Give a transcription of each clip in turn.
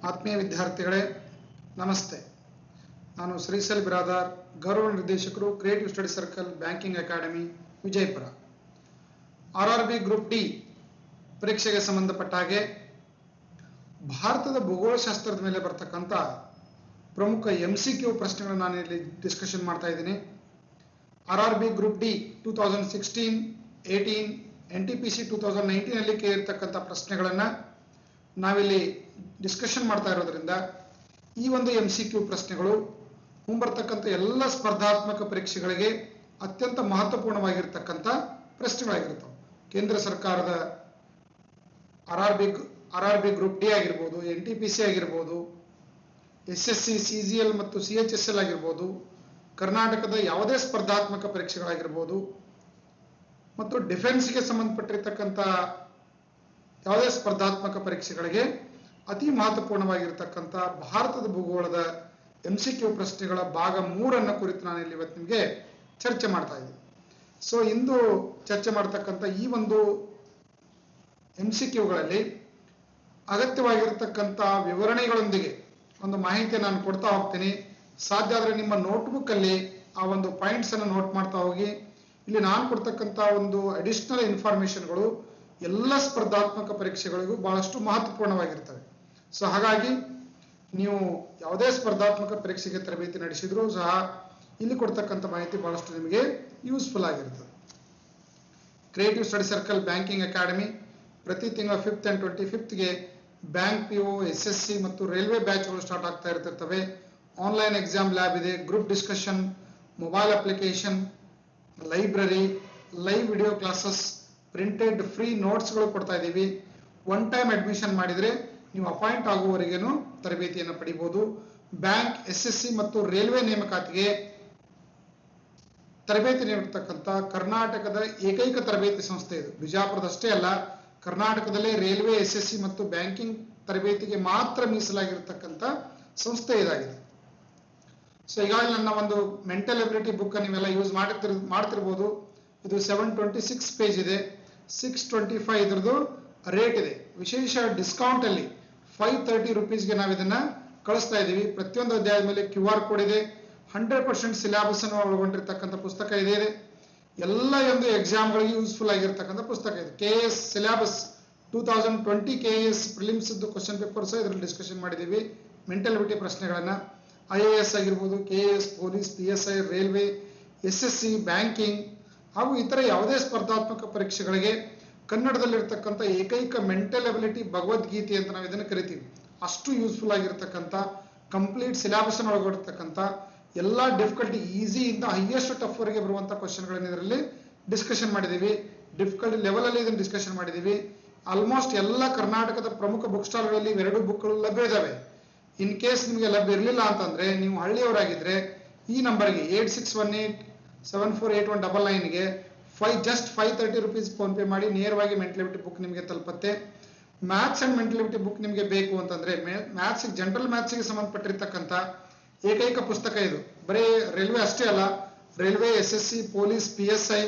ಆತ್ಮೀಯ ವಿದ್ಯಾರ್ಥಿಗಳೇ ನಮಸ್ತೆ. ನಾನು ಶ್ರೀಸಲ್ ಬಿರಾದಾರ್, ಗೌರವ ನಿರ್ದೇಶಕರು, creative study circle, banking academy, Vijayapura. RRB group D ಪರೀಕ್ಷೆಗೆ ಸಂಬಂಧಪಟ್ಟ ಹಾಗೆ ಭಾರತದ ಭೂಗೋಳಶಾಸ್ತ್ರದ ಮೇಲೆ ಬರ್ತಕ್ಕಂಥ ಪ್ರಮುಖ MCQ ಪ್ರಶ್ನೆಗಳನ್ನು ನಾನು ಇಲ್ಲಿ ಡಿಸ್ಕಷನ್ ಮಾಡ್ತಾ ಇದ್ದೀನಿ. RRB ಗ್ರೂಪ್ ಡಿ 2016, 18, NTPC 2019 ಅಲ್ಲಿ ಕೇಳಿರ್ತಕ್ಕಂಥ ಪ್ರಶ್ನೆಗಳನ್ನು ನಾವಿಲ್ಲಿ ಡಿಸ್ಕಷನ್ ಮಾಡ್ತಾ ಇರೋದ್ರಿಂದ ಈ ಒಂದು MCQ ಪ್ರಶ್ನೆಗಳು ಮುಂಬರ್ತಕ್ಕಂಥ ಎಲ್ಲ ಸ್ಪರ್ಧಾತ್ಮಕ ಪರೀಕ್ಷೆಗಳಿಗೆ ಅತ್ಯಂತ ಮಹತ್ವಪೂರ್ಣವಾಗಿರ್ತಕ್ಕಂಥ ಪ್ರಶ್ನೆಗಳಾಗಿರ್ತವೆ. ಕೇಂದ್ರ ಸರ್ಕಾರದ RRB ಗ್ರೂಪ್ ಡಿ ಆಗಿರ್ಬೋದು, NTPC ಆಗಿರ್ಬೋದು, SSC, CGL ಮತ್ತು CHSL ಆಗಿರ್ಬೋದು, ಕರ್ನಾಟಕದ ಯಾವುದೇ ಸ್ಪರ್ಧಾತ್ಮಕ ಪರೀಕ್ಷೆಗಳಾಗಿರ್ಬೋದು ಮತ್ತು ಡಿಫೆನ್ಸ್ಗೆ ಸಂಬಂಧಪಟ್ಟಿರ್ತಕ್ಕಂಥ ಯಾವುದೇ ಸ್ಪರ್ಧಾತ್ಮಕ ಪರೀಕ್ಷೆಗಳಿಗೆ ಅತಿ ಮಹತ್ವಪೂರ್ಣವಾಗಿರ್ತಕ್ಕಂಥ ಭಾರತದ ಭೂಗೋಳದ MCQ ಪ್ರಶ್ನೆಗಳ ಭಾಗ 3 ಕುರಿತು ನಾನು ಇಲ್ಲಿ ಇವತ್ತು ನಿಮಗೆ ಚರ್ಚೆ ಮಾಡ್ತಾ ಇದ್ದೀನಿ. ಸೊ ಇಂದು ಚರ್ಚೆ ಮಾಡ್ತಕ್ಕಂಥ ಈ ಒಂದು MCQಗಳಲ್ಲಿ ಅಗತ್ಯವಾಗಿರ್ತಕ್ಕಂಥ ವಿವರಣೆಗಳೊಂದಿಗೆ ಒಂದು ಮಾಹಿತಿ ನಾನು ಕೊಡ್ತಾ ಹೋಗ್ತೀನಿ. ಸಾಧ್ಯ ಆದರೆ ನಿಮ್ಮ ನೋಟ್ಬುಕ್ ಅಲ್ಲಿ ಆ ಒಂದು ಪಾಯಿಂಟ್ಸ್ ಅನ್ನು ನೋಟ್ ಮಾಡ್ತಾ ಹೋಗಿ. ಇಲ್ಲಿ ನಾನು ಕೊಡ್ತಕ್ಕಂಥ ಒಂದು ಅಡಿಷನಲ್ ಇನ್ಫಾರ್ಮೇಶನ್ಗಳು ಎಲ್ಲ ಸ್ಪರ್ಧಾತ್ಮಕ ಪರೀಕ್ಷೆಗಳಿಗೂ ಬಹಳಷ್ಟು ಮಹತ್ವಪೂರ್ಣವಾಗಿರ್ತವೆ. ಸೊ ಹಾಗಾಗಿ ನೀವು ಯಾವುದೇ ಸ್ಪರ್ಧಾತ್ಮಕ ಪರೀಕ್ಷೆಗೆ ತರಬೇತಿ ನಡೆಸಿದ್ರೂ ಸಹ ಇಲ್ಲಿ ಕೊಡ್ತಕ್ಕಂಥ ಮಾಹಿತಿ ಬಹಳಷ್ಟು ನಿಮಗೆ ಯೂಸ್ಫುಲ್ ಆಗಿರ್ತದೆ. Creative study circle banking academy ಪ್ರತಿ ತಿಂಗಳ 5th and 25th bank PO, SSC ಮತ್ತು ರೈಲ್ವೆ ಬ್ಯಾಚ್ಗಳು ಸ್ಟಾರ್ಟ್ ಆಗ್ತಾ ಇರ್ತಿರ್ತವೆ. ಆನ್ಲೈನ್ ಎಕ್ಸಾಮ್ ಲ್ಯಾಬ್ ಇದೆ, group discussion, mobile application, library, live video classes, printed free ನೋಟ್ಸ್ಗಳು ಕೊಡ್ತಾ ಇದ್ದೀವಿ. ಒನ್ ಟೈಮ್ ಅಡ್ಮಿಷನ್ ಮಾಡಿದರೆ ನೀವು ಅಪಾಯಿಂಟ್ ಆಗುವವರೆಗೇನು ತರಬೇತಿಯನ್ನು ಪಡಿಬಹುದು. ಬ್ಯಾಂಕ್, SSC ಮತ್ತು ರೈಲ್ವೆ ನೇಮಕಾತಿಗೆ ತರಬೇತಿ ನೀಡತಕ್ಕಂಥ ಕರ್ನಾಟಕದ ಏಕೈಕ ತರಬೇತಿ ಸಂಸ್ಥೆ ಇದು. ಬಿಜಾಪುರದಷ್ಟೇ ಅಲ್ಲ, ಕರ್ನಾಟಕದಲ್ಲೇ ರೈಲ್ವೆ, SSC ಮತ್ತು ಬ್ಯಾಂಕಿಂಗ್ ತರಬೇತಿಗೆ ಮಾತ್ರ ಮೀಸಲಾಗಿರ್ತಕ್ಕಂಥ ಸಂಸ್ಥೆ ಇದಾಗಿದೆ. ಸೊ ಈಗಾಗಲೇ ನನ್ನ ಒಂದು ಮೆಂಟಲ್ ಎಬಿಲಿಟಿ ಬುಕ್ ನೀವೆಲ್ಲ ಯೂಸ್ ಮಾಡ್ತಿರ್ಬೋದು. ಇದು 726 ಪೇಜ್ ಇದೆ, 625 ಇದ್ರದ್ದು ರೇಟ್ ಇದೆ. ವಿಶೇಷ ಡಿಸ್ಕೌಂಟ್ ಅಲ್ಲಿ 530 ರೂಪೀಸ್ಗೆ ನಾವು ಇದನ್ನ ಕಳಿಸ್ತಾ ಇದ್ದೀವಿ. ಪ್ರತಿಯೊಂದು ಅಧ್ಯಾಯದ ಮೇಲೆ QR ಕೋಡ್ ಇದೆ. 100% ಸಿಲೆಬಸ್ ಅನ್ನು ಒಳಗೊಂಡಿರ್ತಕ್ಕಂಥ ಪುಸ್ತಕ ಇದೆ. ಎಲ್ಲ ಒಂದು ಎಕ್ಸಾಮ್ಗಳಿಗೆ ಯೂಸ್ಫುಲ್ ಆಗಿರ್ತಕ್ಕಂಥ ಪುಸ್ತಕ ಇದೆ. KS syllabus 2020 KS prelims question paper ಸಹ ಇದರಲ್ಲಿ ಡಿಸ್ಕಷನ್ ಮಾಡಿದ್ದೀವಿ. ಮೆಂಟಲ್ ಎಬಿಲಿಟಿ ಪ್ರಶ್ನೆಗಳನ್ನ IAS ಆಗಿರ್ಬೋದು, KS, police, PSI, railway, SSC, banking ಹಾಗೂ ಇತರ ಯಾವುದೇ ಸ್ಪರ್ಧಾತ್ಮಕ ಪರೀಕ್ಷೆಗಳಿಗೆ ಕನ್ನಡದಲ್ಲಿರ್ತಕ್ಕಂಥ ಏಕೈಕ ಮೆಂಟಲ್ ಎಬಿಲಿಟಿ ಭಗವದ್ಗೀತೆ ಅಂತ ನಾವು ಇದನ್ನು ಕರಿತೀವಿ. ಅಷ್ಟು ಯೂಸ್ಫುಲ್ ಆಗಿರ್ತಕ್ಕಂಥ ಕಂಪ್ಲೀಟ್ ಸಿಲೆಬಸ್ ಅನ್ನು ಒಳಗೊಂಡಿರ್ತಕ್ಕಂಥ ಎಲ್ಲ ಡಿಫಿಕಲ್ಟಿ ಈಸಿಯಿಂದ ಹೈಯೆಸ್ಟ್ ಟಫ್ ವರೆಗೆ ಬರುವಂಥ ಕ್ವಶನ್ಗಳನ್ನು ಇದರಲ್ಲಿ ಡಿಸ್ಕಷನ್ ಮಾಡಿದ್ದೀವಿ. ಡಿಫಿಕಲ್ಟಿ ಲೆವೆಲ್ ಅಲ್ಲಿ ಇದನ್ನು ಡಿಸ್ಕಷನ್ ಮಾಡಿದ್ದೀವಿ. ಆಲ್ಮೋಸ್ಟ್ ಎಲ್ಲ ಕರ್ನಾಟಕದ ಪ್ರಮುಖ ಬುಕ್ ಸ್ಟಾಲ್ಗಳಲ್ಲಿ 2 ಬುಕ್ಗಳು ಲಭ್ಯ ಇದಾವೆ. ಇನ್ ಕೇಸ್ ನಿಮಗೆ ಲಭ್ಯ ಇರಲಿಲ್ಲ ಅಂತಂದ್ರೆ ನೀವು ಹಳ್ಳಿಯವರಾಗಿದ್ರೆ ಈ ನಂಬರ್ಗೆ 8618748199ಗೆ ಜಸ್ಟ್ 530 ರೂಪೀಸ್ ಫೋನ್ ಪೇ ಮಾಡಿ ನೇರವಾಗಿ ಮೆಂಟಲ್ ಎಬಿಲಿಟಿ ಬುಕ್ ನಿಮಗೆ ತಲುಪುತ್ತೆ. Maths and mental ability book ನಿಮಗೆ ಬೇಕು ಅಂತಂದ್ರೆ ಮ್ಯಾಥ್ಸ್, ಜನರಲ್ ಮ್ಯಾಥ್ಸ್ಗೆ ಸಂಬಂಧಪಟ್ಟಿರ್ತಕ್ಕಂಥ ಏಕೈಕ ಪುಸ್ತಕ ಇದು. ಬರೀ ರೈಲ್ವೆ ಅಷ್ಟೇ ಅಲ್ಲ, ರೈಲ್ವೆ, SSC, ಪೊಲೀಸ್, PSI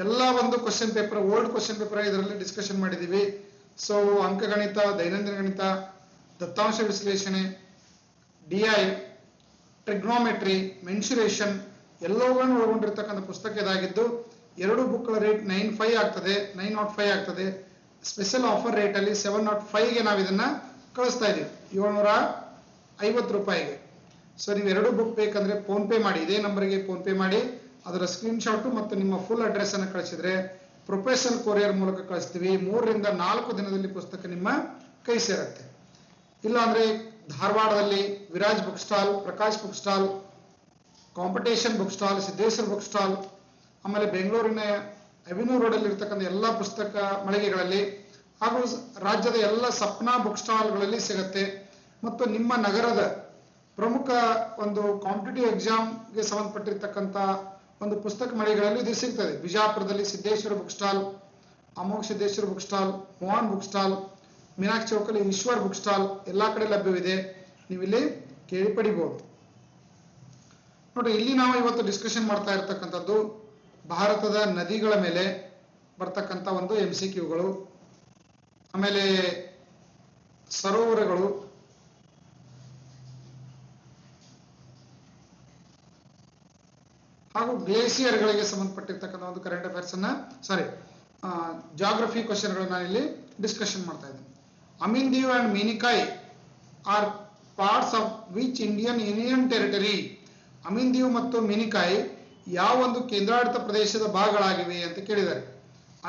ಎಲ್ಲ ಒಂದು question paper, old question paper ಇದರಲ್ಲಿ ಡಿಸ್ಕಷನ್ ಮಾಡಿದ್ದೀವಿ. ಸೊ ಅಂಕಗಣಿತ, ದೈನಂದಿನ ಗಣಿತ, ದತ್ತಾಂಶ ವಿಶ್ಲೇಷಣೆ, DI, ಟ್ರಿಗ್ನೋಮೆಟ್ರಿ, ಮೆನ್ಸುರೇಷನ್ ಎಲ್ಲವುಗಳನ್ನು ಒಳಗೊಂಡಿರ್ತಕ್ಕಂಥ ಪುಸ್ತಕ ಇದಾಗಿದ್ದು 2 ಬುಕ್ಗಳ ರೇಟ್ 905 ಆಗ್ತದೆ. ಸ್ಪೆಷಲ್ ಆಫರ್ ರೇಟ್ ಅಲ್ಲಿ 705ಗೆ ನಾವು ಇದನ್ನ ಕಳಿಸ್ತಾ ಇದ್ದೀವಿ, 750 ರೂಪಾಯಿಗೆ. ಸೊ ನೀವು 2 ಬುಕ್ ಬೇಕಂದ್ರೆ ಫೋನ್ ಪೇ ಮಾಡಿ, ಇದೇ ನಂಬರ್ಗೆ ಫೋನ್ ಪೇ ಮಾಡಿ ಅದರ ಸ್ಕ್ರೀನ್ಶಾಟ್ ಮತ್ತು ನಿಮ್ಮ ಫುಲ್ ಅಡ್ರೆಸ್ ಅನ್ನು ಕಳಿಸಿದ್ರೆ ಪ್ರೊಫೆಷನಲ್ ಕೊರಿಯರ್ ಮೂಲಕ ಕಳಿಸ್ತೀವಿ. 3 ರಿಂದ 4 ದಿನದಲ್ಲಿ ಪುಸ್ತಕ ನಿಮ್ಮ ಕೈ ಸೇರುತ್ತೆ. ಇಲ್ಲ ಅಂದ್ರೆ ಧಾರವಾಡದಲ್ಲಿ Viraj book stall, Prakash book stall, competition book stall, Siddeshwara book stall, ಆಮೇಲೆ ಬೆಂಗಳೂರಿನ ಅವೆನ್ಯೂ ರೋಡ್ ಅಲ್ಲಿ ಇರ್ತಕ್ಕಂಥ ಎಲ್ಲ ಪುಸ್ತಕ ಮಳಿಗೆಗಳಲ್ಲಿ ಹಾಗೂ ರಾಜ್ಯದ ಎಲ್ಲ ಸಪ್ನಾ ಬುಕ್ ಸ್ಟಾಲ್ಗಳಲ್ಲಿ ಸಿಗುತ್ತೆ. ಮತ್ತು ನಿಮ್ಮ ನಗರದ ಪ್ರಮುಖ ಒಂದು ಕಾಂಪಿಟೇಟಿವ್ ಎಕ್ಸಾಮ್ಗೆ ಸಂಬಂಧಪಟ್ಟಿರ್ತಕ್ಕಂಥ ಒಂದು ಪುಸ್ತಕ ಮಳಿಗೆಗಳಲ್ಲಿ ಇದು ಸಿಗ್ತದೆ. ಬಿಜಾಪುರದಲ್ಲಿ Siddeshwara book stall, Amogha Siddeshwara book stall, Mohan book stall, Meenakshi ಚೌಕಲ್ಲಿ ಈಶ್ವರ್ ಬುಕ್ ಸ್ಟಾಲ್ ಎಲ್ಲ ಕಡೆ ಲಭ್ಯವಿದೆ. ನೀವು ಇಲ್ಲಿ ಕೇಳಿ ಪಡಿಬಹುದು. ನೋಡಿ, ಇಲ್ಲಿ ನಾವು ಇವತ್ತು ಡಿಸ್ಕಷನ್ ಮಾಡ್ತಾ ಇರ್ತಕ್ಕಂಥದ್ದು ಭಾರತದ ನದಿಗಳ ಮೇಲೆ ಬರ್ತಕ್ಕಂಥ ಒಂದು MCQಗಳು, ಆಮೇಲೆ ಸರೋವರಗಳು, ಹಾಗೂ ಗ್ಲೇಸಿಯರ್ಗಳಿಗೆ ಸಂಬಂಧಪಟ್ಟಿರ್ತಕ್ಕಂಥ ಒಂದು ಕರೆಂಟ್ ಅಫೇರ್ಸ್ ಅನ್ನ ಜಾಗ್ರಫಿ ಕ್ವಶನ್ಗಳನ್ನ ಇಲ್ಲಿ ಡಿಸ್ಕಷನ್ ಮಾಡ್ತಾ ಇದ್ದೀನಿ. Amindivi and Minicoy are parts of which Indian union territory? Amindivi ಮತ್ತು ಮಿನಿಕಾಯ್ ಯಾವ ಒಂದು ಕೇಂದ್ರಾಡಳಿತ ಪ್ರದೇಶದ ಭಾಗಗಳಾಗಿವೆ ಅಂತ ಕೇಳಿದ್ದಾರೆ.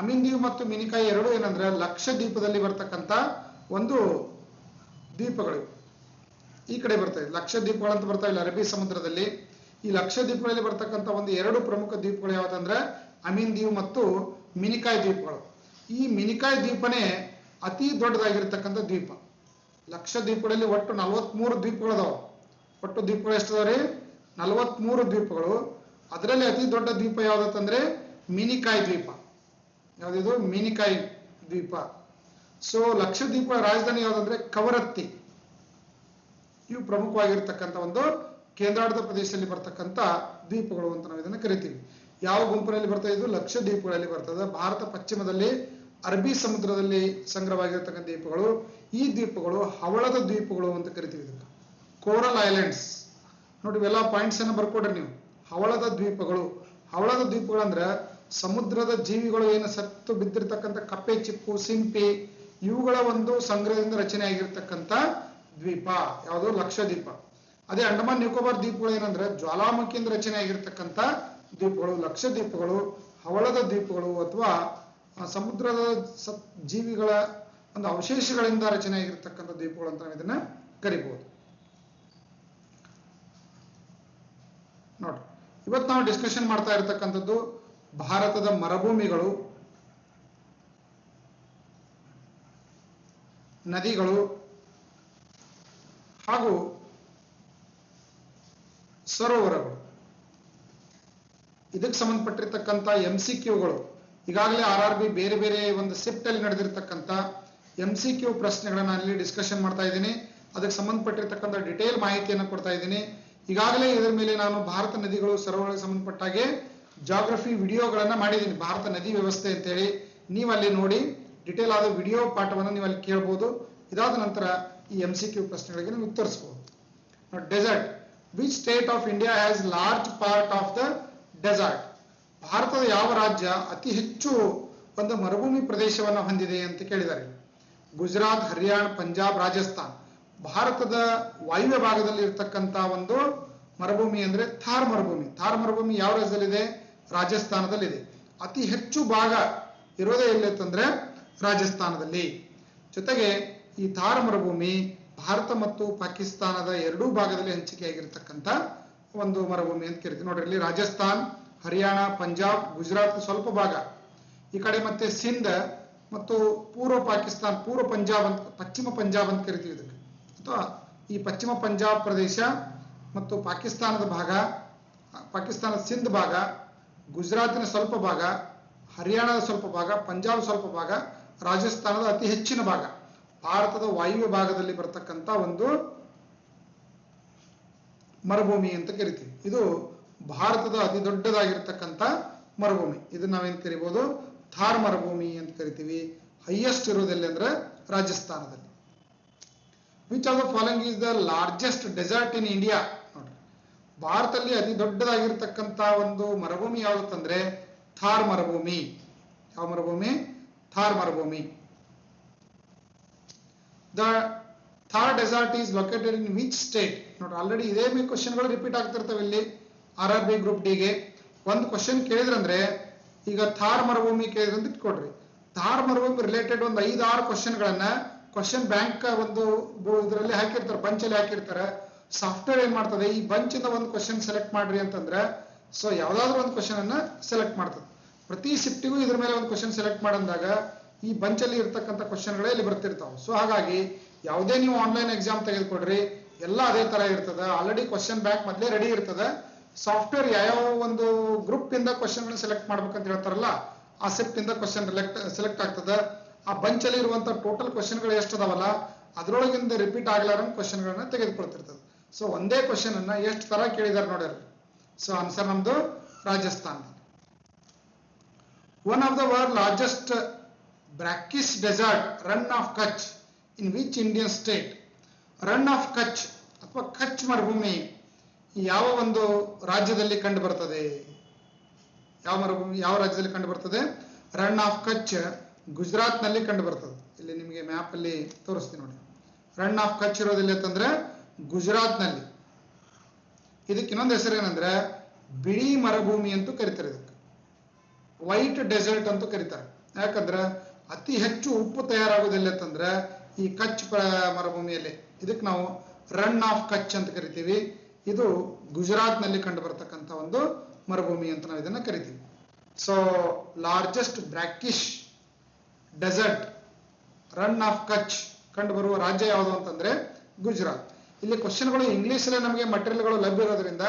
ಅಮಿನ್ ದೀವ್ ಮತ್ತು ಮಿನಿಕಾಯ್ ಎರಡು ಏನಂದ್ರೆ ಲಕ್ಷದ್ವೀಪದಲ್ಲಿ ಬರ್ತಕ್ಕಂಥ ಒಂದು ದ್ವೀಪಗಳು. ಈ ಕಡೆ ಬರ್ತವೆ ಲಕ್ಷದ್ವೀಪಗಳಂತ ಬರ್ತಾ ಇಲ್ಲ ಅರಬ್ಬಿ ಸಮುದ್ರದಲ್ಲಿ. ಈ ಲಕ್ಷದ್ವೀಪಗಳಲ್ಲಿ ಬರ್ತಕ್ಕಂಥ ಒಂದು ಎರಡು ಪ್ರಮುಖ ದ್ವೀಪಗಳು ಯಾವ್ದಂದ್ರೆ ಅಮಿನ್ ದೀವ್ ಮತ್ತು ಮಿನಿಕಾಯ್ ದ್ವೀಪಗಳು. ಈ ಮಿನಿಕಾಯ್ ದ್ವೀಪನೇ ಅತಿ ದೊಡ್ಡದಾಗಿರ್ತಕ್ಕಂಥ ದ್ವೀಪ. ಲಕ್ಷದ್ವೀಪಗಳಲ್ಲಿ ಒಟ್ಟು 43 ದ್ವೀಪಗಳದಾವ. ಒಟ್ಟು ದ್ವೀಪಗಳು ಎಷ್ಟದಾವ್ರಿ? 43 ದ್ವೀಪಗಳು. ಅದರಲ್ಲಿ ಅತಿ ದೊಡ್ಡ ದ್ವೀಪ ಯಾವ್ದಂದ್ರೆ ಮಿನಿಕಾಯ್ ದ್ವೀಪ. ಯಾವ್ದಿದು? ಮಿನಿಕಾಯ್ ದ್ವೀಪ. ಸೊ ಲಕ್ಷದ್ವೀಪ ರಾಜಧಾನಿ ಯಾವ್ದಂದ್ರೆ ಕವರತ್ತಿ. ಇವು ಪ್ರಮುಖವಾಗಿರ್ತಕ್ಕಂಥ ಒಂದು ಕೇಂದ್ರಾಡಳಿತ ಪ್ರದೇಶದಲ್ಲಿ ಬರ್ತಕ್ಕಂಥ ದ್ವೀಪಗಳು ಅಂತ ನಾವು ಇದನ್ನು ಕರಿತೀವಿ. ಯಾವ ಗುಂಪಿನಲ್ಲಿ ಬರ್ತದೆ? ಇದು ಲಕ್ಷದ್ವೀಪಗಳಲ್ಲಿ ಬರ್ತದೆ. ಭಾರತ ಪಶ್ಚಿಮದಲ್ಲಿ ಅರಬ್ಬಿ ಸಮುದ್ರದಲ್ಲಿ ಸಂಗ್ರಹವಾಗಿರ್ತಕ್ಕಂಥ ದ್ವೀಪಗಳು. ಈ ದ್ವೀಪಗಳು ಹವಳದ ದ್ವೀಪಗಳು ಅಂತ ಕರಿತೀವಿ. ಇದಕ್ಕೆ ಕೋರಲ್ ಐಲ್ಯಾಂಡ್ಸ್. ನೋಡಿ ಇವೆಲ್ಲ ಪಾಯಿಂಟ್ಸ್ ಅನ್ನು ಬರ್ಕೊಡ್ರಿ ನೀವು. ಹವಳದ ದ್ವೀಪಗಳು. ಹವಳದ ದ್ವೀಪಗಳು ಅಂದ್ರೆ ಸಮುದ್ರದ ಜೀವಿಗಳು ಏನು ಸತ್ತು ಬಿದ್ದಿರ್ತಕ್ಕಂಥ ಕಪ್ಪೆ ಚಿಪ್ಪು, ಸಿಂಪಿ ಇವುಗಳ ಒಂದು ಸಂಗ್ರಹದಿಂದ ರಚನೆ ಆಗಿರ್ತಕ್ಕಂಥ ದ್ವೀಪ ಯಾವುದು? ಲಕ್ಷದ್ವೀಪ. ಅದೇ ಅಂಡಮಾನ್ ನಿಕೋಬಾರ್ ದ್ವೀಪಗಳು ಏನಂದ್ರೆ ಜ್ವಾಲಾಮುಖಿಯಿಂದ ರಚನೆ ಆಗಿರ್ತಕ್ಕಂಥ ದ್ವೀಪಗಳು. ಲಕ್ಷದ್ವೀಪಗಳು ಹವಳದ ದ್ವೀಪಗಳು ಅಥವಾ ಸಮುದ್ರದ ಜೀವಿಗಳ ಒಂದು ಅವಶೇಷಗಳಿಂದ ರಚನೆ ಆಗಿರ್ತಕ್ಕಂಥ ದ್ವೀಪಗಳು ಅಂತ ನಾವು ಇದನ್ನ ಕರಿಬಹುದು. ನೋಡ್ರಿ, ಇವತ್ತು ನಾವು ಡಿಸ್ಕಷನ್ ಮಾಡ್ತಾ ಇರತಕ್ಕಂಥದ್ದು ಭಾರತದ ಮರುಭೂಮಿಗಳು, ನದಿಗಳು ಹಾಗೂ ಸರೋವರಗಳು. ಇದಕ್ಕೆ ಸಂಬಂಧಪಟ್ಟಿರ್ತಕ್ಕಂಥ MCQಗಳು ಈಗಾಗಲೇ RRB ಬೇರೆ ಬೇರೆ ಒಂದು ಶಿಫ್ಟ್ ಅಲ್ಲಿ ನಡೆದಿರ್ತಕ್ಕಂಥ MCQ ಪ್ರಶ್ನೆಗಳನ್ನ ಅಲ್ಲಿ ಡಿಸ್ಕಷನ್ ಮಾಡ್ತಾ ಇದ್ದೀನಿ. ಅದಕ್ಕೆ ಸಂಬಂಧಪಟ್ಟಿರ್ತಕ್ಕಂಥ ಡಿಟೇಲ್ ಮಾಹಿತಿಯನ್ನು ಕೊಡ್ತಾ ಇದ್ದೀನಿ. ಈಗಾಗಲೇ ಇದರ ಮೇಲೆ ನಾನು ಭಾರತ ನದಿಗಳು ಸರೋವರಗಳಿಗೆ ಸಂಬಂಧಪಟ್ಟಾಗೆ ಜಾಗ್ರಫಿ ವಿಡಿಯೋಗಳನ್ನ ಮಾಡಿದ್ದೀನಿ. ಭಾರತ ನದಿ ವ್ಯವಸ್ಥೆ ಅಂತೇಳಿ ನೀವು ಅಲ್ಲಿ ನೋಡಿ ಡಿಟೇಲ್ ಆದ ವಿಡಿಯೋ ಪಾಠವನ್ನು ನೀವು ಅಲ್ಲಿ ಕೇಳಬಹುದು. ಇದಾದ ನಂತರ ಈ MCQ ಪ್ರಶ್ನೆಗಳಿಗೆ ನೀವು ಉತ್ತರಿಸಬಹುದು. Desert. Which state of India has large part of the desert? ಭಾರತದ ಯಾವ ರಾಜ್ಯ ಅತಿ ಹೆಚ್ಚು ಒಂದು ಮರುಭೂಮಿ ಪ್ರದೇಶವನ್ನು ಹೊಂದಿದೆ ಅಂತ ಕೇಳಿದ್ದಾರೆ. ಗುಜರಾತ್, ಹರಿಯಾಣ, ಪಂಜಾಬ್, ರಾಜಸ್ಥಾನ್. ಭಾರತದ ವಾಯುವ್ಯ ಭಾಗದಲ್ಲಿ ಇರತಕ್ಕಂತ ಒಂದು ಮರುಭೂಮಿ ಅಂದ್ರೆ ಥಾರ್ ಮರುಭೂಮಿ. ಥಾರ್ ಮರುಭೂಮಿ ಯಾವ ರಾಜ್ಯದಲ್ಲಿದೆ? ರಾಜಸ್ಥಾನದಲ್ಲಿದೆ. ಅತಿ ಹೆಚ್ಚು ಭಾಗ ಇರೋದೇ ಎಲ್ಲಿತ್ತಂದ್ರೆ ರಾಜಸ್ಥಾನದಲ್ಲಿ. ಜೊತೆಗೆ ಈ ಥಾರ್ ಮರುಭೂಮಿ ಭಾರತ ಮತ್ತು ಪಾಕಿಸ್ತಾನದ ಎರಡೂ ಭಾಗದಲ್ಲಿ ಹಂಚಿಕೆಯಾಗಿರ್ತಕ್ಕಂಥ ಒಂದು ಮರುಭೂಮಿ ಅಂತ ಕರಿತೀವಿ. ನೋಡ್ರಿ, ಇಲ್ಲಿ ರಾಜಸ್ಥಾನ್, ಹರಿಯಾಣ, ಪಂಜಾಬ್, ಗುಜರಾತ್ ಸ್ವಲ್ಪ ಭಾಗ, ಈ ಕಡೆ ಮತ್ತೆ ಸಿಂಧ್ ಮತ್ತು ಪೂರ್ವ ಪಾಕಿಸ್ತಾನ, ಪೂರ್ವ ಪಂಜಾಬ್ ಅಂತ, ಪಶ್ಚಿಮ ಪಂಜಾಬ್ ಅಂತ ಕರಿತೀವಿ ಇದಕ್ಕೆ. ಅಥವಾ ಈ ಪಶ್ಚಿಮ ಪಂಜಾಬ್ ಪ್ರದೇಶ ಮತ್ತು ಪಾಕಿಸ್ತಾನದ ಭಾಗ, ಪಾಕಿಸ್ತಾನದ ಸಿಂಧ್ ಭಾಗ, ಗುಜರಾತಿನ ಸ್ವಲ್ಪ ಭಾಗ, ಹರಿಯಾಣದ ಸ್ವಲ್ಪ ಭಾಗ, ಪಂಜಾಬ್ ಸ್ವಲ್ಪ ಭಾಗ, ರಾಜಸ್ಥಾನದ ಅತಿ ಹೆಚ್ಚಿನ ಭಾಗ ಭಾರತದ ವಾಯುವ್ಯ ಭಾಗದಲ್ಲಿ ಬರ್ತಕ್ಕಂಥ ಒಂದು ಮರುಭೂಮಿ ಅಂತ ಕರಿತೀವಿ. ಇದು ಭಾರತದ ಅತಿ ದೊಡ್ಡದಾಗಿರ್ತಕ್ಕಂಥ ಮರುಭೂಮಿ. ಇದನ್ನ ನಾವೇನ್ ಕರಿಬಹುದು? ಥಾರ್ ಮರುಭೂಮಿ ಅಂತ ಕರಿತೀವಿ. ಹೈಯೆಸ್ಟ್ ಇರೋದೆಲ್ಲಿ ಅಂದ್ರೆ ರಾಜಸ್ಥಾನದಲ್ಲಿ. Which of the following is the largest desert in India? ನೋಡ್ರಿ, ಭಾರತದಲ್ಲಿ ಅತಿ ದೊಡ್ಡದಾಗಿರ್ತಕ್ಕಂಥ ಒಂದು ಮರುಭೂಮಿ ಯಾವ್ದಂದ್ರೆ ಥಾರ್ ಮರುಭೂಮಿ. ಯಾವ ಮರುಭೂಮಿ? ಥಾರ್ ಮರುಭೂಮಿ. The Thar desert is located in which state? ನೋಡ್ರಿ, ಆಲ್ರೆಡಿ ಇದೇ ಕ್ವಶನ್ಗಳು ರಿಪೀಟ್ ಆಗ್ತಿರ್ತವೆ ಇಲ್ಲಿ RRB ಗ್ರೂಪ್ ಡಿಗೆ. ಒಂದು ಕ್ವಶನ್ ಕೇಳಿದ್ರಂದ್ರೆ, ಈಗ ಥಾರ್ ಮರುಭೂಮಿ ಕೇಳಿದ್ರಂತ ಇಟ್ಕೊಡ್ರಿ. ಥಾರ್ ಮರುಭೂಮಿ ರಿಲೇಟೆಡ್ ಒಂದು 5-6 ಕ್ವಶನ್ಗಳನ್ನ ಕ್ವಶನ್ ಬ್ಯಾಂಕ್ ಒಂದು ಇದರಲ್ಲಿ ಹಾಕಿರ್ತಾರೆ, ಬಂಚಲ್ಲಿ ಹಾಕಿರ್ತಾರೆ. ಸಾಫ್ಟ್ವೇರ್ ಏನ್ ಮಾಡ್ತದೆ, ಈ ಬಂಚಿಂದ ಒಂದು ಕ್ವಶನ್ ಸೆಲೆಕ್ಟ್ ಮಾಡ್ರಿ ಅಂತಂದ್ರೆ ಸೊ ಯಾವ್ದಾದ್ರು ಒಂದು ಕ್ವಶನ್ ಅನ್ನ ಸೆಲೆಕ್ಟ್ ಮಾಡ್ತದೆ. ಪ್ರತಿ ಶಿಫ್ಟಿಗೂ ಇದ್ರ ಮೇಲೆ ಒಂದು ಕ್ವಶನ್ ಸೆಲೆಕ್ಟ್ ಮಾಡಂದಾಗ ಈ ಬಂಚಲ್ಲಿ ಇರ್ತಕ್ಕಂಥ ಕ್ವಶನ್ಗಳೇ ಇಲ್ಲಿ ಬರ್ತಿರ್ತಾವೆ. ಸೊ ಹಾಗಾಗಿ ಯಾವುದೇ ನೀವು ಆನ್ಲೈನ್ ಎಕ್ಸಾಮ್ ತೆಗೆದುಕೊಡ್ರಿ, ಎಲ್ಲ ಅದೇ ತರ ಇರ್ತದೆ. ಆಲ್ರೆಡಿ ಕ್ವಶನ್ ಬ್ಯಾಂಕ್ ಮೊದಲೇ ರೆಡಿ ಇರ್ತದೆ. ಸಾಫ್ಟ್ವೇರ್ ಯಾವ ಒಂದು ಗ್ರೂಪ್ ಇಂದ ಕ್ವಶನ್ಗಳನ್ನ ಸೆಲೆಕ್ಟ್ ಮಾಡ್ಬೇಕಂತ ಹೇಳ್ತಾರಲ್ಲ, ಆ ಶಿಫ್ಟ್ ಇಂದ ಕ್ವಶನ್ ಸೆಲೆಕ್ಟ್ ಆಗ್ತದೆ. ಆ ಬಂಚಲ್ಲಿ ಇರುವಂತ ಟೋಟಲ್ ಕ್ವಶನ್ಗಳು ಎಷ್ಟು ಅದಾವಲ್ಲ ಅದ್ರೊಳಗಿಂದ ರಿಪೀಟ್ ಆಗ್ಲಾರಂಗ್ ಕ್ವಶನ್ಗಳನ್ನ ತೆಗೆದುಕೊಳ್ತಿರ್ತದೆ. ಸೊ ಒಂದೇ ಕ್ವಶನ್ ಅನ್ನ ಎಷ್ಟು ತರ ಕೇಳಿದಾರೆ ನೋಡ್ರಿ. ಸೊ ಆನ್ಸರ್ ನಮ್ದು Rajasthan. One of the world largest brackish desert Rann of Kutch in which Indian state? Rann of Kutch ಅಥವಾ ಕಚ್ ಮರುಭೂಮಿ ಯಾವ ಒಂದು ರಾಜ್ಯದಲ್ಲಿ ಕಂಡು ಬರ್ತದೆ? ಯಾವ ಮರುಭೂಮಿ ಯಾವ ರಾಜ್ಯದಲ್ಲಿ ಕಂಡು ಬರ್ತದೆ? ರನ್ ಆಫ್ ಕಚ್ ಗುಜರಾತ್ ನಲ್ಲಿ ಕಂಡು ಬರ್ತದೆ. ಇಲ್ಲಿ ನಿಮಗೆ ಮ್ಯಾಪ್ ಅಲ್ಲಿ ತೋರಿಸ್ತೀನಿ ನೋಡಿ. ರನ್ ಆಫ್ ಕಚ್ ಇರೋದಿಲ್ಲ ಅಂತಂದ್ರೆ ಗುಜರಾತ್ ನಲ್ಲಿ. ಇದಕ್ಕೆ ಇನ್ನೊಂದು ಹೆಸರು ಏನಂದ್ರೆ ಬಿಳಿ ಮರುಭೂಮಿ ಅಂತೂ ಕರೀತಾರೆ. ಇದಕ್ಕೆ ವೈಟ್ ಡೆಸರ್ಟ್ ಅಂತೂ ಕರೀತಾರೆ. ಯಾಕಂದ್ರೆ ಅತಿ ಹೆಚ್ಚು ಉಪ್ಪು ತಯಾರಾಗೋದಿಲ್ಲ ಅಂತಂದ್ರೆ ಈ ಕಚ್ ಮರುಭೂಮಿಯಲ್ಲಿ. ಇದಕ್ಕೆ ನಾವು ರನ್ ಆಫ್ ಕಚ್ ಅಂತ ಕರಿತೀವಿ. ಇದು ಗುಜರಾತ್ ನಲ್ಲಿ ಕಂಡು ಬರ್ತಕ್ಕಂಥ ಒಂದು ಮರುಭೂಮಿ ಅಂತ ನಾವು ಇದನ್ನ ಕರಿತೀವಿ. So largest brackish desert Rann of Kutch ಕಂಡು ಬರುವ ರಾಜ್ಯ ಯಾವುದು ಅಂತಂದ್ರೆ ಗುಜರಾತ್. ಇಲ್ಲಿ ಕ್ವಶನ್ಗಳು ಇಂಗ್ಲಿಷಲ್ಲೇ ನಮಗೆ ಮಟೀರಿಯಲ್ಗಳು ಲಭ್ಯ ಇರೋದ್ರಿಂದ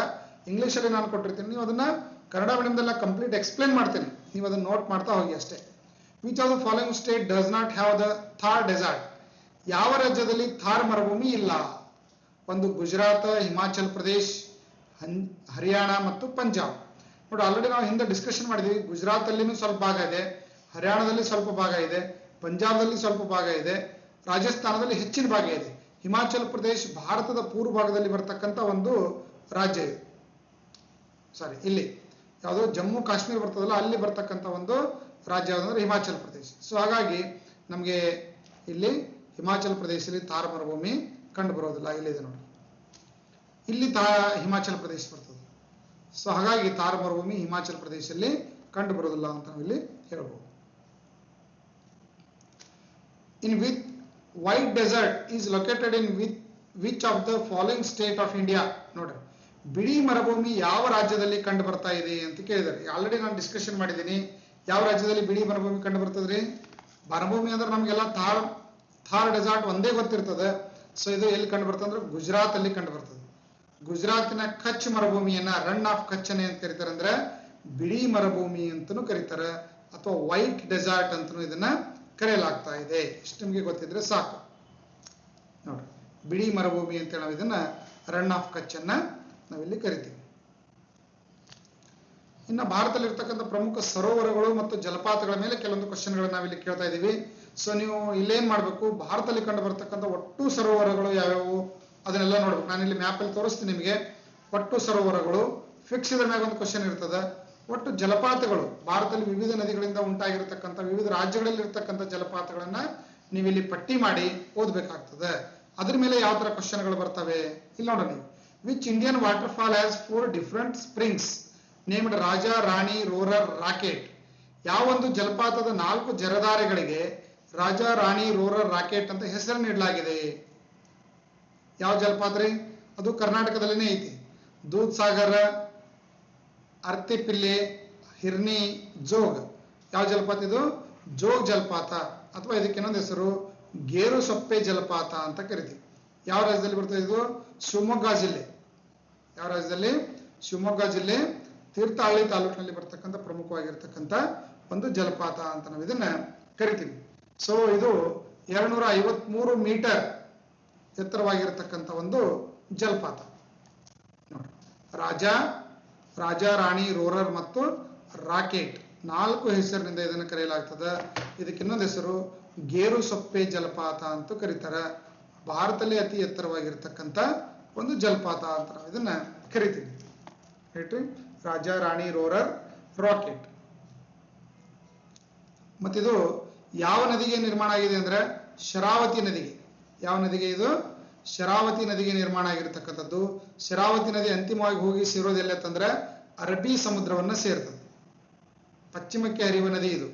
ಇಂಗ್ಲಿಷಲ್ಲಿ ನಾನು ಕೊಟ್ಟಿರ್ತೀನಿ. ನೀವು ಅದನ್ನ ಕನ್ನಡ ಮೀಡಿಯಂದೆಲ್ಲ ಕಂಪ್ಲೀಟ್ ಎಕ್ಸ್ಪ್ಲೇನ್ ಮಾಡ್ತೀನಿ, ನೀವು ಅದನ್ನ ನೋಟ್ ಮಾಡ್ತಾ ಹೋಗಿ ಅಷ್ಟೇ. Which of the following state does not have the Thar desert? ಯಾವ ರಾಜ್ಯದಲ್ಲಿ ಥಾರ್ ಮರುಭೂಮಿ ಇಲ್ಲ? ಒಂದು ಗುಜರಾತ್, ಹಿಮಾಚಲ್ ಪ್ರದೇಶ್, ಹರಿಯಾಣ ಮತ್ತು ಪಂಜಾಬ್. ನೋಡಿ ಆಲ್ರೆಡಿ ನಾವು ಹಿಂದೆ ಡಿಸ್ಕಷನ್ ಮಾಡಿದ್ವಿ. ಗುಜರಾತ್ ಅಲ್ಲಿನೂ ಸ್ವಲ್ಪ ಭಾಗ ಇದೆ, ಹರಿಯಾಣದಲ್ಲಿ ಸ್ವಲ್ಪ ಭಾಗ ಇದೆ, ಪಂಜಾಬ್ದಲ್ಲಿ ಸ್ವಲ್ಪ ಭಾಗ ಇದೆ, ರಾಜಸ್ಥಾನದಲ್ಲಿ ಹೆಚ್ಚಿನ ಭಾಗ ಇದೆ. ಹಿಮಾಚಲ್ ಪ್ರದೇಶ್ ಭಾರತದ ಪೂರ್ವ ಭಾಗದಲ್ಲಿ ಬರ್ತಕ್ಕಂಥ ಒಂದು ರಾಜ್ಯ ಇದೆ. ಸಾರಿ, ಇಲ್ಲಿ ಯಾವುದೋ ಜಮ್ಮು ಕಾಶ್ಮೀರ ಬರ್ತದಲ್ಲ, ಅಲ್ಲಿ ಬರ್ತಕ್ಕಂಥ ಒಂದು ರಾಜ್ಯ ಯಾವುದಂದ್ರೆ ಹಿಮಾಚಲ್ ಪ್ರದೇಶ್. ಸೊ ಹಾಗಾಗಿ ನಮಗೆ ಇಲ್ಲಿ ಹಿಮಾಚಲ್ ಪ್ರದೇಶದಲ್ಲಿ ಥಾರ್ ಮರುಭೂಮಿ ಕಂಡು ಬರೋದಿಲ್ಲ. ಇಲ್ಲಿದೆ ನೋಡಿ, ಇಲ್ಲಿ ಹಿಮಾಚಲ್ ಪ್ರದೇಶ ಬರ್ತದೆ. ಸೊ ಹಾಗಾಗಿ ಥಾರ್ ಮರುಭೂಮಿ ಹಿಮಾಚಲ್ ಪ್ರದೇಶದಲ್ಲಿ ಕಂಡು ಬರೋದಿಲ್ಲ ಅಂತ ನಾವಿಲ್ಲಿ ಹೇಳ್ಬೋದು. In with white desert is located in which of the following state of India? ನೋಡ್ರಿ, ಬಿಳಿ ಮರುಭೂಮಿ ಯಾವ ರಾಜ್ಯದಲ್ಲಿ ಕಂಡು ಬರ್ತಾ ಇದೆ ಅಂತ ಕೇಳಿದ್ದಾರೆ. ಆಲ್ರೆಡಿ ನಾನು ಡಿಸ್ಕಷನ್ ಮಾಡಿದ್ದೀನಿ. ಯಾವ ರಾಜ್ಯದಲ್ಲಿ ಬಿಳಿ ಮರುಭೂಮಿ ಕಂಡು ಬರ್ತದ್ರಿ? ಮರುಭೂಮಿ ಅಂದ್ರೆ ನಮಗೆಲ್ಲ ಥಾರ್ ಡೆಸರ್ಟ್ ಒಂದೇ ಗೊತ್ತಿರ್ತದೆ. ಸೊ ಇದು ಎಲ್ಲಿ ಕಂಡು ಬರ್ತದೆ ಅಂದ್ರೆ ಗುಜರಾತ್ ಅಲ್ಲಿ ಕಂಡು ಬರ್ತದೆ. ಗುಜರಾತಿನ ಕಚ್ ಮರುಭೂಮಿಯನ್ನ ರನ್ ಆಫ್ ಕಚ್ ಅಂತ ಕರೀತಾರೆ, ಅಂದ್ರೆ ಬಿಳಿ ಮರುಭೂಮಿ ಅಂತಲೂ ಕರೀತಾರೆ, ಅಥವಾ ವೈಟ್ ಡೆಸರ್ಟ್ ಅಂತಲೂ ಇದನ್ನ ಕರೆಯಲಾಗ್ತಾ ಇದೆ. ಇಷ್ಟು ನಿಮಗೆ ಗೊತ್ತಿದ್ರೆ ಸಾಕು. ನೋಡಿ, ಬಿಳಿ ಮರುಭೂಮಿ ಅಂತ ನಾವು ಇದನ್ನ ರನ್ ಆಫ್ ಕಚ್ ಅನ್ನ ನಾವಿಲ್ಲಿ ಕರಿತೀವಿ. ಇನ್ನು ಭಾರತದಲ್ಲಿ ಇರ್ತಕ್ಕಂಥ ಪ್ರಮುಖ ಸರೋವರಗಳು ಮತ್ತು ಜಲಪಾತಗಳ ಮೇಲೆ ಕೆಲವೊಂದು ಕ್ವಶನ್ಗಳನ್ನ ನಾವಿಲ್ಲಿ ಕೇಳ್ತಾ ಇದ್ದೀವಿ. ಸೊ ನೀವು ಇಲ್ಲೇನ್ ಮಾಡ್ಬೇಕು, ಭಾರತದಲ್ಲಿ ಕಂಡು ಬರ್ತಕ್ಕಂಥ ಒಟ್ಟು ಸರೋವರಗಳು ಯಾವ್ಯಾವು ಅದನ್ನೆಲ್ಲ ನೋಡ್ಬೇಕು. ನಾನು ಇಲ್ಲಿ ಮ್ಯಾಪ್ ಅಲ್ಲಿ ತೋರಿಸ್ತೀನಿ ನಿಮಗೆ. ಒಟ್ಟು ಸರೋವರಗಳು ಫಿಕ್ಸ್ ಇದ್ರ ಮ್ಯಾಗ ಒಂದು ಕ್ವಶನ್ ಇರ್ತದೆ. ಒಟ್ಟು ಜಲಪಾತಗಳು, ಭಾರತದಲ್ಲಿ ವಿವಿಧ ನದಿಗಳಿಂದ ಉಂಟಾಗಿರ್ತಕ್ಕಂಥ ವಿವಿಧ ರಾಜ್ಯಗಳಲ್ಲಿ ಇರ್ತಕ್ಕಂಥ ಜಲಪಾತಗಳನ್ನ ನೀವು ಇಲ್ಲಿ ಪಟ್ಟಿ ಮಾಡಿ ಓದ್ಬೇಕಾಗ್ತದೆ. ಅದ್ರ ಮೇಲೆ ಯಾವ ತರ ಕ್ವಶನ್ಗಳು ಬರ್ತವೆ ಇಲ್ಲಿ ನೋಡೋಣ. ನೀವು which Indian water fall has 4 different springs named Raja, Rani, Roarer, rocket? ಯಾವೊಂದು ಜಲಪಾತದ 4 ಜಲಧಾರೆಗಳಿಗೆ ರಾಜಾ, ರಾಣಿ, ರೋರರ್, ರಾಕೆಟ್ ಅಂತ ಹೆಸರು ನೀಡಲಾಗಿದೆ? ಯಾವ ಜಲಪಾತ ರೀ? ಅದು ಕರ್ನಾಟಕದಲ್ಲಿನೇ ಐತಿ. ದೂದ್ ಸಾಗರ, ಅರ್ತಿಪಿಲ್ಲೆ, ಹಿರ್ನಿ, ಜೋಗ್. ಯಾವ ಜಲಪಾತ ಇದು? ಜೋಗ್ ಜಲಪಾತ, ಅಥವಾ ಇದಕ್ಕೆ ಇನ್ನೊಂದು ಹೆಸರು ಗೇರು ಸೊಪ್ಪೆ ಜಲಪಾತ ಅಂತ ಕರಿತೀವಿ. ಯಾವ ರಾಜ್ಯದಲ್ಲಿ ಬರ್ತದೆ ಇದು? ಶಿವಮೊಗ್ಗ ಜಿಲ್ಲೆ. ಯಾವ ರಾಜ್ಯದಲ್ಲಿ? ಶಿವಮೊಗ್ಗ ಜಿಲ್ಲೆ ತೀರ್ಥಹಳ್ಳಿ ತಾಲೂಕಿನಲ್ಲಿ ಬರ್ತಕ್ಕಂಥ ಪ್ರಮುಖವಾಗಿರ್ತಕ್ಕಂಥ ಒಂದು ಜಲಪಾತ ಅಂತ ನಾವು ಇದನ್ನ ಕರಿತೀವಿ. ಸೊ ಇದು 253 ಮೀಟರ್ ಎತ್ತರವಾಗಿರ್ತಕ್ಕಂಥ ಒಂದು ಜಲಪಾತ. ನೋಡಿ, ರಾಜಾ, ರಾಣಿ, ರೋರರ್ ಮತ್ತು ರಾಕೆಟ್ 4 ಹೆಸರಿನಿಂದ ಇದನ್ನು ಕರೆಯಲಾಗ್ತದೆ. ಇದಕ್ಕೆ ಇನ್ನೊಂದು ಹೆಸರು ಗೇರು ಸೊಪ್ಪೆ ಜಲಪಾತ ಅಂತ ಕರೀತಾರೆ. ಭಾರತದಲ್ಲಿ ಅತಿ ಎತ್ತರವಾಗಿರ್ತಕ್ಕಂಥ ಒಂದು ಜಲಪಾತ ಅಂತ ನಾವು ಇದನ್ನ ಕರಿತೀವಿ. ಹೇಳ್ರಿ, ರಾಜಾ, ರಾಣಿ, ರೋರರ್, ರಾಕೆಟ್. ಮತ್ತಿದು ಯಾವ ನದಿಗೆ ನಿರ್ಮಾಣ ಆಗಿದೆ ಅಂದ್ರೆ ಶರಾವತಿ ನದಿಗೆ. ಯಾವ ನದಿಗೆ ಇದು? ಶರಾವತಿ ನದಿಗೆ ನಿರ್ಮಾಣ ಆಗಿರ್ತಕ್ಕಂಥದ್ದು. ಶರಾವತಿ ನದಿ ಅಂತಿಮವಾಗಿ ಹೋಗಿ ಸೇರೋದೆಲ್ಲ ಅಂತಂದ್ರೆ ಅರಬ್ಬಿ ಸಮುದ್ರವನ್ನ ಸೇರ್ತದೆ. ಪಶ್ಚಿಮಕ್ಕೆ ಹರಿಯುವ ನದಿ ಇದು.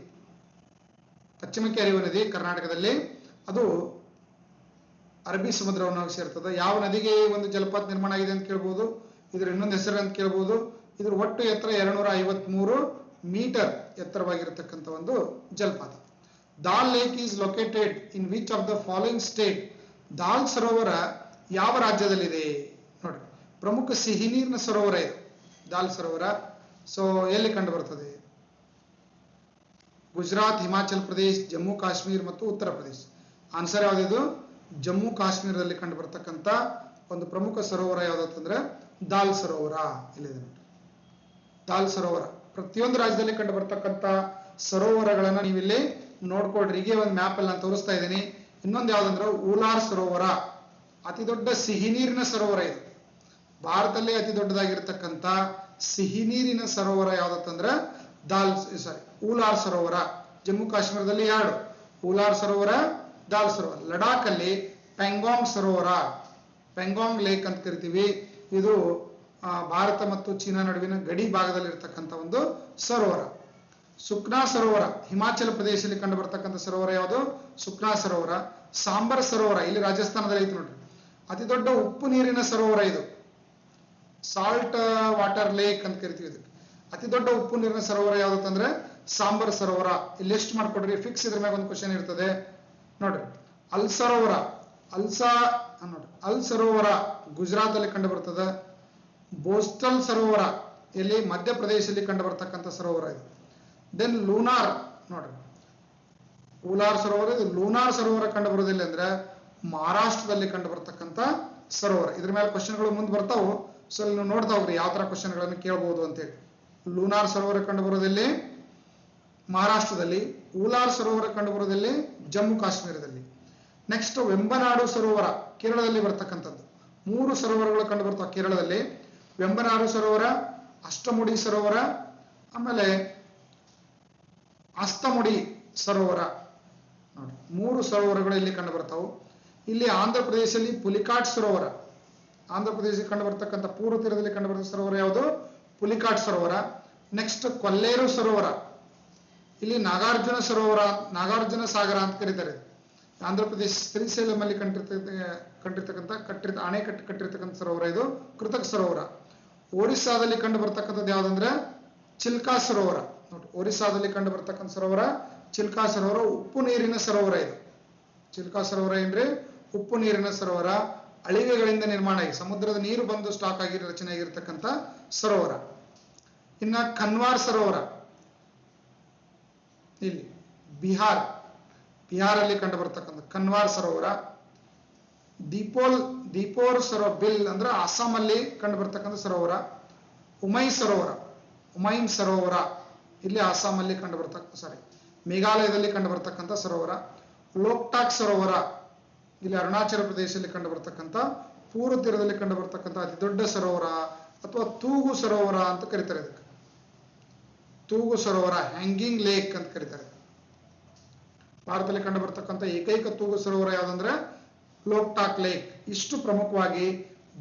ಪಶ್ಚಿಮಕ್ಕೆ ಹರಿಯುವ ನದಿ ಕರ್ನಾಟಕದಲ್ಲಿ, ಅದು ಅರಬ್ಬಿ ಸಮುದ್ರವನ್ನು ಸೇರ್ತದೆ. ಯಾವ ನದಿಗೆ ಒಂದು ಜಲಪಾತ ನಿರ್ಮಾಣ ಆಗಿದೆ ಅಂತ ಕೇಳ್ಬೋದು. ಇದ್ರ ಇನ್ನೊಂದು ಹೆಸರು ಅಂತ ಕೇಳ್ಬೋದು. ಇದ್ರ ಒಟ್ಟು ಎತ್ತರ 253 ಮೀಟರ್ ಎತ್ತರವಾಗಿರತಕ್ಕಂಥ ಒಂದು ಜಲಪಾತ. Dal lake is located in which of the following state? Dal ಸರೋವರ ಯಾವ ರಾಜ್ಯದಲ್ಲಿದೆ? ನೋಡಿ, ಪ್ರಮುಖ ಸಿಹಿ ನೀರಿನ ಸರೋವರ ಇದು ದಾಲ್ ಸರೋವರ. ಸೊ ಎಲ್ಲಿ ಕಂಡು ಬರ್ತದೆ? ಗುಜರಾತ್, ಹಿಮಾಚಲ್ ಪ್ರದೇಶ್, ಜಮ್ಮು ಕಾಶ್ಮೀರ್ ಮತ್ತು ಉತ್ತರ ಪ್ರದೇಶ್. ಆನ್ಸರ್ ಯಾವ್ದಿದು? ಜಮ್ಮು ಕಾಶ್ಮೀರದಲ್ಲಿ ಕಂಡು ಬರ್ತಕ್ಕಂಥ ಒಂದು ಪ್ರಮುಖ ಸರೋವರ ಯಾವ್ದಂತಂದ್ರೆ ದಾಲ್ ಸರೋವರ. ಇಲ್ಲಿದೆ ನೋಡಿ, ದಾಲ್ ಸರೋವರ. ಪ್ರತಿಯೊಂದು ರಾಜ್ಯದಲ್ಲಿ ಕಂಡು ಬರ್ತಕ್ಕಂಥ ಸರೋವರಗಳನ್ನ ನೀವಿಲ್ಲಿ ನೋಡ್ಕೊಳ್ರಿ. ಹೀಗೆ ಒಂದು ಮ್ಯಾಪ್ ಅಲ್ಲಿ ನಾನು ತೋರಿಸ್ತಾ ಇದ್ದೀನಿ. ಇನ್ನೊಂದು ಯಾವ್ದಂದ್ರೆ ಊಲಾರ್ ಸರೋವರ, ಅತಿ ದೊಡ್ಡ ಸಿಹಿ ನೀರಿನ ಸರೋವರ ಇದು. ಭಾರತದಲ್ಲಿ ಅತಿ ದೊಡ್ಡದಾಗಿರ್ತಕ್ಕಂಥ ಸಿಹಿ ನೀರಿನ ಸರೋವರ ಯಾವ್ದಂದ್ರೆ ಊಲಾರ್ ಸರೋವರ. ಜಮ್ಮು ಕಾಶ್ಮೀರದಲ್ಲಿ 2 ಊಲಾರ್ ಸರೋವರ, ದಾಲ್ ಸರೋವರ. ಲಡಾಖ್ ಅಲ್ಲಿ ಪೆಂಗಾಂಗ್ ಸರೋವರ, ಪೆಂಗಾಂಗ್ ಲೇಕ್ ಅಂತ ಕರಿತೀವಿ. ಇದು ಭಾರತ ಮತ್ತು ಚೀನಾ ನಡುವಿನ ಗಡಿ ಭಾಗದಲ್ಲಿ ಇರತಕ್ಕಂಥ ಒಂದು ಸರೋವರ. ಸುಕ್ನಾ ಸರೋವರ ಹಿಮಾಚಲ ಪ್ರದೇಶದಲ್ಲಿ ಕಂಡು ಬರ್ತಕ್ಕಂಥ ಸರೋವರ ಯಾವುದು? ಸುಕ್ನಾ ಸರೋವರ. ಸಾಂಬರ್ ಸರೋವರ ಇಲ್ಲಿ ರಾಜಸ್ಥಾನದಲ್ಲಿ ಐತಿ ನೋಡ್ರಿ, ಅತಿ ದೊಡ್ಡ ಉಪ್ಪು ನೀರಿನ ಸರೋವರ ಇದು. ಸಾಲ್ಟ್ ವಾಟರ್ ಲೇಕ್ ಅಂತ ಕರಿತೀವಿ ಇದಕ್ಕೆ. ಅತಿ ದೊಡ್ಡ ಉಪ್ಪು ನೀರಿನ ಸರೋವರ ಯಾವ್ದಂದ್ರೆ ಸಾಂಬರ್ ಸರೋವರ. ಇಲ್ಲಿ ಲಿಸ್ಟ್ ಮಾಡ್ಕೊಡ್ರಿ, ಫಿಕ್ಸ್ ಇದ್ರ ಮ್ಯಾಗ ಒಂದು ಕ್ವಶನ್ ಇರ್ತದೆ ನೋಡ್ರಿ. ಅಲ್ ಸರೋವರ, ಅಲ್ ಸರೋವರ ಗುಜರಾತ್ ಅಲ್ಲಿ ಕಂಡು ಬರ್ತದೆ. ಬೋಸ್ಟಲ್ ಸರೋವರ ಇಲ್ಲಿ ಮಧ್ಯಪ್ರದೇಶದಲ್ಲಿ ಕಂಡು ಬರ್ತಕ್ಕಂಥ ಸರೋವರ ಇದು. ದೆನ್ ಲೂನಾರ್ ನೋಡ್ರಿ, ಊಲಾರ್ ಸರೋವರ, ಇದು ಲೂನಾರ್ ಸರೋವರ ಕಂಡು ಬರೋದಿಲ್ಲ ಅಂದ್ರೆ ಮಹಾರಾಷ್ಟ್ರದಲ್ಲಿ ಕಂಡು ಬರ್ತಕ್ಕಂಥ ಸರೋವರ. ಇದ್ರ ಮೇಲೆ ಕ್ವಶನ್ಗಳು ಮುಂದೆ ಬರ್ತಾವು, ಸೊ ನೀವು ನೋಡ್ತಾ ಹೋಗ್ರಿ ಯಾವ ತರ ಕ್ವಶನ್ಗಳನ್ನು ಕೇಳಬಹುದು ಅಂತೇಳಿ. ಲೂನಾರ್ ಸರೋವರ ಕಂಡು ಬರೋದಲ್ಲಿ ಮಹಾರಾಷ್ಟ್ರದಲ್ಲಿ, ಊಲಾರ್ ಸರೋವರ ಕಂಡು ಬರೋದಲ್ಲಿ ಜಮ್ಮು ಕಾಶ್ಮೀರದಲ್ಲಿ. ನೆಕ್ಸ್ಟ್ ವೆಂಬನಾಡು ಸರೋವರ ಕೇರಳದಲ್ಲಿ ಬರ್ತಕ್ಕಂಥದ್ದು. 3 ಸರೋವರಗಳು ಕಂಡು ಬರ್ತಾವೆ ಕೇರಳದಲ್ಲಿ. ವೆಂಬನಾಡು ಸರೋವರ, ಅಷ್ಟಮುಡಿ ಸರೋವರ, ಆಮೇಲೆ ಅಸ್ತಮುಡಿ ಸರೋವರ ನೋಡಿ, 3 ಸರೋವರಗಳು ಇಲ್ಲಿ ಕಂಡು ಬರ್ತಾವು. ಇಲ್ಲಿ ಆಂಧ್ರ ಪ್ರದೇಶದಲ್ಲಿ ಪುಲಿಕಾಟ್ ಸರೋವರ, ಆಂಧ್ರ ಪ್ರದೇಶದಲ್ಲಿ ಕಂಡು ಬರ್ತಕ್ಕಂಥ ಪೂರ್ವ ತೀರದಲ್ಲಿ ಕಂಡು ಬರ್ತಕ್ಕಂಥ ಸರೋವರ ಯಾವುದು? ಪುಲಿಕಾಟ್ ಸರೋವರ. ನೆಕ್ಸ್ಟ್ ಕೊಲ್ಲೇರು ಸರೋವರ, ಇಲ್ಲಿ ನಾಗಾರ್ಜುನ ಸರೋವರ, ನಾಗಾರ್ಜುನ ಸಾಗರ ಅಂತ ಕರೀತಾರೆ. ಆಂಧ್ರ ಪ್ರದೇಶ ಶ್ರೀಶೈಲಂ ಅಲ್ಲಿ ಅಣೆಕಟ್ಟು ಕಟ್ಟಿರ್ತಕ್ಕಂಥ ಸರೋವರ ಇದು ಕೃತಕ ಸರೋವರ. ಒರಿಸ್ಸಾದಲ್ಲಿ ಕಂಡು ಬರ್ತಕ್ಕಂಥದ್ದು ಯಾವ್ದಂದ್ರೆ ಚಿಲ್ಕಾ ಸರೋವರ ನೋಡಿ. ಒರಿಸ್ಸಾದಲ್ಲಿ ಕಂಡು ಬರ್ತಕ್ಕಂಥ ಸರೋವರ ಚಿಲ್ಕಾ ಸರೋವರ, ಉಪ್ಪು ನೀರಿನ ಸರೋವರ ಇದು. ಚಿಲ್ಕಾ ಸರೋವರ ಏನ್ರಿ? ಉಪ್ಪು ನೀರಿನ ಸರೋವರ. ಅಳಿವೆಗಳಿಂದ ನಿರ್ಮಾಣ ಆಗಿ ಸಮುದ್ರದ ನೀರು ಬಂದು ಸ್ಟಾಕ್ ಆಗಿ ರಚನೆ ಆಗಿರ್ತಕ್ಕಂಥ ಸರೋವರ. ಇನ್ನ ಕನ್ವಾರ್ ಸರೋವರ ಇಲ್ಲಿ ಬಿಹಾರಲ್ಲಿ ಕಂಡು ಬರ್ತಕ್ಕಂಥ ಕನ್ವಾರ್ ಸರೋವರ. ದೀಪೋರ್ ಸರೋವರ ಬಿಲ್ ಅಂದ್ರೆ ಅಸ್ಸಾಂ ಅಲ್ಲಿ ಕಂಡು ಬರ್ತಕ್ಕಂಥ ಸರೋವರ. ಉಮೈನ್ ಸರೋವರ ಇಲ್ಲಿ ಅಸ್ಸಾಂ ಅಲ್ಲಿ ಕಂಡು ಮೇಘಾಲಯದಲ್ಲಿ ಕಂಡು ಬರ್ತಕ್ಕಂಥ ಸರೋವರ. ಲೋಕ್ಟಾಕ್ ಸರೋವರ ಇಲ್ಲಿ ಅರುಣಾಚಲ ಪ್ರದೇಶದಲ್ಲಿ ಕಂಡು ಬರ್ತಕ್ಕಂಥ ಪೂರ್ವ ತೀರದಲ್ಲಿ ಕಂಡು ಬರ್ತಕ್ಕಂಥ ಅತಿ ದೊಡ್ಡ ಸರೋವರ ಅಥವಾ ತೂಗು ಸರೋವರ ಅಂತ ಕರೀತಾರೆ ಇದಕ್ಕೆ. ತೂಗು ಸರೋವರ, ಹ್ಯಾಂಗಿಂಗ್ ಲೇಕ್ ಅಂತ ಕರೀತಾರೆ. ಭಾರತದಲ್ಲಿ ಕಂಡು ಬರ್ತಕ್ಕಂಥ ಏಕೈಕ ತೂಗು ಸರೋವರ ಯಾವ್ದಂದ್ರೆ ಲೋಕ್ಟಾಕ್ ಲೇಕ್. ಇಷ್ಟು ಪ್ರಮುಖವಾಗಿ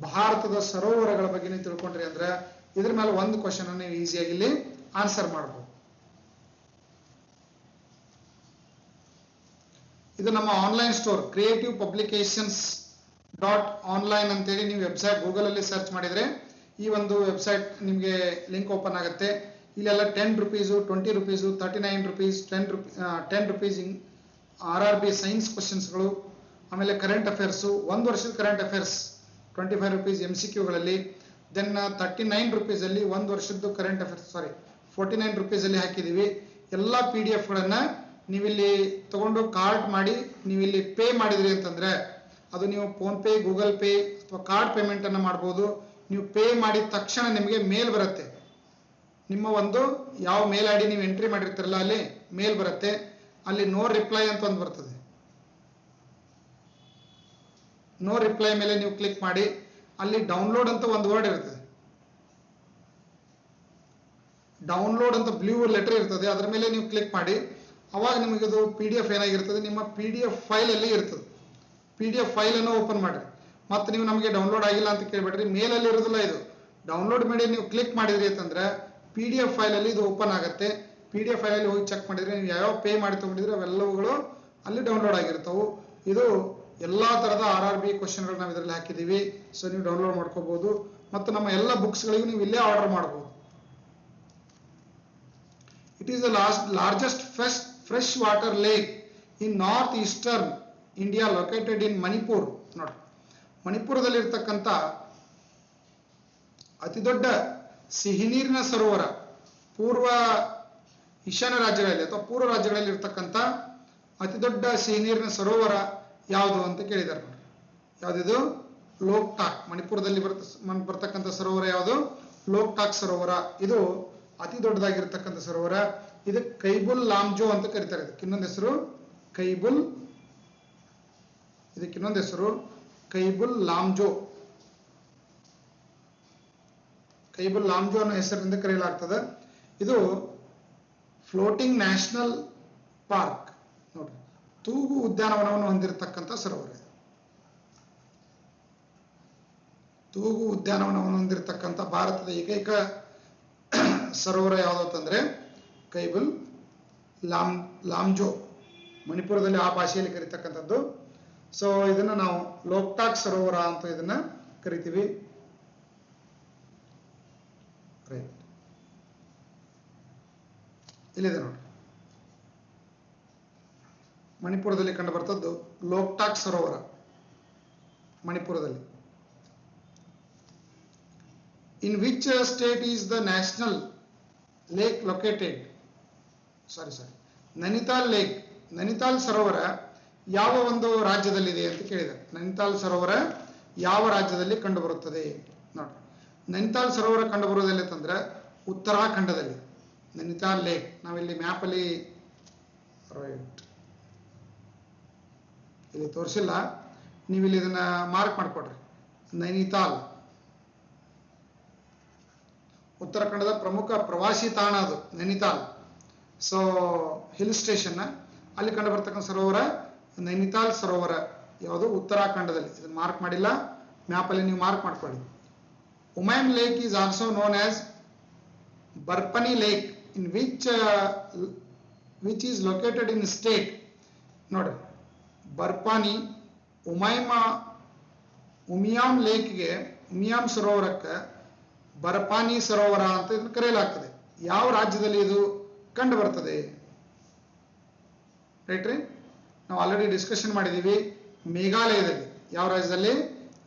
ಭಾರತದ ಸರೋವರಗಳ ಬಗ್ಗೆ ನೀವು ತಿಳ್ಕೊಂಡ್ರಿ ಅಂದ್ರೆ ಇದ್ರ ಮೇಲೆ ಒಂದು ಕ್ವಶನ್ ನೀವು ಈಸಿಯಾಗಿ ಇಲ್ಲಿ ಆನ್ಸರ್ ಮಾಡಬಹುದು. ಇದು ನಮ್ಮ online store creative publications .online ಅಂತೇಳಿ ನೀವು ವೆಬ್ಸೈಟ್ ಗೂಗಲ್ ಅಲ್ಲಿ ಸರ್ಚ್ ಮಾಡಿದ್ರೆ ಈ ಒಂದು ವೆಬ್ಸೈಟ್ ನಿಮಗೆ ಲಿಂಕ್ ಓಪನ್ ಆಗುತ್ತೆ. ಇಲ್ಲೆಲ್ಲ 10 rupees, 20 rupees, 39 rupees, 10 rupees RRB science ಕ್ವಶನ್ಸ್ಗಳು, ಆಮೇಲೆ ಕರೆಂಟ್ ಅಫೇರ್ಸು, 1 ವರ್ಷದ ಕರೆಂಟ್ ಅಫೇರ್ಸ್ 25 ರೂಪೀಸ್ MCQಗಳಲ್ಲಿ. ದೆನ್ 39 ರೂಪೀಸ್ ಅಲ್ಲಿ 1 ವರ್ಷದ್ದು ಕರೆಂಟ್ ಅಫೇರ್ಸ್ 49 ರೂಪೀಸ್ ಅಲ್ಲಿ ಹಾಕಿದೀವಿ. ಎಲ್ಲ PDF ನೀವಿಲ್ಲಿ ತಗೊಂಡು ಕಾರ್ಡ್ ಮಾಡಿ ನೀವಿಲ್ಲಿ ಪೇ ಮಾಡಿದ್ರಿ ಅಂತಂದ್ರೆ ಅದು ನೀವು ಫೋನ್ ಪೇ, ಗೂಗಲ್ ಪೇ ಅಥವಾ ಕಾರ್ಡ್ ಪೇಮೆಂಟ್ ಅನ್ನು ಮಾಡಬಹುದು. ನೀವು ಪೇ ಮಾಡಿದ ತಕ್ಷಣ ನಿಮಗೆ ಮೇಲ್ ಬರುತ್ತೆ. ನಿಮ್ಮ ಒಂದು ಯಾವ ಮೇಲ್ ID ನೀವು ಎಂಟ್ರಿ ಮಾಡಿರ್ತೀರಲ್ಲ ಅಲ್ಲಿ ಮೇಲ್ ಬರುತ್ತೆ. ಅಲ್ಲಿ ನೋ ರಿಪ್ಲೈ ಅಂತ ಒಂದು ಬರ್ತದೆ. ನೋ ರಿಪ್ಲೈ ಮೇಲೆ ನೀವು ಕ್ಲಿಕ್ ಮಾಡಿ ಅಲ್ಲಿ ಡೌನ್ಲೋಡ್ ಅಂತ ಒಂದು ವರ್ಡ್ ಇರ್ತದೆ. ಡೌನ್ಲೋಡ್ ಅಂತ ಬ್ಲೂ ಲೆಟರ್ ಇರ್ತದೆ, ಅದರ ಮೇಲೆ ನೀವು ಕ್ಲಿಕ್ ಮಾಡಿ ಅವಾಗ ನಿಮಗೆ ಅದು PDF ಏನಾಗಿರ್ತದೆ ನಿಮ್ಮ PDF ಫೈಲ್ ಅಲ್ಲಿ ಇರ್ತದೆ. PDF ಫೈಲ್ ಅನ್ನು ಓಪನ್ ಮಾಡಿ. ಮತ್ತೆ ನೀವು ನಮಗೆ ಡೌನ್ಲೋಡ್ ಆಗಿಲ್ಲ ಅಂತ ಕೇಳಬೇಡ್ರಿ, ಮೇಲ್ ಅಲ್ಲಿ ಇರೋದಿಲ್ಲ ಇದು. ಡೌನ್ಲೋಡ್ ಮಾಡಿ ನೀವು ಕ್ಲಿಕ್ ಮಾಡಿದ್ರಿ ಅಂತಂದ್ರೆ PDF ಫೈಲ್ ಅಲ್ಲಿ ಇದು ಓಪನ್ ಆಗುತ್ತೆ. PDF ಫೈಲ್ ಅಲ್ಲಿ ಹೋಗಿ ಚೆಕ್ ಮಾಡಿದ್ರೆ ನೀವು ಯಾವ ಪೇ ಮಾಡಿ ತಗೊಂಡಿದ್ರೆ ಅವೆಲ್ಲವುಗಳು ಅಲ್ಲಿ ಡೌನ್ಲೋಡ್ ಆಗಿರ್ತಾವೆ. ಇದು ಎಲ್ಲಾ ತರದ RRB ಕ್ವಶನ್ಗಳು ನಾವು ಇದರಲ್ಲಿ ಹಾಕಿದೀವಿ. ಸೊ ನೀವು ಡೌನ್ಲೋಡ್ ಮಾಡ್ಕೋಬಹುದು ಮತ್ತು ನಮ್ಮ ಎಲ್ಲ ಬುಕ್ಸ್ ಗಳಿಗೂ ನೀವು ಇಲ್ಲೇ ಆರ್ಡರ್ ಮಾಡಬಹುದು. It is the largest fresh water lake in north eastern India located ಇನ್ ಮಣಿಪುರ್. ನೋಡಿ, ಮಣಿಪುರದಲ್ಲಿ ಇರ್ತಕ್ಕಂಥ ಅತಿ ದೊಡ್ಡ ಸಿಹಿ ನೀರಿನ ಸರೋವರ ಈಶಾನ್ಯ ರಾಜ್ಯಗಳಲ್ಲಿ ಅಥವಾ ಪೂರ್ವ ರಾಜ್ಯಗಳಲ್ಲಿ ಇರ್ತಕ್ಕಂಥ ಅತಿ ದೊಡ್ಡ ಸಿಹಿ ನೀರಿನ ಸರೋವರ ಯಾವುದು ಅಂತ ಕೇಳಿದ್ದಾರೆ. ನೋಡಿ, ಯಾವ್ದಿದು? ಲೋಕ್ಟಾಕ್. ಮಣಿಪುರದಲ್ಲಿ ಬರ್ತಕ್ಕಂಥ ಸರೋವರ ಯಾವುದು? ಲೋಕ್ಟಾಕ್ ಸರೋವರ. ಇದು ಅತಿ ದೊಡ್ಡದಾಗಿರ್ತಕ್ಕಂಥ ಸರೋವರ. ಇದು ಕೈಬುಲ್ ಲಾಮ್ಜೋ ಅಂತ ಕರೀತಾರೆ. ಇದಕ್ಕಿನ್ನೊಂದು ಹೆಸರು ಕೈಬುಲ್ ಲಾಮ್ಜೋ. ಕೈಬುಲ್ ಲಾಮ್ಜೋ ಅನ್ನೋ ಹೆಸರಿನಿಂದ ಕರೆಯಲಾಗ್ತದೆ. ಇದು ಫ್ಲೋಟಿಂಗ್ ನ್ಯಾಷನಲ್ ಪಾರ್ಕ್ ನೋಡ್ರಿ, ತೂಗು ಉದ್ಯಾನವನವನ್ನು ಹೊಂದಿರತಕ್ಕಂಥ ಸರೋವರ. ತೂಗು ಉದ್ಯಾನವನವನ್ನು ಹೊಂದಿರತಕ್ಕಂಥ ಭಾರತದ ಏಕೈಕ ಸರೋವರ ಯಾವುದು ಅಂತಂದ್ರೆ ಕೈಬುಲ್ ಲಾಮ್ಜೋ, ಮಣಿಪುರದಲ್ಲಿ ಆ ಭಾಷೆಯಲ್ಲಿ ಕರೀತಕ್ಕಂಥದ್ದು. ಸೊ ಇದನ್ನ ನಾವು ಲೋಕ್ಟಾಕ್ ಸರೋವರ ಅಂತ ಇದನ್ನ ಕರಿತೀವಿ. ರೈಟ್, ಇಲ್ಲಿದೆ ನೋಡಿ, ಮಣಿಪುರದಲ್ಲಿ ಕಂಡು ಬರ್ತದ್ದು ಲೋಕ್ಟಾಕ್ ಸರೋವರ, ಮಣಿಪುರದಲ್ಲಿ. In which state is the national lake located? Sorry. Nainital lake, Nainital ಸರೋವರ ಯಾವ ಒಂದು ರಾಜ್ಯದಲ್ಲಿದೆ ಅಂತ ಕೇಳಿದ್ದಾರೆ. ನೈನಿತಾಲ್ ಸರೋವರ ಯಾವ ರಾಜ್ಯದಲ್ಲಿ ಕಂಡು ಬರುತ್ತದೆ ನೋಡಿ. ನೈನಿತಾಲ್ ಸರೋವರ ಕಂಡು ಬರುವುದಿಲ್ಲ ಅಂತಂದ್ರೆ ಉತ್ತರಾಖಂಡದಲ್ಲಿ. ನೈನಿತಾಲ್ ಲೇಕ್ ನಾವಿಲ್ಲಿ ಮ್ಯಾಪ್ ಅಲ್ಲಿ ರೈಟ್ ಇಲ್ಲಿ ತೋರಿಸಿಲ್ಲ, ನೀವು ಇಲ್ಲಿ ಇದನ್ನ ಮಾರ್ಕ್ ಮಾಡ್ಕೊಡ್ರಿ. ನೈನಿತಾಲ್ ಉತ್ತರಾಖಂಡದ ಪ್ರಮುಖ ಪ್ರವಾಸಿ ತಾಣ ಅದು ನೈನಿತಾಲ್. ಸೊ ಹಿಲ್ ಸ್ಟೇಷನ್ ಅಲ್ಲಿ ಕಂಡು ಬರ್ತಕ್ಕಂಥ ಸರೋವರ ನೈನಿತಾಲ್ ಸರೋವರ, ಯಾವುದು ಉತ್ತರಾಖಂಡದಲ್ಲಿ. ಇದನ್ನು ಮಾರ್ಕ್ ಮಾಡಿಲ್ಲ, ಮ್ಯಾಪ್ ಅಲ್ಲಿ ನೀವು ಮಾರ್ಕ್ ಮಾಡ್ಕೊಳ್ಳಿ. Umiam lake is also known as Barapani lake in which is located in state. ನೋಡ್ರಿ, ಬರ್ಪಾನಿ ಉಮಿಯಾಮ್ ಲೇಕ್ಗೆ, ಉಮಿಯಾಮ್ ಸರೋವರಕ್ಕೆ ಬರ್ಪಾನಿ ಸರೋವರ ಅಂತ ಇದನ್ನು ಕರೆಯಲಾಗ್ತದೆ. ಯಾವ ರಾಜ್ಯದಲ್ಲಿ ಇದು ಕಂಡು ಬರ್ತದೆ? ರೈಟ್ ರೀ, ನಾವು ಆಲ್ರೆಡಿ ಡಿಸ್ಕಷನ್ ಮಾಡಿದೀವಿ. ಮೇಘಾಲಯದಲ್ಲಿ. ಯಾವ ರಾಜ್ಯದಲ್ಲಿ?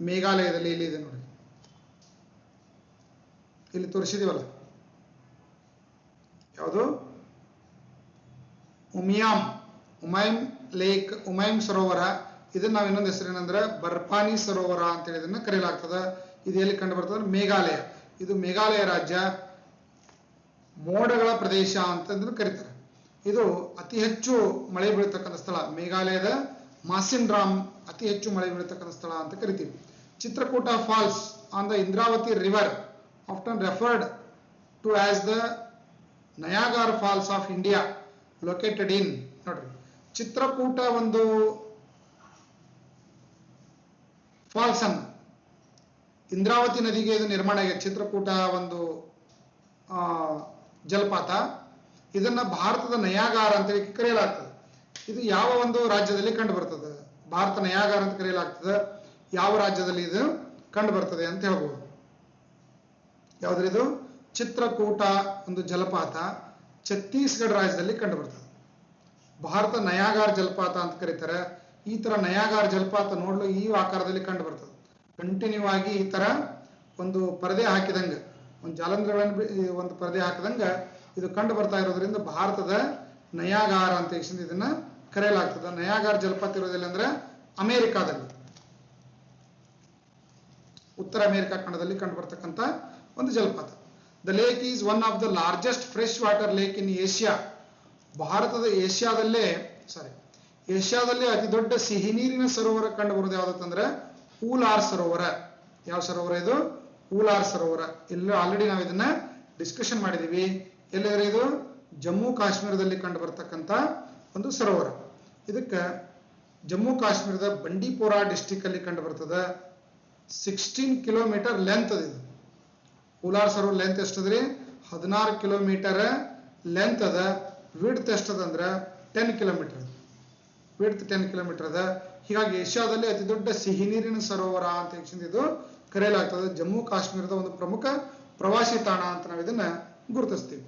ಮೇಘಾಲಯದಲ್ಲಿ. ಇಲ್ಲಿ ಇದೆ ನೋಡಿ, ಇಲ್ಲಿ ತೋರಿಸಿದೀವಲ್ಲ, ಯಾವುದು? ಉಮೈಮ್ ಲೇಕ್, ಉಮೈಮ್ ಸರೋವರ. ಇದನ್ನ ನಾವು ಇನ್ನೊಂದು ಹೆಸರು ಏನಂದ್ರೆ ಬರ್ಪಾನಿ ಸರೋವರ ಅಂತೇಳಿ ಇದನ್ನ ಕರೆಯಲಾಗ್ತದೆ. ಇದು ಎಲ್ಲಿ ಕಂಡು ಬರ್ತದೆ? ಮೇಘಾಲಯ. ಇದು ಮೇಘಾಲಯ ರಾಜ್ಯ, ಮೋಡಗಳ ಪ್ರದೇಶ ಅಂತಂದ್ರೆ ಕರೀತಾರೆ. ಇದು ಅತಿ ಹೆಚ್ಚು ಮಳೆ ಬೀಳತಕ್ಕಂಥ ಸ್ಥಳ. ಮೇಘಾಲಯದ ಮಾಸಿನ್ರಾಮ್ ಅತಿ ಹೆಚ್ಚು ಮಳೆ ಬೀಳತಕ್ಕಂಥ ಸ್ಥಳ ಅಂತ ಕರಿತೀವಿ. Chitrakoot falls on the Indravati river often referred to as the Niagara falls of India located in. ನೋಡ್ರಿ, ಚಿತ್ರಕೂಟ ಒಂದು ಫಾಲ್ಸ್ ಅನ್ನು ಇಂದ್ರಾವತಿ ನದಿಗೆ ಇದು ನಿರ್ಮಾಣ ಆಗಿದೆ. ಚಿತ್ರಕೂಟ ಒಂದು ಜಲಪಾತ, ಇದನ್ನ ಭಾರತದ ನಯಾಗಾರ ಅಂತ ಕರೆಯಲಾಗ್ತದೆ. ಇದು ಯಾವ ಒಂದು ರಾಜ್ಯದಲ್ಲಿ ಕಂಡು ಬರ್ತದೆ? ಭಾರತ ನಯಾಗಾರ ಅಂತ ಕರೆಯಲಾಗ್ತದೆ. ಯಾವ ರಾಜ್ಯದಲ್ಲಿ ಇದು ಕಂಡು ಬರ್ತದೆ ಅಂತ ಹೇಳ್ಬೋದು? ಯಾವ್ದ್ರಿ ಇದು? ಚಿತ್ರಕೂಟ ಒಂದು ಜಲಪಾತ ಛತ್ತೀಸ್ಗಢ ರಾಜ್ಯದಲ್ಲಿ ಕಂಡು ಬರ್ತದೆ. ಭಾರತ ನಯಾಗಾರ ಜಲಪಾತ ಅಂತ ಕರೀತಾರೆ. ಈ ತರ ನಯಾಗಾರ ಜಲಪಾತ ನೋಡಲು ಈ ಆಕಾರದಲ್ಲಿ ಕಂಡು ಬರ್ತದೆ. ಕಂಟಿನ್ಯೂ ಆಗಿ ಈ ತರ ಒಂದು ಪರದೆ ಹಾಕಿದಂಗ, ಒಂದು ಜಾಲಂಧ್ರಗಳನ್ನು ಒಂದು ಪರದೆ ಹಾಕಿದಂಗ ಇದು ಕಂಡು ಬರ್ತಾ ಇರೋದ್ರಿಂದ ಭಾರತದ ನಯಾಗಾರ ಅಂತ ಇದನ್ನ ಕರೆಯಲಾಗ್ತದೆ. ನಯಾಗಾರ ಜಲಪಾತ ಇರೋದಿಲ್ಲ ಅಂದ್ರೆ ಅಮೆರಿಕಾದಲ್ಲಿ, ಉತ್ತರ ಅಮೆರಿಕಾ ಖಂಡದಲ್ಲಿ ಕಂಡು ಬರ್ತಕ್ಕಂಥ ಒಂದು ಜಲಪಾತ. The lake is one of the largest fresh water lake in Asia. ಭಾರತದ ಏಷ್ಯಾದಲ್ಲೇ ಅತಿ ದೊಡ್ಡ ಸಿಹಿ ನೀರಿನ ಸರೋವರ ಕಂಡು ಬರುವುದು ಯಾವ್ದಂದ್ರೆ ಊಲಾರ್ ಸರೋವರ. ಯಾವ ಸರೋವರ ಇದು? ಊಲಾರ್ ಸರೋವರ. ಎಲ್ಲ ಆಲ್ರೆಡಿ ನಾವು ಇದನ್ನ ಡಿಸ್ಕಷನ್ ಮಾಡಿದೀವಿ. ಎಲ್ಲಿದ್ರೆ ಇದು? ಜಮ್ಮು ಕಾಶ್ಮೀರದಲ್ಲಿ ಕಂಡು ಬರ್ತಕ್ಕಂಥ ಒಂದು ಸರೋವರ. ಇದಕ್ಕೆ ಜಮ್ಮು ಕಾಶ್ಮೀರದ ಬಂಡೀಪೋರಾ ಡಿಸ್ಟಿಕ್ ಅಲ್ಲಿ ಕಂಡು ಬರ್ತದೆ. 16 ಕಿಲೋಮೀಟರ್ ಲೆಂತ್ ಅದು. ಇದು ಊಲಾರ್ ಸರೋವರ ಲೆಂತ್ ಎಷ್ಟದ್ರಿ? 16 ಕಿಲೋಮೀಟರ್ ಲೆಂತ್ ಅದ. ವಿಡ್ತ್ ಎಷ್ಟದಂದ್ರೆ 10 ಕಿಲೋಮೀಟರ್. ವಿಡ್ತ್ 10 ಕಿಲೋಮೀಟರ್ ಅದ. ಹೀಗಾಗಿ ಏಷ್ಯಾದಲ್ಲಿ ಅತಿ ದೊಡ್ಡ ಸಿಹಿ ನೀರಿನ ಸರೋವರ ಅಂತ ಇದು ಕರೆಯಲಾಗ್ತದೆ. ಜಮ್ಮು ಕಾಶ್ಮೀರದ ಒಂದು ಪ್ರಮುಖ ಪ್ರವಾಸಿ ತಾಣ ಅಂತ ನಾವು ಇದನ್ನ ಗುರುತಿಸ್ತೀವಿ.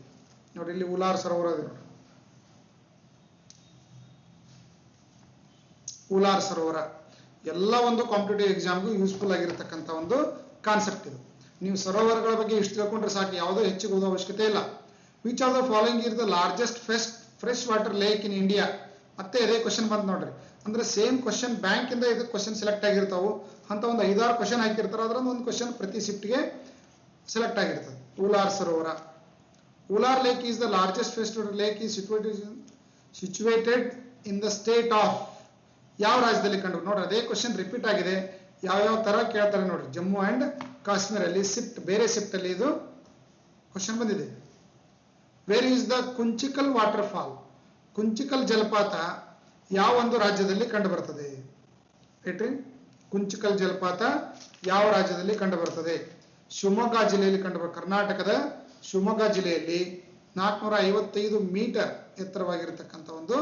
ನೋಡಿ, ಇಲ್ಲಿ ಊಲಾರ್ ಸರೋವರ ಇದೆ ನೋಡಿ. ಊಲಾರ್ ಸರೋವರ ಎಲ್ಲ ಒಂದು ಕಾಂಪಿಟೇಟಿವ್ ಎಕ್ಸಾಮ್ಗೂ ಯೂಸ್ಫುಲ್ ಆಗಿರತಕ್ಕಂಥ ಒಂದು ಕಾನ್ಸೆಪ್ಟ್ ಇದು. ನೀವು ಸರೋವರಗಳ ಬಗ್ಗೆ ಇಷ್ಟು ತಿಳ್ಕೊಂಡ್ರೆ ಸಾಕು, ಯಾವುದೋ ಹೆಚ್ಚಿಗೆ ಓದೋ ಅವಶ್ಯಕತೆ ಇಲ್ಲ. Which of the following is the largest fresh water lake in India? ಮತ್ತೆ ಇದೇ ಕ್ವಶನ್ ಬಂತು ನೋಡ್ರಿ. ಅಂದ್ರೆ ಸೇಮ್ ಕ್ವಶನ್ ಬ್ಯಾಂಕ್ ಇಂದ ಇದು ಕ್ವಶನ್ ಸೆಲೆಕ್ಟ್ ಆಗಿರ್ತಾವು ಅಂತ ಒಂದು 5-6 ಕ್ವಶನ್ ಹಾಕಿರ್ತಾರೆ. ಅದರಲ್ಲಿ ಒಂದು ಕ್ವಶನ್ ಪ್ರತಿ ಶಿಫ್ಟ್ಗೆ ಸೆಲೆಕ್ಟ್ ಆಗಿರ್ತದೆ. ಊಲಾರ್ ಸರೋವರ. Wular lake is the largest fresh water lake is situated in the state of. ಯಾವ ರಾಜ್ಯದಲ್ಲಿ ಕಂಡು? ನೋಡ್ರಿ, ಅದೇ ಕ್ವಶನ್ ರಿಪೀಟ್ ಆಗಿದೆ. ಯಾವ ತರ ಕೇಳ್ತಾರೆ ನೋಡ್ರಿ. ಜಮ್ಮು ಅಂಡ್ ಕಾಶ್ಮೀರ ಅಲ್ಲಿ ಬೇರೆ ಶಿಫ್ಟ್ ಅಲ್ಲಿ ಇದು ಕ್ವಶನ್ ಬಂದಿದೆ. Where is the Kunchikal water fall? Kunchikal ಜಲಪಾತ ಯಾವ ಒಂದು ರಾಜ್ಯದಲ್ಲಿ ಕಂಡು ಬರ್ತದೆ? ಏನ್ರಿ? ಕುಂಚಿಕಲ್ ಜಲಪಾತ ಯಾವ ರಾಜ್ಯದಲ್ಲಿ ಕಂಡು ಬರ್ತದೆ? ಶಿವಮೊಗ್ಗ ಜಿಲ್ಲೆಯಲ್ಲಿ ಕರ್ನಾಟಕದ ಶಿವಮೊಗ್ಗ ಜಿಲ್ಲೆಯಲ್ಲಿ 455 ಮೀಟರ್ ಎತ್ತರವಾಗಿರತಕ್ಕಂಥ ಒಂದು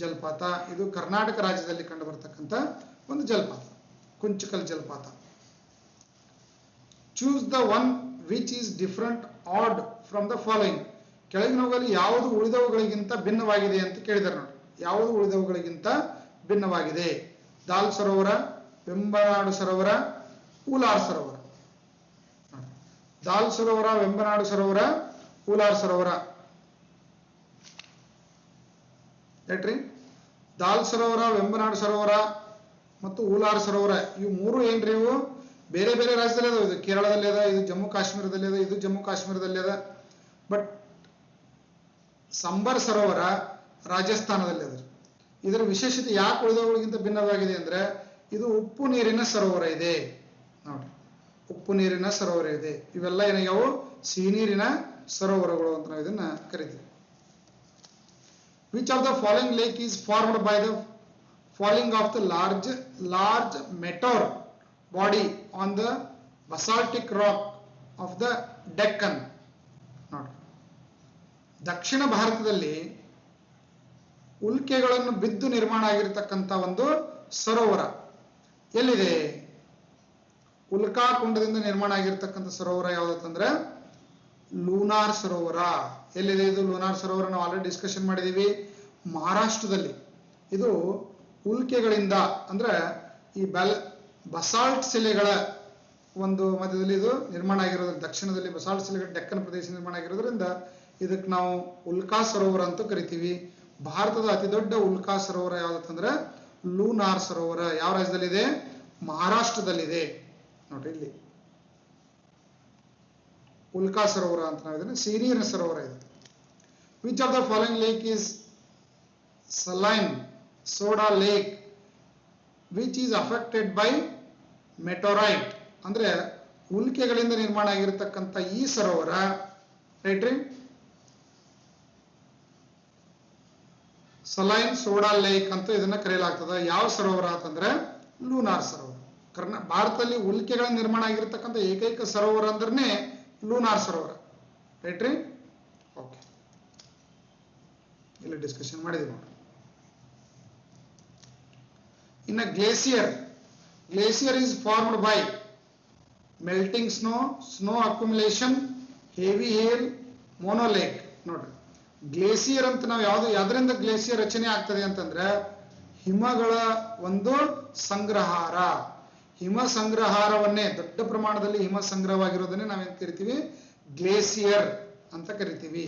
ಜಲಪಾತ. ಇದು ಕರ್ನಾಟಕ ರಾಜ್ಯದಲ್ಲಿ ಕಂಡು ಬರತಕ್ಕಂಥ ಒಂದು ಜಲಪಾತ, ಕುಂಚಿಕಲ್ ಜಲಪಾತ. Choose the one which is different odd from the following. ಕೆಳಗಿನವುಗಳಲ್ಲಿ ಯಾವುದು ಉಳಿದವುಗಳಿಗಿಂತ ಭಿನ್ನವಾಗಿದೆ ಅಂತ ಕೇಳಿದ್ದಾರೆ ನೋಡಿ. ಯಾವುದು ಉಳಿದವುಗಳಿಗಿಂತ ಭಿನ್ನವಾಗಿದೆ? ದಾಲ್ ಸರೋವರ, ವೆಂಬನಾಡು ಸರೋವರ, ಉಲಾರ್ ಸರೋವರ. ದಾಲ್ ಸರೋವರ, ವೆಂಬನಾಡು ಸರೋವರ, ಉಲಾರ್ ಸರೋವರ. ಏನ್ರಿ? ದಾಲ್ ಸರೋವರ, ವೆಂಬನಾಡು ಸರೋವರ ಮತ್ತು ಉಲಾರ್ ಸರೋವರ ಇವು ಮೂರು ಏನ್ರಿ? ಇವು ಬೇರೆ ಬೇರೆ ರಾಜ್ಯದಲ್ಲಿ ಅದ. ಇದು ಕೇರಳದಲ್ಲಿ ಅದ, ಇದು ಜಮ್ಮು ಕಾಶ್ಮೀರದಲ್ಲಿ ಅದ, ಇದು ಜಮ್ಮು ಕಾಶ್ಮೀರದಲ್ಲಿ ಅದ. ಬಟ್ ಸಂಬರ್ ಸರೋವರ ರಾಜಸ್ಥಾನದಲ್ಲಿ ಅದ. ಇದರ ವಿಶೇಷತೆ ಯಾಕೆ ಉಳಿದವುಗಳಿಗಿಂತ ಭಿನ್ನವಾಗಿದೆ ಅಂದ್ರೆ ಇದು ಉಪ್ಪು ನೀರಿನ ಸರೋವರ ಇದೆ ನೋಡ್ರಿ. ಉಪ್ಪು ನೀರಿನ ಸರೋವರ ಇದೆ. ಇವೆಲ್ಲ ಏನಾಗ್ಯಾವು? ಸಿಹಿ ನೀರಿನ ಸರೋವರಗಳು ಅಂತ ನಾವು ಇದನ್ನ ಕರಿತೀವಿ. Which of the following lake is formed by the falling of the large meteor body on the basaltic rock of the Deccan? ನೋಡ್ರಿ, ದಕ್ಷಿಣ ಭಾರತದಲ್ಲಿ ಉಲ್ಕೆಗಳನ್ನು ಬಿದ್ದು ನಿರ್ಮಾಣ ಆಗಿರತಕ್ಕಂಥ ಒಂದು ಸರೋವರ ಎಲ್ಲಿದೆ? ಉಲ್ಕಾಕುಂಡದಿಂದ ನಿರ್ಮಾಣ ಆಗಿರ್ತಕ್ಕಂಥ ಸರೋವರ ಯಾವುದಂದ್ರೆ ಲೂನಾರ್ ಸರೋವರ. ಎಲ್ಲಿದೆ ಇದು ಲೂನಾರ್ ಸರೋವರ? ನಾವು ಆಲ್ರೆಡಿ ಡಿಸ್ಕಷನ್ ಮಾಡಿದೀವಿ. ಮಹಾರಾಷ್ಟ್ರದಲ್ಲಿ. ಇದು ಉಲ್ಕೆಗಳಿಂದ ಅಂದ್ರೆ ಈ ಬಸಾಲ್ಟ್ ಶಿಲೆಗಳ ಒಂದು ಮಧ್ಯದಲ್ಲಿ ಇದು ನಿರ್ಮಾಣ ಆಗಿರೋದ್ರಿಂದ, ದಕ್ಷಿಣದಲ್ಲಿ ಬಸಾಲ್ಟ್ ಶಿಲೆಗಳ ಡೆಕ್ಕನ್ ಪ್ರದೇಶ ನಿರ್ಮಾಣ ಆಗಿರೋದ್ರಿಂದ ಇದಕ್ಕೆ ನಾವು ಉಲ್ಕಾ ಸರೋವರ ಅಂತ ಕರಿತೀವಿ. ಭಾರತದ ಅತಿ ದೊಡ್ಡ ಉಲ್ಕಾ ಸರೋವರ ಯಾವ್ದಂದ್ರೆ ಲೂನಾರ್ ಸರೋವರ. ಯಾವ ರಾಜ್ಯದಲ್ಲಿದೆ? ಮಹಾರಾಷ್ಟ್ರದಲ್ಲಿದೆ ನೋಡ್ರಿ. ಇಲ್ಲಿ ಉಲ್ಕಾ ಸರೋವರ ಅಂತ ನಾವು ಇದನ್ನ ಸಿಹಿನೀರಿನ ಸರೋವರ ಇದೆ. Which of the following lake is saline soda lake which is affected by meteorite? ಅಂದ್ರೆ ಉಲ್ಕೆಗಳಿಂದ ನಿರ್ಮಾಣ ಆಗಿರತಕ್ಕಂಥ ಈ ಸರೋವರ ರೈಟ್ರಿ ಸಲೈನ್ ಸೋಡಾ ಲೇಕ್ ಅಂತ ಇದನ್ನ ಕರೆಯಲಾಗ್ತದೆ. ಯಾವ ಸರೋವರ ಅಂತಂದ್ರೆ ಲೂನಾರ್ ಸರೋವರ. ಭಾರತದಲ್ಲಿ ಉಲ್ಕೆಗಳ ನಿರ್ಮಾಣ ಆಗಿರತಕ್ಕಂಥ ಏಕೈಕ ಸರೋವರ ಅಂದ್ರೆ ಲೂನಾರ್ ಸರೋವರ. ರೈಟ್ರಿ? ಓಕೆ, ಇಲ್ಲಿ ಡಿಸ್ಕಷನ್ ಮಾಡಿದ್ವಿ ನೋಡಿ. ಇನ್ನು glacier is formed by melting snow accumulation, heavy hail, Mono Lake. ನೋಡ್ರಿ, ಗ್ಲೇಸಿಯರ್ ಅಂತ ನಾವು ಯಾವ್ದ್ರಿಂದ ಗ್ಲೇಸಿಯರ್ ರಚನೆ ಆಗ್ತದೆ ಅಂತಂದ್ರೆ ಹಿಮಗಳ ಒಂದು ಸಂಗ್ರಹಾರ. ಹಿಮ ಸಂಗ್ರಹಾರವನ್ನೇ, ದೊಡ್ಡ ಪ್ರಮಾಣದಲ್ಲಿ ಹಿಮ ಸಂಗ್ರಹವಾಗಿರೋದನ್ನೇ ನಾವೇನ್ ಕರಿತೀವಿ? ಗ್ಲೇಸಿಯರ್ ಅಂತ ಕರಿತೀವಿ.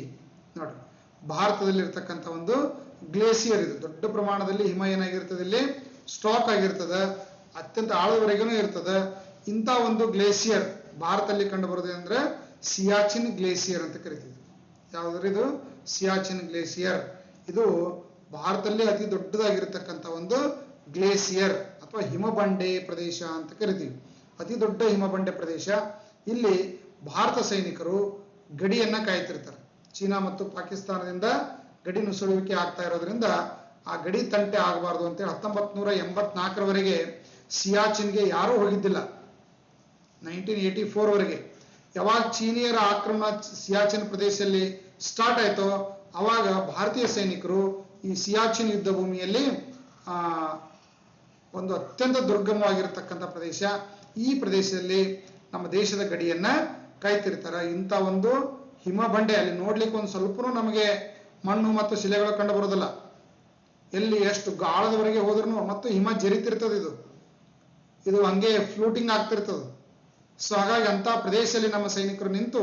ನೋಡ್ರಿ, ಭಾರತದಲ್ಲಿ ಇರ್ತಕ್ಕಂಥ ಒಂದು ಗ್ಲೇಸಿಯರ್ ಇದು. ದೊಡ್ಡ ಪ್ರಮಾಣದಲ್ಲಿ ಹಿಮ ಏನಾಗಿರ್ತದೆ? ಇಲ್ಲಿ ಸ್ಟಾಕ್ ಆಗಿರ್ತದೆ, ಅತ್ಯಂತ ಆಳದವರೆಗೂ ಇರ್ತದೆ. ಇಂಥ ಒಂದು ಗ್ಲೇಸಿಯರ್ ಭಾರತದಲ್ಲಿ ಕಂಡು ಬರೋದು ಅಂದ್ರೆ ಸಿಯಾಚಿನ್ ಗ್ಲೇಸಿಯರ್ ಅಂತ ಕರಿತೀವಿ. ಯಾವ್ದ್ರ ಇದು? ಸಿಯಾಚಿನ್ ಗ್ಲೇಸಿಯರ್. ಇದು ಭಾರತದಲ್ಲಿ ಅತಿ ದೊಡ್ಡದಾಗಿರ್ತಕ್ಕಂಥ ಒಂದು ಗ್ಲೇಸಿಯರ್ ಅಥವಾ ಹಿಮಬಂಡೆ ಪ್ರದೇಶ ಅಂತ ಕರಿತೀವಿ. ಅತಿ ದೊಡ್ಡ ಹಿಮಬಂಡೆ ಪ್ರದೇಶ. ಇಲ್ಲಿ ಭಾರತ ಸೈನಿಕರು ಗಡಿಯನ್ನ ಕಾಯ್ತಿರ್ತಾರೆ. ಚೀನಾ ಮತ್ತು ಪಾಕಿಸ್ತಾನದಿಂದ ಗಡಿ ನುಸುಳುವಿಕೆ ಆಗ್ತಾ ಇರೋದ್ರಿಂದ ಆ ಗಡಿ ತಂಟೆ ಆಗಬಾರ್ದು ಅಂತೇಳಿ 1984ರವರೆಗೆ ಸಿಯಾಚಿನ್ಗೆ ಯಾರೂ ಹೋಗಿದ್ದಿಲ್ಲ. 1984 ವರೆಗೆ. ಯಾವಾಗ ಚೀನಿಯರ ಆಕ್ರಮಣ ಸಿಯಾಚಿನ್ ಪ್ರದೇಶದಲ್ಲಿ ಸ್ಟಾರ್ಟ್ ಆಯ್ತೋ ಅವಾಗ ಭಾರತೀಯ ಸೈನಿಕರು ಈ ಸಿಯಾಚಿನ್ ಯುದ್ಧ ಭೂಮಿಯಲ್ಲಿ ಒಂದು ಅತ್ಯಂತ ದುರ್ಗಮವಾಗಿರತಕ್ಕಂಥ ಪ್ರದೇಶ, ಈ ಪ್ರದೇಶದಲ್ಲಿ ನಮ್ಮ ದೇಶದ ಗಡಿಯನ್ನ ಕಾಯ್ತಿರ್ತಾರೆ. ಇಂಥ ಒಂದು ಹಿಮಬಂಡೆ ಅಲ್ಲಿ ನೋಡ್ಲಿಕ್ಕೆ ಒಂದು ಸ್ವಲ್ಪನೂ ನಮಗೆ ಮಣ್ಣು ಮತ್ತು ಶಿಲೆಗಳು ಕಂಡು ಬರೋದಿಲ್ಲ. ಎಲ್ಲಿ ಎಷ್ಟು ಗಾಳದವರೆಗೆ ಹೋದ್ರೂ ಮತ್ತು ಹಿಮ ಜರಿತಿರ್ತದೆ. ಇದು ಹಂಗೆ ಫ್ಲೂಟಿಂಗ್ ಆಗ್ತಿರ್ತದೆ. ಸೊ ಹಾಗಾಗಿ ಅಂತ ಪ್ರದೇಶದಲ್ಲಿ ನಮ್ಮ ಸೈನಿಕರು ನಿಂತು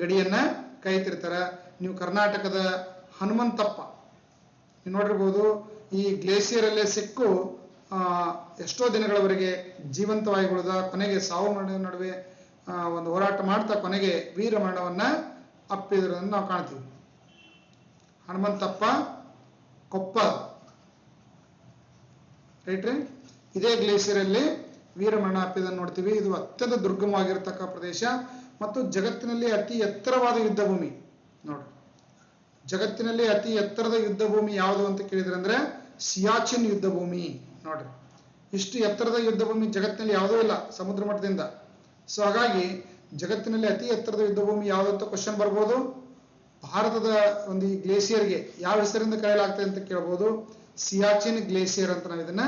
ಗಡಿಯನ್ನ ಕಾಯ್ತಿರ್ತಾರೆ. ನೀವು ಕರ್ನಾಟಕದ ಹನುಮಂತಪ್ಪ ನೀವು ನೋಡಿರ್ಬೋದು. ಈ ಗ್ಲೇಸಿಯರ್ ಅಲ್ಲೇ ಸಿಕ್ಕು ಎಷ್ಟೋ ದಿನಗಳವರೆಗೆ ಜೀವಂತವಾಗಿ ಉಳಿದ, ಕೊನೆಗೆ ಸಾವು ನಡುವೆ ಒಂದು ಹೋರಾಟ ಮಾಡ್ತಾ ಕೊನೆಗೆ ವೀರ ಮರಣವನ್ನ ಅಪ್ಪಿದ್ರನ್ನು ನಾವು ಕಾಣ್ತೀವಿ. ಹನುಮಂತಪ್ಪ ಕೊಪ್ಪ, ರೈಟ್ರಿ? ಇದೇ ಗ್ಲೇಸಿಯರ್ ಅಲ್ಲಿ ವೀರಮರಣ ಅಪ್ಪಿದನ್ನು ನೋಡ್ತೀವಿ. ಇದು ಅತ್ಯಂತ ದುರ್ಗಮವಾಗಿರತಕ್ಕ ಪ್ರದೇಶ. ಮತ್ತು ಜಗತ್ತಿನಲ್ಲಿ ಅತಿ ಎತ್ತರವಾದ ಯುದ್ಧ ಭೂಮಿ ನೋಡಿ, ಜಗತ್ತಿನಲ್ಲಿ ಅತಿ ಎತ್ತರದ ಯುದ್ಧ ಭೂಮಿ ಯಾವುದು ಅಂತ ಕೇಳಿದ್ರೆ ಅಂದ್ರೆ ಸಿಯಾಚಿನ್ ಯುದ್ಧ ಭೂಮಿ ನೋಡ್ರಿ. ಇಷ್ಟು ಎತ್ತರದ ಯುದ್ಧ ಭೂಮಿ ಜಗತ್ತಿನಲ್ಲಿ ಯಾವುದೂ ಇಲ್ಲ ಸಮುದ್ರ ಮಟ್ಟದಿಂದ. ಸೊ ಹಾಗಾಗಿ ಜಗತ್ತಿನಲ್ಲಿ ಅತಿ ಎತ್ತರದ ಯುದ್ಧ ಭೂಮಿ ಯಾವುದು ಅಂತ ಕ್ವಶನ್ ಬರ್ಬೋದು. ಭಾರತದ ಒಂದು ಈ ಗ್ಲೇಸಿಯರ್ಗೆ ಯಾವ ಹೆಸರಿಂದ ಕರೆಯಲಾಗ್ತದೆ ಅಂತ ಕೇಳಬಹುದು. ಸಿಯಾಚಿನ್ ಗ್ಲೇಸಿಯರ್ ಅಂತ ನಾವು ಇದನ್ನ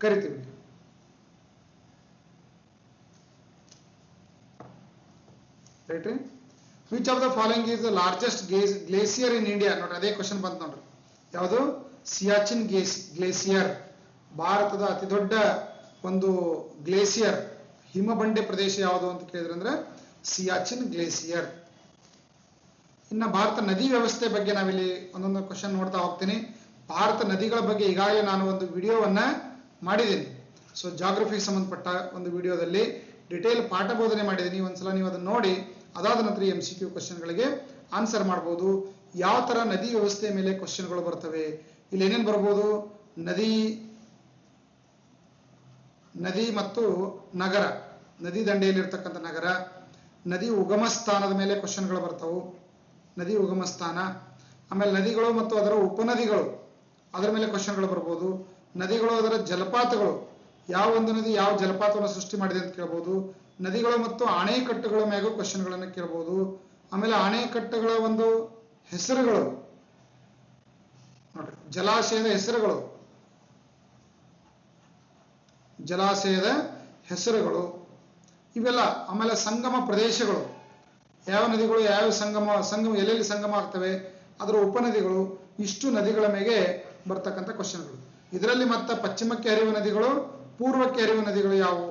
ಕರಿತೀವಿ. Right. Which of the following is the largest glacier in India ನೋಡ್ರಿ, ಅದೇ ಕ್ವಶನ್ ಬಂತು ನೋಡ್ರಿ. ಯಾವುದು? ಸಿಯಾಚಿನ್ ಗ್ಲೇಸಿಯರ್ ಭಾರತದ ಅತಿ ದೊಡ್ಡ ಒಂದು ಗ್ಲೇಸಿಯರ್ ಹಿಮಬಂಡೆ ಪ್ರದೇಶ ಯಾವುದು ಅಂತ ಕೇಳಿದ್ರೆ ಅಂದ್ರೆ ಸಿಯಾಚಿನ್ ಗ್ಲೇಸಿಯರ್. ಇನ್ನು ಭಾರತ ನದಿ ವ್ಯವಸ್ಥೆ ಬಗ್ಗೆ ನಾವಿಲ್ಲಿ ಒಂದೊಂದು ಕ್ವಶನ್ ನೋಡ್ತಾ ಹೋಗ್ತೀನಿ. ಭಾರತ ನದಿಗಳ ಬಗ್ಗೆ ಈಗಾಗಲೇ ನಾನು ಒಂದು ವಿಡಿಯೋವನ್ನ ಮಾಡಿದ್ದೀನಿ. ಸೊ ಜಾಗ್ರಫಿಗೆ ಸಂಬಂಧಪಟ್ಟ ಒಂದು ವಿಡಿಯೋದಲ್ಲಿ ಡಿಟೇಲ್ ಪಾಠ ಬೋಧನೆ ಮಾಡಿದ್ದೀನಿ. ಒಂದ್ಸಲ ನೀವು ಅದನ್ನು ನೋಡಿ ಅದಾದ ನಂತರ MCQ ಕ್ವಶನ್ಗಳಿಗೆ ಆನ್ಸರ್ ಮಾಡ್ಬೋದು. ಯಾವ ತರ ನದಿ ವ್ಯವಸ್ಥೆ ಮೇಲೆ ಕ್ವಶನ್ಗಳು ಬರ್ತವೆ, ಇಲ್ಲಿ ಏನೇನು ಬರ್ಬೋದು? ನದಿ ಮತ್ತು ನಗರ, ನದಿ ದಂಡೆಯಲ್ಲಿರ್ತಕ್ಕಂಥ ನಗರ, ನದಿ ಉಗಮ ಸ್ಥಾನದ ಮೇಲೆ ಕ್ವಶನ್ಗಳು ಬರ್ತಾವು, ನದಿ ಉಗಮ ಸ್ಥಾನ, ಆಮೇಲೆ ನದಿಗಳು ಮತ್ತು ಅದರ ಉಪನದಿಗಳು ಅದರ ಮೇಲೆ ಕ್ವಶನ್ಗಳು ಬರ್ಬೋದು. ನದಿಗಳು ಅದರ ಜಲಪಾತಗಳು, ಯಾವ ಒಂದು ನದಿ ಯಾವ ಜಲಪಾತವನ್ನು ಸೃಷ್ಟಿ ಮಾಡಿದೆ ಅಂತ ಕೇಳ್ಬೋದು. ನದಿಗಳು ಮತ್ತು ಅಣೆಕಟ್ಟುಗಳ ಮೇಗೂ ಕ್ವಶನ್ಗಳನ್ನು ಕೇಳ್ಬೋದು. ಆಮೇಲೆ ಅಣೆಕಟ್ಟುಗಳ ಒಂದು ಹೆಸರುಗಳು ನೋಡ್ರಿ, ಜಲಾಶಯದ ಹೆಸರುಗಳು, ಜಲಾಶಯದ ಹೆಸರುಗಳು ಇವೆಲ್ಲ. ಆಮೇಲೆ ಸಂಗಮ ಪ್ರದೇಶಗಳು, ಯಾವ ನದಿಗಳು ಯಾವ ಸಂಗಮ ಎಲ್ಲೆಲ್ಲಿ ಸಂಗಮ ಆಗ್ತವೆ, ಅದರ ಉಪನದಿಗಳು, ಇಷ್ಟು ನದಿಗಳ ಮೇಲೆ ಬರ್ತಕ್ಕಂಥ ಕ್ವಶನ್ಗಳು. ಇದರಲ್ಲಿ ಮತ್ತೆ ಪಶ್ಚಿಮಕ್ಕೆ ಹರಿಯುವ ನದಿಗಳು, ಪೂರ್ವಕ್ಕೆ ಹರಿಯುವ ನದಿಗಳು ಯಾವುವು,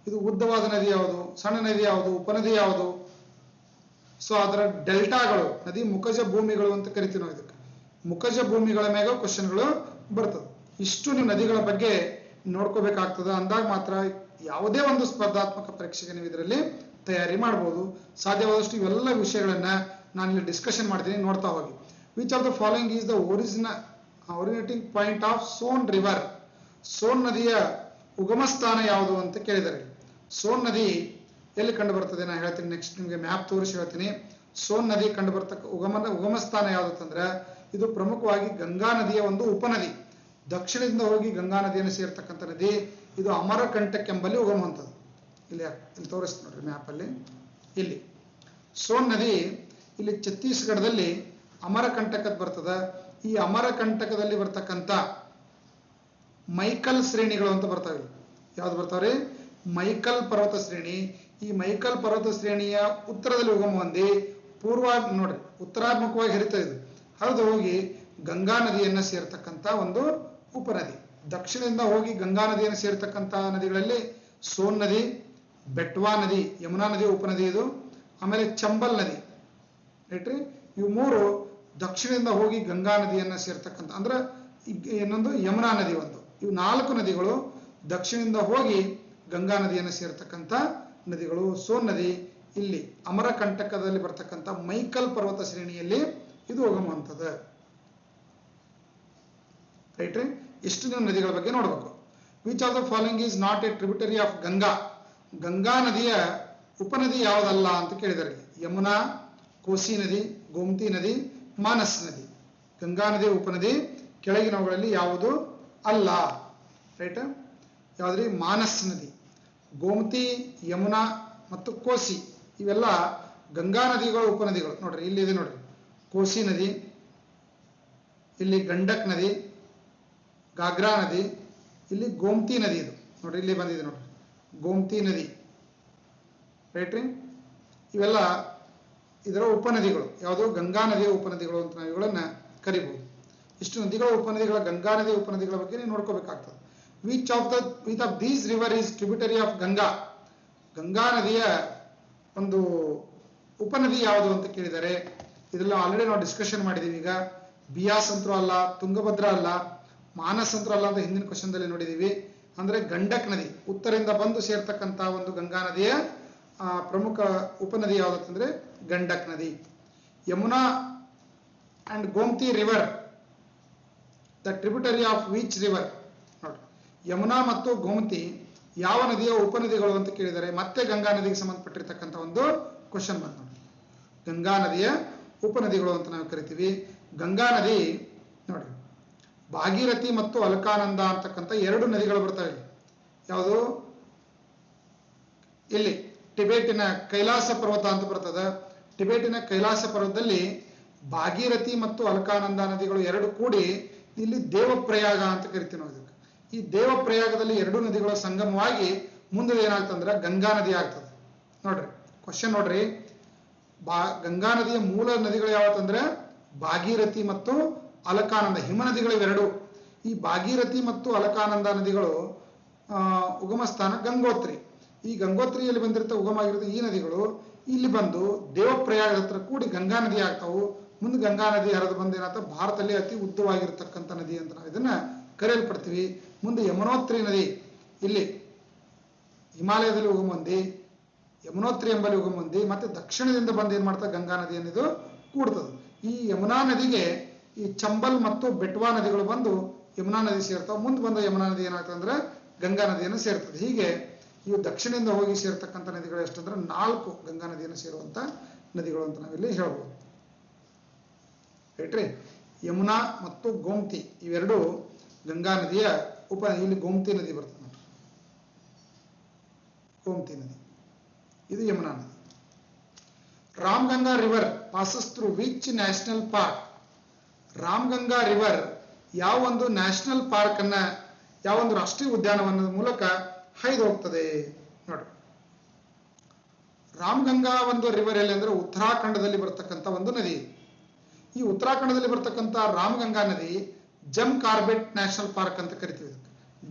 ಇದು ಉದ್ದವಾದ ನದಿ ಯಾವುದು, ಸಣ್ಣ ನದಿ ಯಾವುದು, ಉಪನದಿ ಯಾವುದು. ಸೊ ಅದರ ಡೆಲ್ಟಾಗಳು, ನದಿ ಮುಖಜ ಭೂಮಿಗಳು ಅಂತ ಕರಿತೀವಿ ನಾವು ಇದಕ್ಕೆ. ಮುಖಜ ಭೂಮಿಗಳ ಮೇಲೆ ಕ್ವಶನ್ಗಳು ಬರ್ತದೆ. ಇಷ್ಟು ನೀವು ನದಿಗಳ ಬಗ್ಗೆ ನೋಡ್ಕೋಬೇಕಾಗ್ತದೆ. ಅಂದಾಗ ಮಾತ್ರ ಯಾವುದೇ ಒಂದು ಸ್ಪರ್ಧಾತ್ಮಕ ಪರೀಕ್ಷೆಗೆ ನೀವು ಇದರಲ್ಲಿ ತಯಾರಿ ಮಾಡ್ಬೋದು. ಸಾಧ್ಯವಾದಷ್ಟು ಇವೆಲ್ಲ ವಿಷಯಗಳನ್ನ ನಾನು ಇಲ್ಲಿ ಡಿಸ್ಕಷನ್ ಮಾಡ್ತೀನಿ, ನೋಡ್ತಾ ಹೋಗಿ. Which of the following is the originating point of Son river? Son ನದಿಯ ಉಗಮ ಸ್ಥಾನ ಯಾವುದು ಅಂತ ಕೇಳಿದ್ದಾರೆ. ಸೋನ್ ನದಿ ಎಲ್ಲಿ ಕಂಡು ಬರ್ತದೆ ನಾನು ಹೇಳ್ತೀನಿ. ನೆಕ್ಸ್ಟ್ ನಿಮಗೆ ಮ್ಯಾಪ್ ತೋರಿಸಿ ಹೇಳ್ತೀನಿ. ಸೋನ್ ನದಿ ಕಂಡು ಬರ್ತಕ್ಕ ಉಗಮ ಸ್ಥಾನ ಯಾವ್ದಂದ್ರೆ ಇದು ಪ್ರಮುಖವಾಗಿ ಗಂಗಾ ನದಿಯ ಒಂದು ಉಪನದಿ. ದಕ್ಷಿಣದಿಂದ ಹೋಗಿ ಗಂಗಾ ನದಿಯನ್ನು ಸೇರ್ತಕ್ಕಂಥ ನದಿ. ಇದು ಅಮರಕಂಟಕ್ ಎಂಬಲ್ಲಿ ಉಗಮ ಹೊಂದದು. ಇಲ್ಲಿ ತೋರಿಸ್ತೀನಿ ನೋಡ್ರಿ ಮ್ಯಾಪ್ ಅಲ್ಲಿ. ಇಲ್ಲಿ ಸೋನ್ ನದಿ ಇಲ್ಲಿ ಛತ್ತೀಸ್ಗಢದಲ್ಲಿ ಅಮರಕಂಟಕದ ಬರ್ತದ. ಈ ಅಮರಕಂಟಕದಲ್ಲಿ ಬರ್ತಕ್ಕಂಥ ಮೈಕಲ್ ಶ್ರೇಣಿಗಳು ಅಂತ ಬರ್ತಾವೆ. ಯಾವ್ದು ಬರ್ತಾವ್ರಿ? ಮೈಕಲ್ ಪರ್ವತ ಶ್ರೇಣಿ. ಈ ಮೈಕಲ್ ಪರ್ವತ ಶ್ರೇಣಿಯ ಉತ್ತರದಲ್ಲಿ ಉಗಮ ಹೊಂದಿ ಪೂರ್ವ ನೋಡ್ರಿ ಉತ್ತರಾಭಿಮುಖವಾಗಿ ಹರಿತಾ ಇದು ಹರಿದು ಹೋಗಿ ಗಂಗಾ ನದಿಯನ್ನ ಸೇರ್ತಕ್ಕಂಥ ಒಂದು ಉಪನದಿ. ದಕ್ಷಿಣದಿಂದ ಹೋಗಿ ಗಂಗಾ ನದಿಯನ್ನು ಸೇರ್ತಕ್ಕಂಥ ನದಿಗಳಲ್ಲಿ ಸೋನ್ ನದಿ, ಬೆಟ್ವಾ ನದಿ, ಯಮುನಾ ನದಿ ಉಪನದಿ ಇದು, ಆಮೇಲೆ ಚಂಬಲ್ ನದಿ. ರೈಟ್ರಿ, ಇವು ಮೂರು ದಕ್ಷಿಣದಿಂದ ಹೋಗಿ ಗಂಗಾ ನದಿಯನ್ನ ಸೇರ್ತಕ್ಕಂಥ, ಅಂದ್ರೆ ಇನ್ನೊಂದು ಯಮುನಾ ನದಿ ಒಂದು. ಇವು 4 ನದಿಗಳು ದಕ್ಷಿಣದಿಂದ ಹೋಗಿ ಗಂಗಾ ನದಿಯನ್ನು ಸೇರ್ತಕ್ಕಂಥ ನದಿಗಳು. ಸೋನ್ ನದಿ ಇಲ್ಲಿ ಅಮರಕಂಟಕದಲ್ಲಿ ಬರ್ತಕ್ಕಂಥ ಮೈಕಲ್ ಪರ್ವತ ಶ್ರೇಣಿಯಲ್ಲಿ ಇದು ಉಗಮ ಹೊಂದದ. ರೈಟ್ ರೀ, ಎಷ್ಟು ನೀವು ನದಿಗಳ ಬಗ್ಗೆ ನೋಡಬೇಕು. Which of the following is not A tributary of Ganga? Ganga ನದಿಯ ಉಪನದಿ ಯಾವುದಲ್ಲ ಅಂತ ಕೇಳಿದ್ದಾರೆ. ಯಮುನಾ, ಕೋಸಿ ನದಿ, ಗೋಮತಿ ನದಿ, ಮಾನಸ್ ನದಿ. ಗಂಗಾ ನದಿಯ ಉಪನದಿ ಕೆಳಗಿನವುಗಳಲ್ಲಿ ಯಾವುದು ಅಲ್ಲ. ರೈಟ್, ಯಾವ್ದ್ರಿ? ಮಾನಸ್ ನದಿ, ಗೋಮತಿ, ಯಮುನಾ ಮತ್ತು ಕೋಸಿ ಇವೆಲ್ಲ ಗಂಗಾ ನದಿಗಳ ಉಪನದಿಗಳು. ನೋಡ್ರಿ ಇಲ್ಲಿದೆ ನೋಡ್ರಿ, ಕೋಸಿ ನದಿ, ಇಲ್ಲಿ ಗಂಡಕ್ ನದಿ, ಗಾಗ್ರಾ ನದಿ, ಇಲ್ಲಿ ಗೋಮತಿ ನದಿ. ಇದು ನೋಡ್ರಿ ಇಲ್ಲಿ ಬಂದಿದೆ ನೋಡ್ರಿ, ಗೋಮತಿ ನದಿ. ರೈಟ್ ರೀ, ಇವೆಲ್ಲ ಇದರ ಉಪನದಿಗಳು. ಯಾವುದು? ಗಂಗಾ ನದಿಯ ಉಪನದಿಗಳು ಅಂತ ನಾವು ಇವುಗಳನ್ನ ಕರಿಬಹುದು. ಇಷ್ಟು ನದಿಗಳ ಉಪನದಿಗಳ ಗಂಗಾ ನದಿಯ ಉಪನದಿಗಳ ಬಗ್ಗೆ ನೀವು ನೋಡ್ಕೋಬೇಕಾಗ್ತದೆ. Which of these river is tributary of Ganga? Ganga ನದಿಯ ಒಂದು ಉಪನದಿ ಯಾವುದು ಅಂತ ಕೇಳಿದರೆ ಇದೆಲ್ಲ ಆಲ್ರೆಡಿ ನಾವು ಡಿಸ್ಕಷನ್ ಮಾಡಿದೀವಿ. ಈಗ ಬಿಯಾಸ್ ಅಂತರೂ ಅಲ್ಲ, ತುಂಗಭದ್ರಾ ಅಲ್ಲ, ಮಾನಸ್ ಅಂತರೂ ಅಲ್ಲ ಅಂತ ಹಿಂದಿನ ಕ್ವಶನ್ದಲ್ಲಿ ನೋಡಿದೀವಿ. ಅಂದ್ರೆ ಗಂಡಕ್ ನದಿ ಉತ್ತರದಿಂದ ಬಂದು ಸೇರ್ತಕ್ಕಂಥ ಒಂದು ಗಂಗಾ ನದಿಯ ಪ್ರಮುಖ ಉಪನದಿ ಯಾವುದಂದ್ರೆ ಗಂಡಕ್ ನದಿ. Yamuna and Gomti river the tributary of which river? ನೋಡಿ, ಯಮುನಾ ಮತ್ತು ಗೋಮತಿ ಯಾವ ನದಿಯ ಉಪನದಿಗಳು ಅಂತ ಕೇಳಿದರೆ ಮತ್ತೆ ಗಂಗಾ ನದಿಗೆ ಸಂಬಂಧಪಟ್ಟಿರ್ತಕ್ಕಂಥ ಒಂದು ಕ್ವಶನ್ ಬಂತು ನೋಡಿ. ಗಂಗಾ ನದಿಯ ಉಪನದಿಗಳು ಅಂತ ನಾವು ಕರಿತೀವಿ. ಗಂಗಾ ನದಿ ನೋಡಿ, ಭಾಗೀರಥಿ ಮತ್ತು ಅಲಕಾನಂದ ಅಂತಕ್ಕಂಥ ಎರಡು ನದಿಗಳು ಬರ್ತವೆ ಇಲ್ಲಿ. ಯಾವುದು? ಇಲ್ಲಿ ಟಿಬೇಟಿನ ಕೈಲಾಸ ಪರ್ವತ ಅಂತ ಬರ್ತದೆ. ಟಿಬೇಟಿನ ಕೈಲಾಸ ಪರ್ವತದಲ್ಲಿ ಭಾಗೀರಥಿ ಮತ್ತು ಅಲಕಾನಂದ ನದಿಗಳು ಎರಡು ಕೂಡಿ ಇಲ್ಲಿ ದೇವಪ್ರಯಾಗ ಅಂತ ಕರಿತೀವಿ ನಾವು ಇದಕ್ಕೆ. ಈ ದೇವಪ್ರಯಾಗದಲ್ಲಿ ಎರಡು ನದಿಗಳ ಸಂಗಮವಾಗಿ ಮುಂದೆ ಏನಾಗ್ತಂದ್ರೆ ಗಂಗಾ ನದಿ ಆಗ್ತದೆ. ನೋಡ್ರಿ ಕ್ವಶನ್ ನೋಡ್ರಿ, ಗಂಗಾ ನದಿಯ ಮೂಲ ನದಿಗಳು ಯಾವತ್ತಂದ್ರೆ ಭಾಗೀರಥಿ ಮತ್ತು ಅಲಕಾನಂದ, ಹಿಮ ನದಿಗಳು ಇವೆರಡು. ಈ ಭಾಗೀರಥಿ ಮತ್ತು ಅಲಕಾನಂದ ನದಿಗಳು ಉಗಮ ಸ್ಥಾನ ಗಂಗೋತ್ರಿ. ಈ ಗಂಗೋತ್ರಿಯಲ್ಲಿ ಬಂದಿರ್ತ ಉಗಮ ಆಗಿರುತ್ತೆ ಈ ನದಿಗಳು ಇಲ್ಲಿ ಬಂದು ದೇವಪ್ರಯಾಗ ಹತ್ರ ಕೂಡಿ ಗಂಗಾ ನದಿ ಆಗ್ತಾವು. ಮುಂದೆ ಗಂಗಾ ನದಿ ಹರಿದು ಬಂದು ಏನಾಗ್ತದೆ, ಭಾರತದಲ್ಲಿ ಅತಿ ಉದ್ದವಾಗಿರ್ತಕ್ಕಂಥ ನದಿ ಅಂತ ನಾವು ಇದನ್ನ ಕರೆಯಲ್ಪಡ್ತೀವಿ. ಮುಂದೆ ಯಮುನೋತ್ರಿ ನದಿ ಇಲ್ಲಿ ಹಿಮಾಲಯದಲ್ಲಿ ಉಗಮ ಹೊಂದಿ ಯಮುನೋತ್ರಿ ಎಂಬಲ್ಲಿ ಉಗಮ ಹೊಂದಿ ಮತ್ತೆ ದಕ್ಷಿಣದಿಂದ ಬಂದು ಏನ್ ಮಾಡ್ತಾ ಗಂಗಾ ನದಿ ಅನ್ನೋದು ಕೂಡ್ತದೆ. ಈ ಯಮುನಾ ನದಿಗೆ ಈ ಚಂಬಲ್ ಮತ್ತು ಬೆಟ್ವಾ ನದಿಗಳು ಬಂದು ಯಮುನಾ ನದಿ ಸೇರ್ತಾವೆ. ಮುಂದೆ ಬಂದ ಯಮುನಾ ನದಿ ಏನಾಗ್ತದೆ ಅಂದ್ರೆ ಗಂಗಾ ನದಿಯನ್ನು ಸೇರ್ತದೆ. ಹೀಗೆ ಇವು ದಕ್ಷಿಣದಿಂದ ಹೋಗಿ ಸೇರ್ತಕ್ಕಂಥ ನದಿಗಳು ಎಷ್ಟಂದ್ರೆ 4 ಗಂಗಾ ನದಿಯನ್ನು ಸೇರುವಂತ ನದಿಗಳು ಅಂತ ನಾವಿಲ್ಲಿ ಹೇಳ್ಬೋದು. ರೈಟ್ರಿ. ಯಮುನಾ ಮತ್ತು ಗೋಮತಿ ಇವೆರಡು ಗಂಗಾ ನದಿಯ ಇಲ್ಲಿ ಗೋಮತಿ ನದಿ ಬರ್ತದೆ ನೋಡಿ, ಗೋಮತಿ ನದಿ, ಇದು ಯಮುನಾ ನದಿ. Ramganga river passes through which national park? Ramganga river ಯಾವ ಒಂದು ನ್ಯಾಷನಲ್ ಪಾರ್ಕ್ ಅನ್ನ, ಯಾವ ಒಂದು ರಾಷ್ಟ್ರೀಯ ಉದ್ಯಾನವನದ ಮೂಲಕ ಹಾಯ್ದು ಹೋಗ್ತದೆ ನೋಡಿ. ರಾಮಗಂಗಾ ಒಂದು ರಿವರ್ ಎಲ್ಲಿ ಅಂದ್ರೆ ಉತ್ತರಾಖಂಡದಲ್ಲಿ ಬರ್ತಕ್ಕಂಥ ಒಂದು ನದಿ. ಈ ಉತ್ತರಾಖಂಡದಲ್ಲಿ ಬರ್ತಕ್ಕಂಥ ರಾಮಗಂಗಾ ನದಿ ಜಮ್ ಕಾರ್ಬೆಟ್ ನ್ಯಾಷನಲ್ ಪಾರ್ಕ್ ಅಂತ ಕರಿತೀವಿ.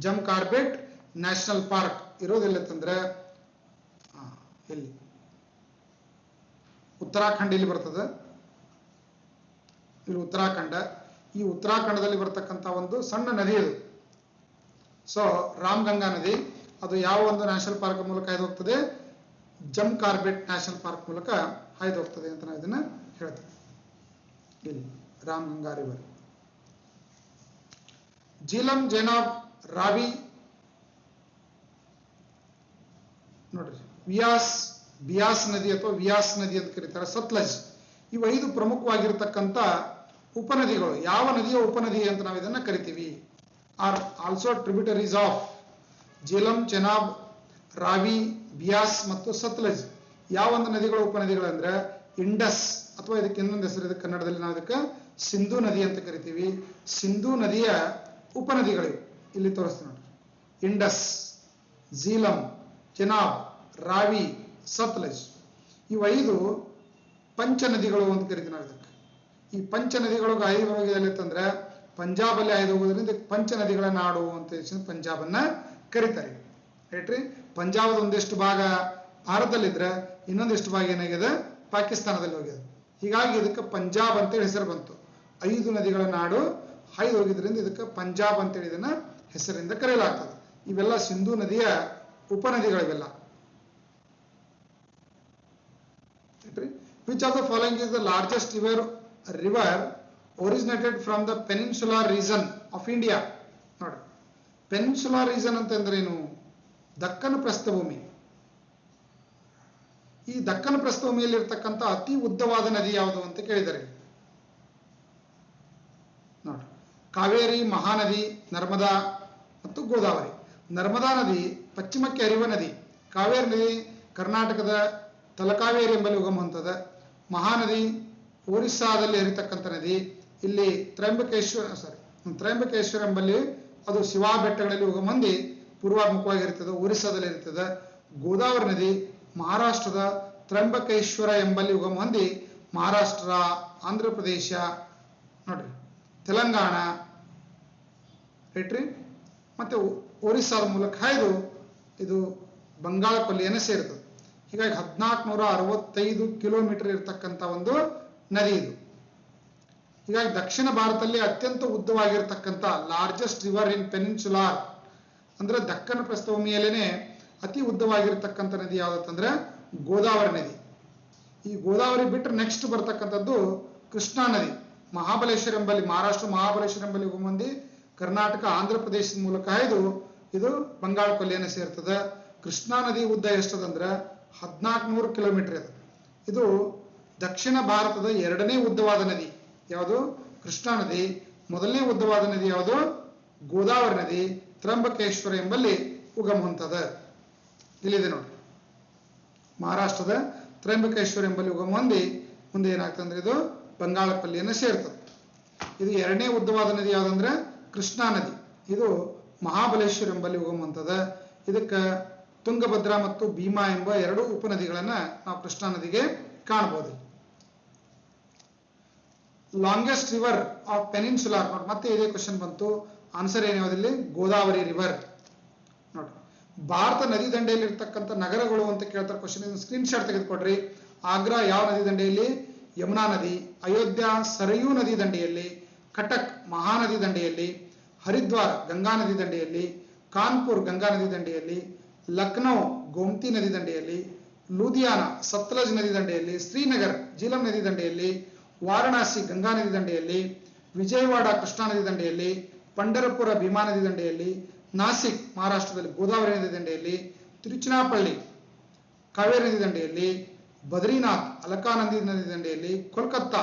ಜಮ್ ಕಾರ್ಬೆಟ್ ನ್ಯಾಷನಲ್ ಪಾರ್ಕ್ ಇರೋದಿಲ್ಲ ಅಂತಂದ್ರೆ ಎಲ್ಲಿ ಉತ್ತರಾಖಂಡ ಇಲ್ಲಿ ಬರ್ತದೆ. ಇಲ್ಲಿ ಉತ್ತರಾಖಂಡ, ಈ ಉತ್ತರಾಖಂಡದಲ್ಲಿ ಬರ್ತಕ್ಕಂಥ ಒಂದು ಸಣ್ಣ ನದಿ ಅದು. ಸೊ ರಾಮಗಂಗಾ ನದಿ ಅದು ಯಾವ ಒಂದು ನ್ಯಾಷನಲ್ ಪಾರ್ಕ್ ಮೂಲಕ ಹಾಯ್ದು ಹೋಗ್ತದೆ? ಜಮ್ ಕಾರ್ಬೆಟ್ ನ್ಯಾಷನಲ್ ಪಾರ್ಕ್ ಮೂಲಕ ಹಾಯ್ದು ಹೋಗ್ತದೆ ಅಂತ ನಾವು ಇದನ್ನ ಹೇಳ್ತೀವಿ. ಇಲ್ಲಿ ರಾಮಗಂಗಾ ರಿವರ್. ಜೀಲಂ, ಜೇನಾಬ್, ರಾವಿ ನೋಡ್ರಿ, ಬಿಯಾಸ್ ನದಿ ಅಥವಾ ವಿಯಾಸ್ ನದಿ ಅಂತ ಕರೀತಾರೆ, ಸತ್ಲಜ್, ಇವು 5 ಪ್ರಮುಖವಾಗಿರ್ತಕ್ಕಂಥ ಉಪನದಿಗಳು. ಯಾವ ನದಿಯ ಉಪನದಿ ಅಂತ ನಾವು ಇದನ್ನ ಕರಿತೀವಿ? Are also tributaries of Jhelum, Chenab, Ravi, Beas ಮತ್ತು ಸತ್ಲಜ್. ಯಾವ ಒಂದು ನದಿಗಳ ಉಪನದಿಗಳು ಅಂದ್ರೆ ಇಂಡಸ್, ಅಥವಾ ಇದಕ್ಕೆ ಇನ್ನೊಂದು ಹೆಸರು ಇದೆ ಕನ್ನಡದಲ್ಲಿ ನಾವು ಇದಕ್ಕೆ ಸಿಂಧೂ ನದಿ ಅಂತ ಕರಿತೀವಿ. ಸಿಂಧೂ ನದಿಯ ಉಪನದಿಗಳು ಇಲ್ಲಿ ತೋರಿಸ್ತೀವಿ ನೋಡ್ರಿ. ಇಂಡಸ್, ಜೀಲಂ, ಚೆನಾಬ್, ರಾವಿ, ಸತ್ಲಜ್, ಇವು 5 ಪಂಚ ನದಿಗಳು ಅಂತ ಕರಿತೀವಿ ನಾವು ಇದಕ್ಕೆ. ಈ ಪಂಚ ನದಿಗಳು ಹಾಯ್ದು ಹೋಗಿದಂದ್ರೆ ಪಂಜಾಬ್ ಅಲ್ಲಿ ಹಾಯ್ದು ಹೋಗೋದ್ರಿಂದ ಪಂಚ ನದಿಗಳ ನಾಡು ಅಂತ ಪಂಜಾಬ್ ಅನ್ನ ಕರೀತಾರೆ. ರೈಟ್ರಿ. ಪಂಜಾಬದ ಒಂದಿಷ್ಟು ಭಾಗ ಭಾರತದಲ್ಲಿದ್ರೆ ಇನ್ನೊಂದಿಷ್ಟು ಭಾಗ ಏನಾಗಿದೆ ಪಾಕಿಸ್ತಾನದಲ್ಲಿ ಹೋಗಿದೆ. ಹೀಗಾಗಿ ಇದಕ್ಕೆ ಪಂಜಾಬ್ ಅಂತೇಳಿ ಹೆಸರು ಬಂತು. 5 ನದಿಗಳ ನಾಡು ಹಾಯ್ದು ಹೋಗಿದ್ರಿಂದ ಇದಕ್ಕೆ ಪಂಜಾಬ್ ಅಂತೇಳಿ ಇದನ್ನ ಹೆಸರಿಂದ ಕರೆಯಲಾಗ್ತದೆ. ಇವೆಲ್ಲ ಸಿಂಧೂ ನದಿಯ ಉಪನದಿಗಳಿವೆಲ್ಲ. Which of the following is the largest river originated from the peninsular region of India? ನೋಡಿ, ಪೆನಿನ್ಸುಲಾರ್ ರೀಜನ್ ಅಂತಂದ್ರೆ ಏನು? ದಕ್ಕನ್ ಪ್ರಸ್ಥಭೂಮಿ. ಈ ದಕ್ಕನ್ ಪ್ರಸ್ಥಭೂಮಿಯಲ್ಲಿ ಇರ್ತಕ್ಕಂಥ ಅತಿ ಉದ್ದವಾದ ನದಿ ಯಾವುದು ಅಂತ ಕೇಳಿದ್ದಾರೆ ನೋಡಿ. ಕಾವೇರಿ, ಮಹಾನದಿ, ನರ್ಮದಾ ಮತ್ತು ಗೋದಾವರಿ. ನರ್ಮದಾ ನದಿ ಪಶ್ಚಿಮಕ್ಕೆ ಹರಿಯುವ ನದಿ. ಕಾವೇರಿ ನದಿ ಕರ್ನಾಟಕದ ತಲಕಾವೇರಿ ಎಂಬಲ್ಲಿ ಉಗಮ ಹೊಂದದ. ಮಹಾನದಿ ಒರಿಸ್ಸಾದಲ್ಲಿ ಹರಿತಕ್ಕಂಥ ನದಿ. ಇಲ್ಲಿ ತ್ರಯಂಬಕೇಶ್ವರ ಎಂಬಲ್ಲಿ ಅದು ಶಿವಾ ಬೆಟ್ಟಗಳಲ್ಲಿ ಉಗಮ ಹೊಂದಿ ಪೂರ್ವಾಭಿಮುಖವಾಗಿರ್ತದೆ, ಒರಿಸ್ಸಾದಲ್ಲಿ ಇರ್ತದೆ. ಗೋದಾವರಿ ನದಿ ಮಹಾರಾಷ್ಟ್ರದ ತ್ರಯಂಬಕೇಶ್ವರ ಎಂಬಲ್ಲಿ ಉಗಮ ಹೊಂದಿ ಮಹಾರಾಷ್ಟ್ರ, ಆಂಧ್ರ ಪ್ರದೇಶ ನೋಡ್ರಿ, ತೆಲಂಗಾಣ ರೈಟ್ರಿ ಮತ್ತೆ ಒರಿಸ್ಸಾದ ಮೂಲಕ ಹಾಯ್ದು ಇದು ಬಂಗಾಳ ಕೊಲ್ಲಿಯನ್ನು ಸೇರ್ತದೆ. ಹೀಗಾಗಿ 1465 ಕಿಲೋಮೀಟರ್ ಇರತಕ್ಕಂಥ ಒಂದು ನದಿ ಇದು. ಹೀಗಾಗಿ ದಕ್ಷಿಣ ಭಾರತದಲ್ಲಿ ಅತ್ಯಂತ ಉದ್ದವಾಗಿರ್ತಕ್ಕಂಥ ಲಾರ್ಜೆಸ್ಟ್ ರಿವರ್ ಇನ್ ಪೆನಿನ್ಸುಲಾರ್ ಅಂದ್ರೆ ದಕ್ಕನ ಪ್ರಸ್ಥಭೂಮಿಯಲ್ಲೇನೆ ಅತಿ ಉದ್ದವಾಗಿರ್ತಕ್ಕಂಥ ನದಿ ಯಾವ್ದಂದ್ರೆ ಗೋದಾವರಿ ನದಿ. ಈ ಗೋದಾವರಿ ಬಿಟ್ಟರೆ ನೆಕ್ಸ್ಟ್ ಬರ್ತಕ್ಕಂಥದ್ದು ಕೃಷ್ಣಾ ನದಿ. ಮಹಾಬಲೇಶ್ವರ ಎಂಬಲ್ಲಿ, ಮಹಾರಾಷ್ಟ್ರ ಮಹಾಬಲೇಶ್ವರ ಎಂಬಲ್ಲಿ ಹೊಂದಿ ಕರ್ನಾಟಕ, ಆಂಧ್ರ ಪ್ರದೇಶದ ಮೂಲಕ ಹಾಯ್ದು ಇದು ಬಂಗಾಳ ಕೊಲ್ಲಿಯನ್ನು ಸೇರ್ತದೆ. ಕೃಷ್ಣಾ ನದಿ ಉದ್ದ ಎಷ್ಟದಂದ್ರೆ 1400 ಕಿಲೋಮೀಟರ್ ಇದೆ. ಇದು ದಕ್ಷಿಣ ಭಾರತದ ಎರಡನೇ ಉದ್ದವಾದ ನದಿ ಯಾವುದು? ಕೃಷ್ಣಾ ನದಿ. ಮೊದಲನೇ ಉದ್ದವಾದ ನದಿ ಯಾವುದು? ಗೋದಾವರಿ ನದಿ. ತ್ರಂಬಕೇಶ್ವರ ಎಂಬಲ್ಲಿ ಉಗಮ ಹೊಂದದ. ಇಲ್ಲಿದೆ ನೋಡಿ, ಮಹಾರಾಷ್ಟ್ರದ ತ್ರಂಬಕೇಶ್ವರ ಎಂಬಲ್ಲಿ ಉಗಮ ಹೊಂದಿ ಮುಂದೆ ಏನಾಗ್ತದೆ ಅಂದ್ರೆ ಇದು ಬಂಗಾಳಪಲ್ಲಿಯನ್ನು ಸೇರ್ತದೆ. ಇದು ಎರಡನೇ ಉದ್ದವಾದ ನದಿ ಯಾವುದಂದ್ರೆ ಕೃಷ್ಣಾ ನದಿ. ಇದು ಮಹಾಬಲೇಶ್ವರ ಎಂಬಲ್ಲಿ ಉಗಮ ಹೊಂದದ. ಇದಕ್ಕೆ ತುಂಗಭದ್ರಾ ಮತ್ತು ಭೀಮಾ ಎಂಬ ಎರಡು ಉಪನದಿಗಳನ್ನ ನಾವು ಕೃಷ್ಣಾ ನದಿಗೆ ಕಾಣಬಹುದು. ಲಾಂಗೆಸ್ಟ್ ರಿವರ್ ಆಫ್ ಪೆನಿನ್ಸುಲಾರ್ ನೋಡಿ, ಮತ್ತೆ ಇದೇ ಕ್ವಶನ್ ಬಂತು. ಆನ್ಸರ್ ಏನಾವದಿಲ್ಲಿ? ಗೋದಾವರಿ ರಿವರ್. ನೋಡಿ, ಭಾರತ ನದಿ ದಂಡೆಯಲ್ಲಿ ಇರ್ತಕ್ಕಂಥ ನಗರಗಳು ಅಂತ ಕೇಳ್ತಾರೆ ಕ್ವಶನ್. ಇದನ್ನು ಸ್ಕ್ರೀನ್ ಶಾಟ್ ತೆಗೆದುಕೊಡ್ರಿ. ಆಗ್ರಾ ಯಾವ ನದಿ ದಂಡೆಯಲ್ಲಿ? ಯಮುನಾ ನದಿ. ಅಯೋಧ್ಯ ಸರಯೂ ನದಿ ದಂಡೆಯಲ್ಲಿ. ಕಟಕ್ ಮಹಾನದಿ ದಂಡೆಯಲ್ಲಿ. ಹರಿದ್ವಾರ್ ಗಂಗಾ ನದಿ ದಂಡೆಯಲ್ಲಿ. ಕಾನ್ಪುರ್ ಗಂಗಾ ನದಿ ದಂಡೆಯಲ್ಲಿ. ಲಕ್ನೋ ಗೋಮತಿ ನದಿ ದಂಡೆಯಲ್ಲಿ. ಲೂಧಿಯಾನ ಸತ್ಲಜ್ ನದಿ ದಂಡೆಯಲ್ಲಿ. ಶ್ರೀನಗರ್ ಜೀಲಂ ನದಿ ದಂಡೆಯಲ್ಲಿ. ವಾರಣಾಸಿ ಗಂಗಾ ನದಿ ದಂಡೆಯಲ್ಲಿ. ವಿಜಯವಾಡ ಕೃಷ್ಣಾ ನದಿ ದಂಡೆಯಲ್ಲಿ. ಪಂಢರಪುರ ಭೀಮಾ ನದಿ ದಂಡೆಯಲ್ಲಿ. ನಾಸಿಕ್ ಮಹಾರಾಷ್ಟ್ರದಲ್ಲಿ ಗೋದಾವರಿ ನದಿ ದಂಡೆಯಲ್ಲಿ. ತಿರುಚನಾಪಳ್ಳಿ ಕಾವೇರಿ ನದಿ ದಂಡೆಯಲ್ಲಿ. ಬದ್ರಿನಾಥ್ ಅಲಕಾನಂದಿ ನದಿ ದಂಡೆಯಲ್ಲಿ. ಕೋಲ್ಕತ್ತಾ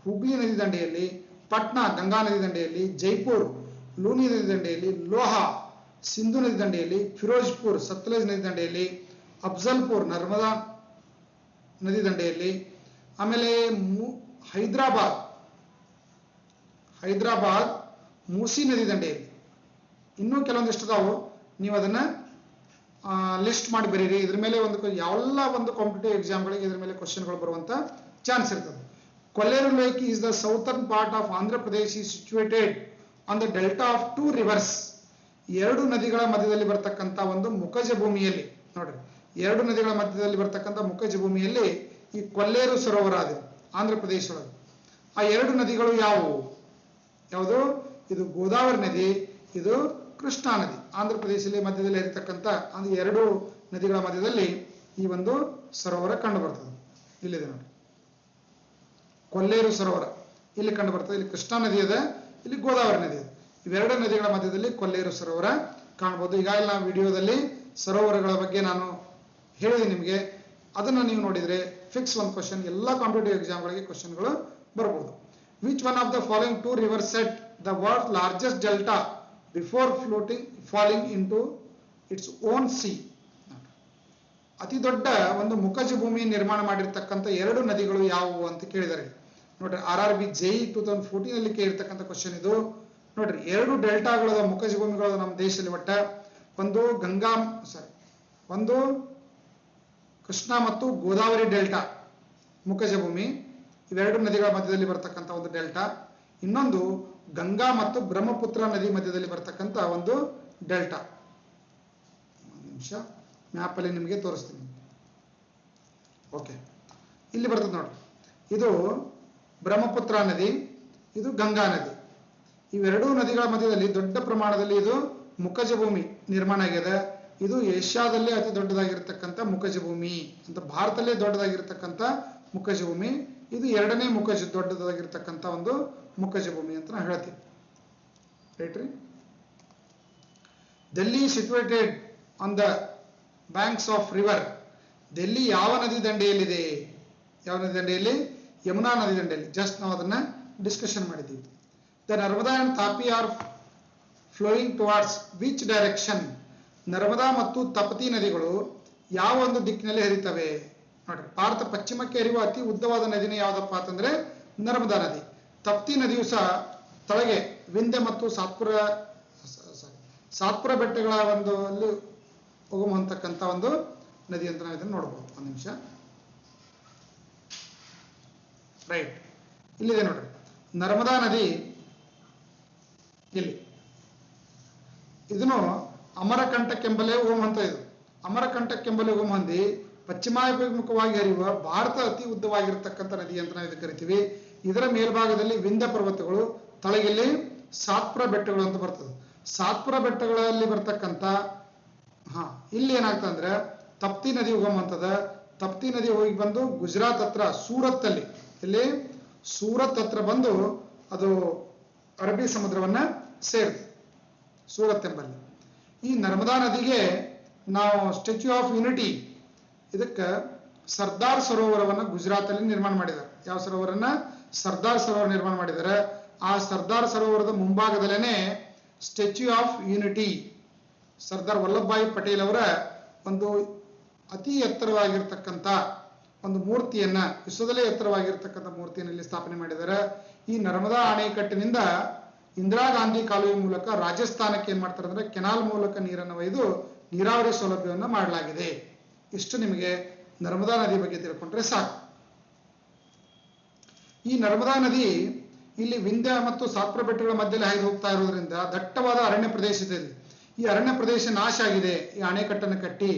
ಹುಗ್ಲಿ ನದಿ ದಂಡೆಯಲ್ಲಿ. ಪಟ್ನಾ ಗಂಗಾ ನದಿ ದಂಡೆಯಲ್ಲಿ. ಜೈಪುರ್ ಲೂನಿ ನದಿ ದಂಡೆಯಲ್ಲಿ. ಲೋಹಾ ಸಿಂಧು ನದಿ ದಂಡೆಯಲ್ಲಿ. ಫಿರೋಜ್ಪುರ್ ಸತ್ಲಜ್ ನದಿ ದಂಡೆಯಲ್ಲಿ. ಅಫ್ಜಲ್ಪುರ್ ನರ್ಮದಾ ನದಿ ದಂಡೆಯಲ್ಲಿ. ಆಮೇಲೆ ಹೈದರಾಬಾದ್ ಮೂಸಿ ನದಿ ದಂಡೆಯಲ್ಲಿ. ಇನ್ನೂ ಕೆಲವೊಂದಿಷ್ಟು ಅದಾವು, ನೀವು ಅದನ್ನ ಲಿಸ್ಟ್ ಮಾಡಿ ಬರೀರಿ. ಇದ್ರ ಮೇಲೆ ಎಲ್ಲ ಒಂದು ಕಾಂಪಿಟೇಟಿವ್ ಎಕ್ಸಾಮ್ಗಳಿಗೆ ಇದ್ರ ಮೇಲೆ ಕ್ವಶನ್ಗಳು ಬರುವಂತ ಚಾನ್ಸ್ ಇರ್ತದೆ. Kolleru lake is the southern part of Andhra Pradesh is situated on the delta of two rivers. ಎರಡು ನದಿಗಳ ಮಧ್ಯದಲ್ಲಿ ಬರ್ತಕ್ಕಂಥ ಒಂದು ಮುಖಜ ಭೂಮಿಯಲ್ಲಿ ನೋಡ್ರಿ, ಎರಡು ನದಿಗಳ ಮಧ್ಯದಲ್ಲಿ ಬರ್ತಕ್ಕಂಥ ಮುಖಜ ಭೂಮಿಯಲ್ಲಿ ಈ ಕೊಲ್ಲೇರು ಸರೋವರ ಇದೆ ಆಂಧ್ರ ಪ್ರದೇಶದೊಳಗೆ. ಆ ಎರಡು ನದಿಗಳು ಯಾವುವು? ಯಾವುದು? ಇದು ಗೋದಾವರಿ ನದಿ, ಇದು ಕೃಷ್ಣಾ ನದಿ. ಆಂಧ್ರ ಪ್ರದೇಶದಲ್ಲಿ ಮಧ್ಯದಲ್ಲಿ ಇರತಕ್ಕಂಥ ಅಂದ್ರೆ ಎರಡು ನದಿಗಳ ಮಧ್ಯದಲ್ಲಿ ಈ ಒಂದು ಸರೋವರ ಕಂಡು ಬರ್ತದೆ. ಇಲ್ಲಿದೆ ನೋಡಿ, ಕೊಲ್ಲೇರು ಸರೋವರ ಇಲ್ಲಿ ಕಂಡು ಬರ್ತದೆ. ಇಲ್ಲಿ ಕೃಷ್ಣಾ ನದಿ ಇದೆ, ಇಲ್ಲಿ ಗೋದಾವರಿ ನದಿ ಇದೆ. ಇವೆರಡು ನದಿಗಳ ಮಧ್ಯದಲ್ಲಿ ಕೊಲ್ಲೇರು ಸರೋವರ ಕಾಣಬಹುದು. ಈಗಾಗಲೇ ನಾವು ವಿಡಿಯೋದಲ್ಲಿ ಸರೋವರಗಳ ಬಗ್ಗೆ ನಾನು ಹೇಳಿದೆ ನಿಮಗೆ. ಅದನ್ನು ನೀವು ನೋಡಿದ್ರೆ ಫಿಕ್ಸ್ ಒಂದು ಕ್ವಶನ್, ಎಲ್ಲ ಕಾಂಪಿಟೇಟಿವ್ ಎಕ್ಸಾಮ್ಗಳಿಗೆ ಕ್ವಶನ್ಗಳು ಬರಬಹುದು. Which one of the following two river set the world largest delta before falling into its own sea? ಅತಿ ದೊಡ್ಡ ಒಂದು ಮುಖಜ ಭೂಮಿ ನಿರ್ಮಾಣ ಮಾಡಿರ್ತಕ್ಕಂಥ ಎರಡು ನದಿಗಳು ಯಾವುವು ಅಂತ ಕೇಳಿದ್ದಾರೆ ನೋಡ್ರಿ. RRB JEE 2014 ಅಲ್ಲಿ ಕೇಳಿರ್ತಕ್ಕಂಥ ಕ್ವಶನ್ ಇದು ನೋಡ್ರಿ. ಎರಡು ಡೆಲ್ಟಾಗಳ ಮುಖಜ ಭೂಮಿಗಳು ನಮ್ಮ ದೇಶದಲ್ಲಿ ಒಟ್ಟ ಒಂದು ಕೃಷ್ಣಾ ಮತ್ತು ಗೋದಾವರಿ ಡೆಲ್ಟಾ ಮುಖಜ ಭೂಮಿ, ಇವೆರಡು ನದಿಗಳ ಮಧ್ಯದಲ್ಲಿ ಬರ್ತಕ್ಕಂಥ ಒಂದು ಡೆಲ್ಟಾ. ಇನ್ನೊಂದು ಗಂಗಾ ಮತ್ತು ಬ್ರಹ್ಮಪುತ್ರ ನದಿ ಮಧ್ಯದಲ್ಲಿ ಬರ್ತಕ್ಕಂಥ ಒಂದು ಡೆಲ್ಟಾ. ಒಂದು ನಿಮಿಷ ಮ್ಯಾಪ್ ಅಲ್ಲಿ ನಿಮಗೆ ತೋರಿಸ್ತೀನಿ. ಓಕೆ, ಇಲ್ಲಿ ಬರ್ತದೆ ನೋಡಿ. ಇದು ಬ್ರಹ್ಮಪುತ್ರ ನದಿ, ಇದು ಗಂಗಾ ನದಿ. ಇವೆರಡೂ ನದಿಗಳ ಮಧ್ಯದಲ್ಲಿ ದೊಡ್ಡ ಪ್ರಮಾಣದಲ್ಲಿ ಇದು ಮುಖಜ ಭೂಮಿ ನಿರ್ಮಾಣ ಆಗಿದೆ. ಇದು ಏಷ್ಯಾದಲ್ಲೇ ಅತಿ ದೊಡ್ಡದಾಗಿರ್ತಕ್ಕಂಥ ಮುಖಜ ಭೂಮಿ ಅಂತ, ಭಾರತದಲ್ಲೇ ದೊಡ್ಡದಾಗಿರ್ತಕ್ಕಂಥ ಮುಖಜ ಭೂಮಿ. ಇದು ಎರಡನೇ ದೊಡ್ಡದಾಗಿರ್ತಕ್ಕಂಥ ಒಂದು ಮುಖಜ ಭೂಮಿ ಅಂತ ನಾವು ಹೇಳ್ತೀವಿ. ರೈಟ್ ರೀ. Delhi situated on the banks of river. Delhi ಯಾವ ನದಿ ದಂಡೆಯಲ್ಲಿದೆ? ಯಾವ ನದಿ ದಂಡೆಯಲ್ಲಿ? ಯಮುನಾ ನದಿ ದಂಡೆಯಲ್ಲಿ. ಜಸ್ಟ್ ನಾವು ಅದನ್ನ ಡಿಸ್ಕಷನ್ ಮಾಡಿದ್ದೀವಿ. The Narmada and Tapi R flowing towards which direction? Narmada ಮತ್ತು ತಪತಿ ನದಿಗಳು ಯಾವ ಒಂದು ದಿಕ್ಕಿನಲ್ಲಿ ಹರಿತವೆ ನೋಡ್ರಿ. ಭಾರತ ಪಶ್ಚಿಮಕ್ಕೆ ಹರಿಯುವ ಅತಿ ಉದ್ದವಾದ ನದಿನೇ ಯಾವ್ದಪ್ಪ ಅಂತಂದ್ರೆ ನರ್ಮದಾ ನದಿ. ತಪ್ತಿ ನದಿಯು ಸಹ ತಳಗೆ ವಿಂಧ್ಯ ಮತ್ತು ಸಾತ್ಪುರ ಬೆಟ್ಟಗಳ ಒಂದು ಅಲ್ಲಿ ಹೋಗುವಂತಕ್ಕಂಥ ಒಂದು ನದಿ ಅಂತ ನಾವು ಇದನ್ನು ನೋಡಬಹುದು. ಒಂದು ನಿಮಿಷ. ರೈಟ್, ಇಲ್ಲಿದೆ ನೋಡ್ರಿ ನರ್ಮದಾ ನದಿ. ಇಲ್ಲಿ ಇದನ್ನು ಅಮರಕಂಟಕ್ಕೆಂಬಲೇ ಹೋಗಮ್ ಅಂತ. ಇದು ಅಮರಕಂಟಕ್ಕೆಂಬಲೇ ಹೋಗಮ್ ಹೊಂದಿ ಪಶ್ಚಿಮಾಭಿಮುಖವಾಗಿ ಹರಿಯುವ ಭಾರತ ಅತಿ ಉದ್ದವಾಗಿರ್ತಕ್ಕಂಥ ನದಿ ಅಂತ ನಾವು ಇದಕ್ಕೆ ಕರಿತೀವಿ. ಇದರ ಮೇಲ್ಭಾಗದಲ್ಲಿ ವಿಂಧ್ಯ ಪರ್ವತಗಳು, ತಳಗಿಲ್ಲಿ ಸಾತ್ಪುರ ಬೆಟ್ಟಗಳು ಅಂತ ಬರ್ತದೆ. ಸಾತ್ಪುರ ಬೆಟ್ಟಗಳಲ್ಲಿ ಬರ್ತಕ್ಕಂಥ ಇಲ್ಲಿ ಏನಾಗ್ತದೆ ಅಂದ್ರೆ ತಪ್ತಿ ನದಿ ಉಗಮ ಅಂತದ. ತಪ್ತಿ ನದಿ ಹೋಗಿ ಬಂದು ಗುಜರಾತ್ ಹತ್ರ ಸೂರತ್ ಅಲ್ಲಿ, ಇಲ್ಲಿ ಸೂರತ್ ಹತ್ರ ಬಂದು ಅದು ಅರಬ್ಬಿ ಸಮುದ್ರವನ್ನ ಸೇರಿದೆ ಸೂರತ್ ಎಂಬಲ್ಲಿ. ಈ ನರ್ಮದಾ ನದಿಗೆ ನಾವು ಸ್ಟ್ಯಾಚ್ಯೂ ಆಫ್ ಯೂನಿಟಿ ಇದಕ್ಕೆ ಸರ್ದಾರ್ ಸರೋವರವನ್ನು ಗುಜರಾತ್ ಅಲ್ಲಿ ನಿರ್ಮಾಣ ಮಾಡಿದ್ದಾರೆ. ಯಾವ ಸರೋವರನ್ನ? ಸರ್ದಾರ್ ಸರೋವರ ನಿರ್ಮಾಣ ಮಾಡಿದ್ದಾರೆ. ಆ ಸರ್ದಾರ್ ಸರೋವರದ ಮುಂಭಾಗದಲ್ಲೇನೆ statue of unity, Sardar Vallabhbhai Patel ಅವರ ಒಂದು ಅತಿ ಎತ್ತರವಾಗಿರ್ತಕ್ಕಂಥ ಒಂದು ಮೂರ್ತಿಯನ್ನ, ವಿಶ್ವದಲ್ಲೇ ಎತ್ತರವಾಗಿರ್ತಕ್ಕಂಥ ಮೂರ್ತಿಯನ್ನು ಇಲ್ಲಿ ಸ್ಥಾಪನೆ ಮಾಡಿದ್ದಾರೆ. ಈ ನರ್ಮದಾ ಅಣೆಕಟ್ಟಿನಿಂದ ಇಂದಿರಾ ಗಾಂಧಿ ಕಾಲುವೆ ಮೂಲಕ ರಾಜಸ್ಥಾನಕ್ಕೆ ಏನ್ ಮಾಡ್ತಾರೆ ಅಂದ್ರೆ ಕೆನಾಲ್ ಮೂಲಕ ನೀರನ್ನು ಒಯ್ದು ನೀರಾವರಿ ಸೌಲಭ್ಯವನ್ನು ಮಾಡಲಾಗಿದೆ. ಇಷ್ಟು ನಿಮಗೆ ನರ್ಮದಾ ನದಿ ಬಗ್ಗೆ ತಿಳ್ಕೊಂಡ್ರೆ ಸಾಕು. ಈ ನರ್ಮದಾ ನದಿ ಇಲ್ಲಿ ವಿಂಧ್ಯ ಮತ್ತು ಸಾತ್ಪುರ ಬೆಟ್ಟಗಳ ಮಧ್ಯದಲ್ಲಿ ಹಾಯ್ದು ಹೋಗ್ತಾ ಇರೋದ್ರಿಂದ ದಟ್ಟವಾದ ಅರಣ್ಯ ಪ್ರದೇಶದಲ್ಲಿ ಈ ಅರಣ್ಯ ಪ್ರದೇಶ ನಾಶ ಆಗಿದೆ. ಈ ಅಣೆಕಟ್ಟನ್ನು ಕಟ್ಟಿ,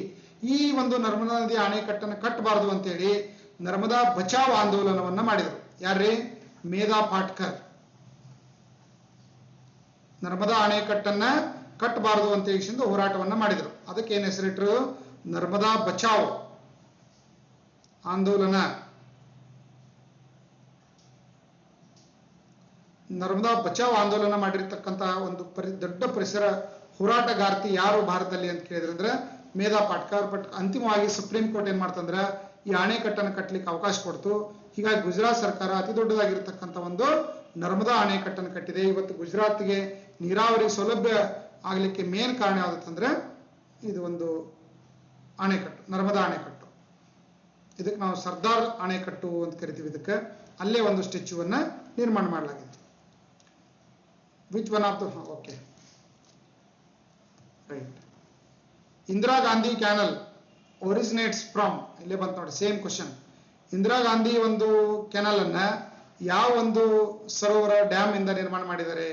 ಈ ಒಂದು ನರ್ಮದಾ ನದಿ ಅಣೆಕಟ್ಟನ್ನು ಕಟ್ಟಬಾರದು ಅಂತೇಳಿ ನರ್ಮದಾ ಬಚಾವ್ ಆಂದೋಲನವನ್ನ ಮಾಡಿದರು. ಯಾರ್ರೀ? ಮೇಧಾ ಪಾಟ್ಕರ್. ನರ್ಮದಾ ಅಣೆಕಟ್ಟನ್ನ ಕಟ್ಟಬಾರದು ಅಂತ ಹೇಳಿ ಹೋರಾಟವನ್ನ ಮಾಡಿದರು. ಅದಕ್ಕೆ ಏನ್ ಹೆಸರಿಟ್ಟರು? ನರ್ಮದಾ ಬಚಾವ್ ಆಂದೋಲನ. ನರ್ಮದಾ ಬಚಾವ್ ಆಂದೋಲನ ಮಾಡಿರ್ತಕ್ಕಂತಹ ಒಂದು ದೊಡ್ಡ ಪರಿಸರ ಹೋರಾಟಗಾರ್ತಿ ಯಾರು ಭಾರತದಲ್ಲಿ ಅಂತ ಕೇಳಿದ್ರೆ ಮೇಧಾ ಪಾಟ್ಕರ್. ಬಟ್ ಅಂತಿಮವಾಗಿ ಸುಪ್ರೀಂ ಕೋರ್ಟ್ ಏನ್ ಮಾಡ್ತಂದ್ರೆ ಈ ಅಣೆಕಟ್ಟನ್ನು ಕಟ್ಟಲಿಕ್ಕೆ ಅವಕಾಶ ಕೊಡ್ತು. ಹೀಗಾಗಿ ಗುಜರಾತ್ ಸರ್ಕಾರ ಅತಿ ದೊಡ್ಡದಾಗಿರ್ತಕ್ಕಂಥ ಒಂದು ನರ್ಮದಾ ಅಣೆಕಟ್ಟನ್ನು ಕಟ್ಟಿದೆ. ಇವತ್ತು ಗುಜರಾತ್ಗೆ ನೀರಾವರಿ ಸೌಲಭ್ಯ ಆಗ್ಲಿಕ್ಕೆ ಮೇನ್ ಕಾರಣ ಯಾವ್ದಂದ್ರೆ ಇದು ಒಂದು ಅಣೆಕಟ್ಟು, ನರ್ಮದಾ ಅಣೆಕಟ್ಟು. ಇದಕ್ಕೆ ನಾವು ಸರ್ದಾರ್ ಅಣೆಕಟ್ಟು ಅಂತ ಕರಿತೀವಿ. ಇದಕ್ಕೆ ಅಲ್ಲೇ ಒಂದು ಸ್ಟ್ಯಾಚ್ಯೂವನ್ನ ನಿರ್ಮಾಣ ಮಾಡಲಾಗಿದೆ. Which one of the okay right. Indira Gandhi canal originates from, ಇಲ್ಲೇ ಬಂತು ನೋಡಿ, ಸೇಮ್ ಕ್ವಶನ್. ಇಂದಿರಾ ಗಾಂಧಿ ಒಂದು ಕೆನಲ್ ಅನ್ನ ಯಾವ ಒಂದು ಸರೋವರ ಡ್ಯಾಮ್ ಇಂದ ನಿರ್ಮಾಣ ಮಾಡಿದ್ದಾರೆ?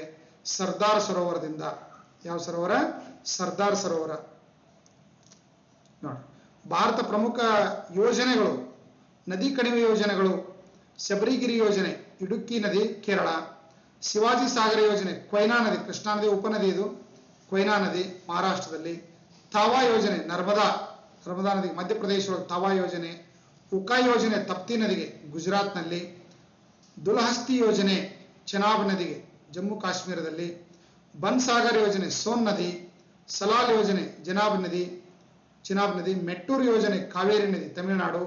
ಸರ್ದಾರ್ ಸರೋವರದಿಂದ. ಯಾವ ಸರೋವರ? ಸರ್ದಾರ್ ಸರೋವರ. ನೋಡಿ, ಭಾರತ ಪ್ರಮುಖ ಯೋಜನೆಗಳು, ನದಿ ಕಣಿವೆ ಯೋಜನೆಗಳು: ಶಬರಿಗಿರಿ ಯೋಜನೆ, ಇಡುಕ್ಕಿ ನದಿ, ಕೇರಳ. ಶಿವಾಜಿ ಸಾಗರ ಯೋಜನೆ, ಕೊಯ್ನಾ ನದಿ, ಕೃಷ್ಣಾ ನದಿ ಉಪನದಿ, ಇದು ಕೊಯ್ನಾ ನದಿ, ಮಹಾರಾಷ್ಟ್ರದಲ್ಲಿ. ತಾವಾ ಯೋಜನೆ, ನರ್ಮದಾ ನದಿ, ಮಧ್ಯಪ್ರದೇಶ ತಾವಾ ಯೋಜನೆ. ಉಕಾ ಯೋಜನೆ, ತಪ್ತಿ ನದಿಗೆ, ಗುಜರಾತ್ನಲ್ಲಿ. ದುಲ್ಹಸ್ತಿ ಯೋಜನೆ, ಚೆನಾಬ್ ನದಿಗೆ, ಜಮ್ಮು ಕಾಶ್ಮೀರದಲ್ಲಿ. ಬನ್ಸಾಗರ್ ಯೋಜನೆ, ಸೋನ್ ನದಿ. ಸಲಾಲ್ ಯೋಜನೆ, ಚೆನಾಬ್ ನದಿ. ಮೆಟ್ಟೂರು ಯೋಜನೆ, ಕಾವೇರಿ ನದಿ, ತಮಿಳುನಾಡು.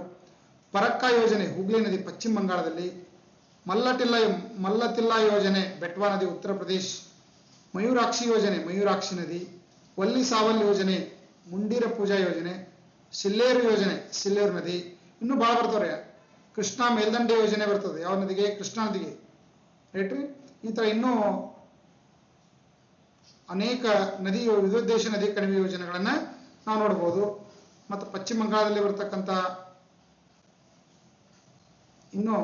ಪರಕ್ಕಾ ಯೋಜನೆ, ಹುಗ್ಲಿ ನದಿ, ಪಶ್ಚಿಮ ಬಂಗಾಳದಲ್ಲಿ. ಮಲ್ಲತಿಲ್ಲಾ ಯೋಜನೆ, ಬೆಟ್ವಾ ನದಿ, ಉತ್ತರ ಪ್ರದೇಶ್. ಮಯೂರಾಕ್ಷಿ ಯೋಜನೆ, ಮಯೂರಾಕ್ಷಿ ನದಿ. ವಲ್ಲಿ ಸಾವಲ್ ಯೋಜನೆ, ಮುಂಡೀರ ಪೂಜಾ ಯೋಜನೆ. ಸಿಲ್ಲೇರು ಯೋಜನೆ, ಸಿಲ್ಲೇರು ನದಿ. ಇನ್ನೂ ಭಾಳ ಬರ್ತಾರೆ. ಕೃಷ್ಣಾ ಮೇಲ್ದಂಡೆ ಯೋಜನೆ ಬರ್ತದೆ, ಯಾವ ನದಿಗೆ? ಕೃಷ್ಣಾ ನದಿಗೆ, ರೈಟ್ ರೀ. ಈ ತರ ಇನ್ನೂ ಅನೇಕ ನದಿ ವಿದ್ಯುದ್ದೇಶ ನದಿ ಕಣಿವೆ ಯೋಜನೆಗಳನ್ನ ನಾವು ನೋಡ್ಬೋದು. ಮತ್ತು ಪಶ್ಚಿಮ ಬಂಗಾಳದಲ್ಲಿ ಬರ್ತಕ್ಕಂಥ ಇನ್ನೂ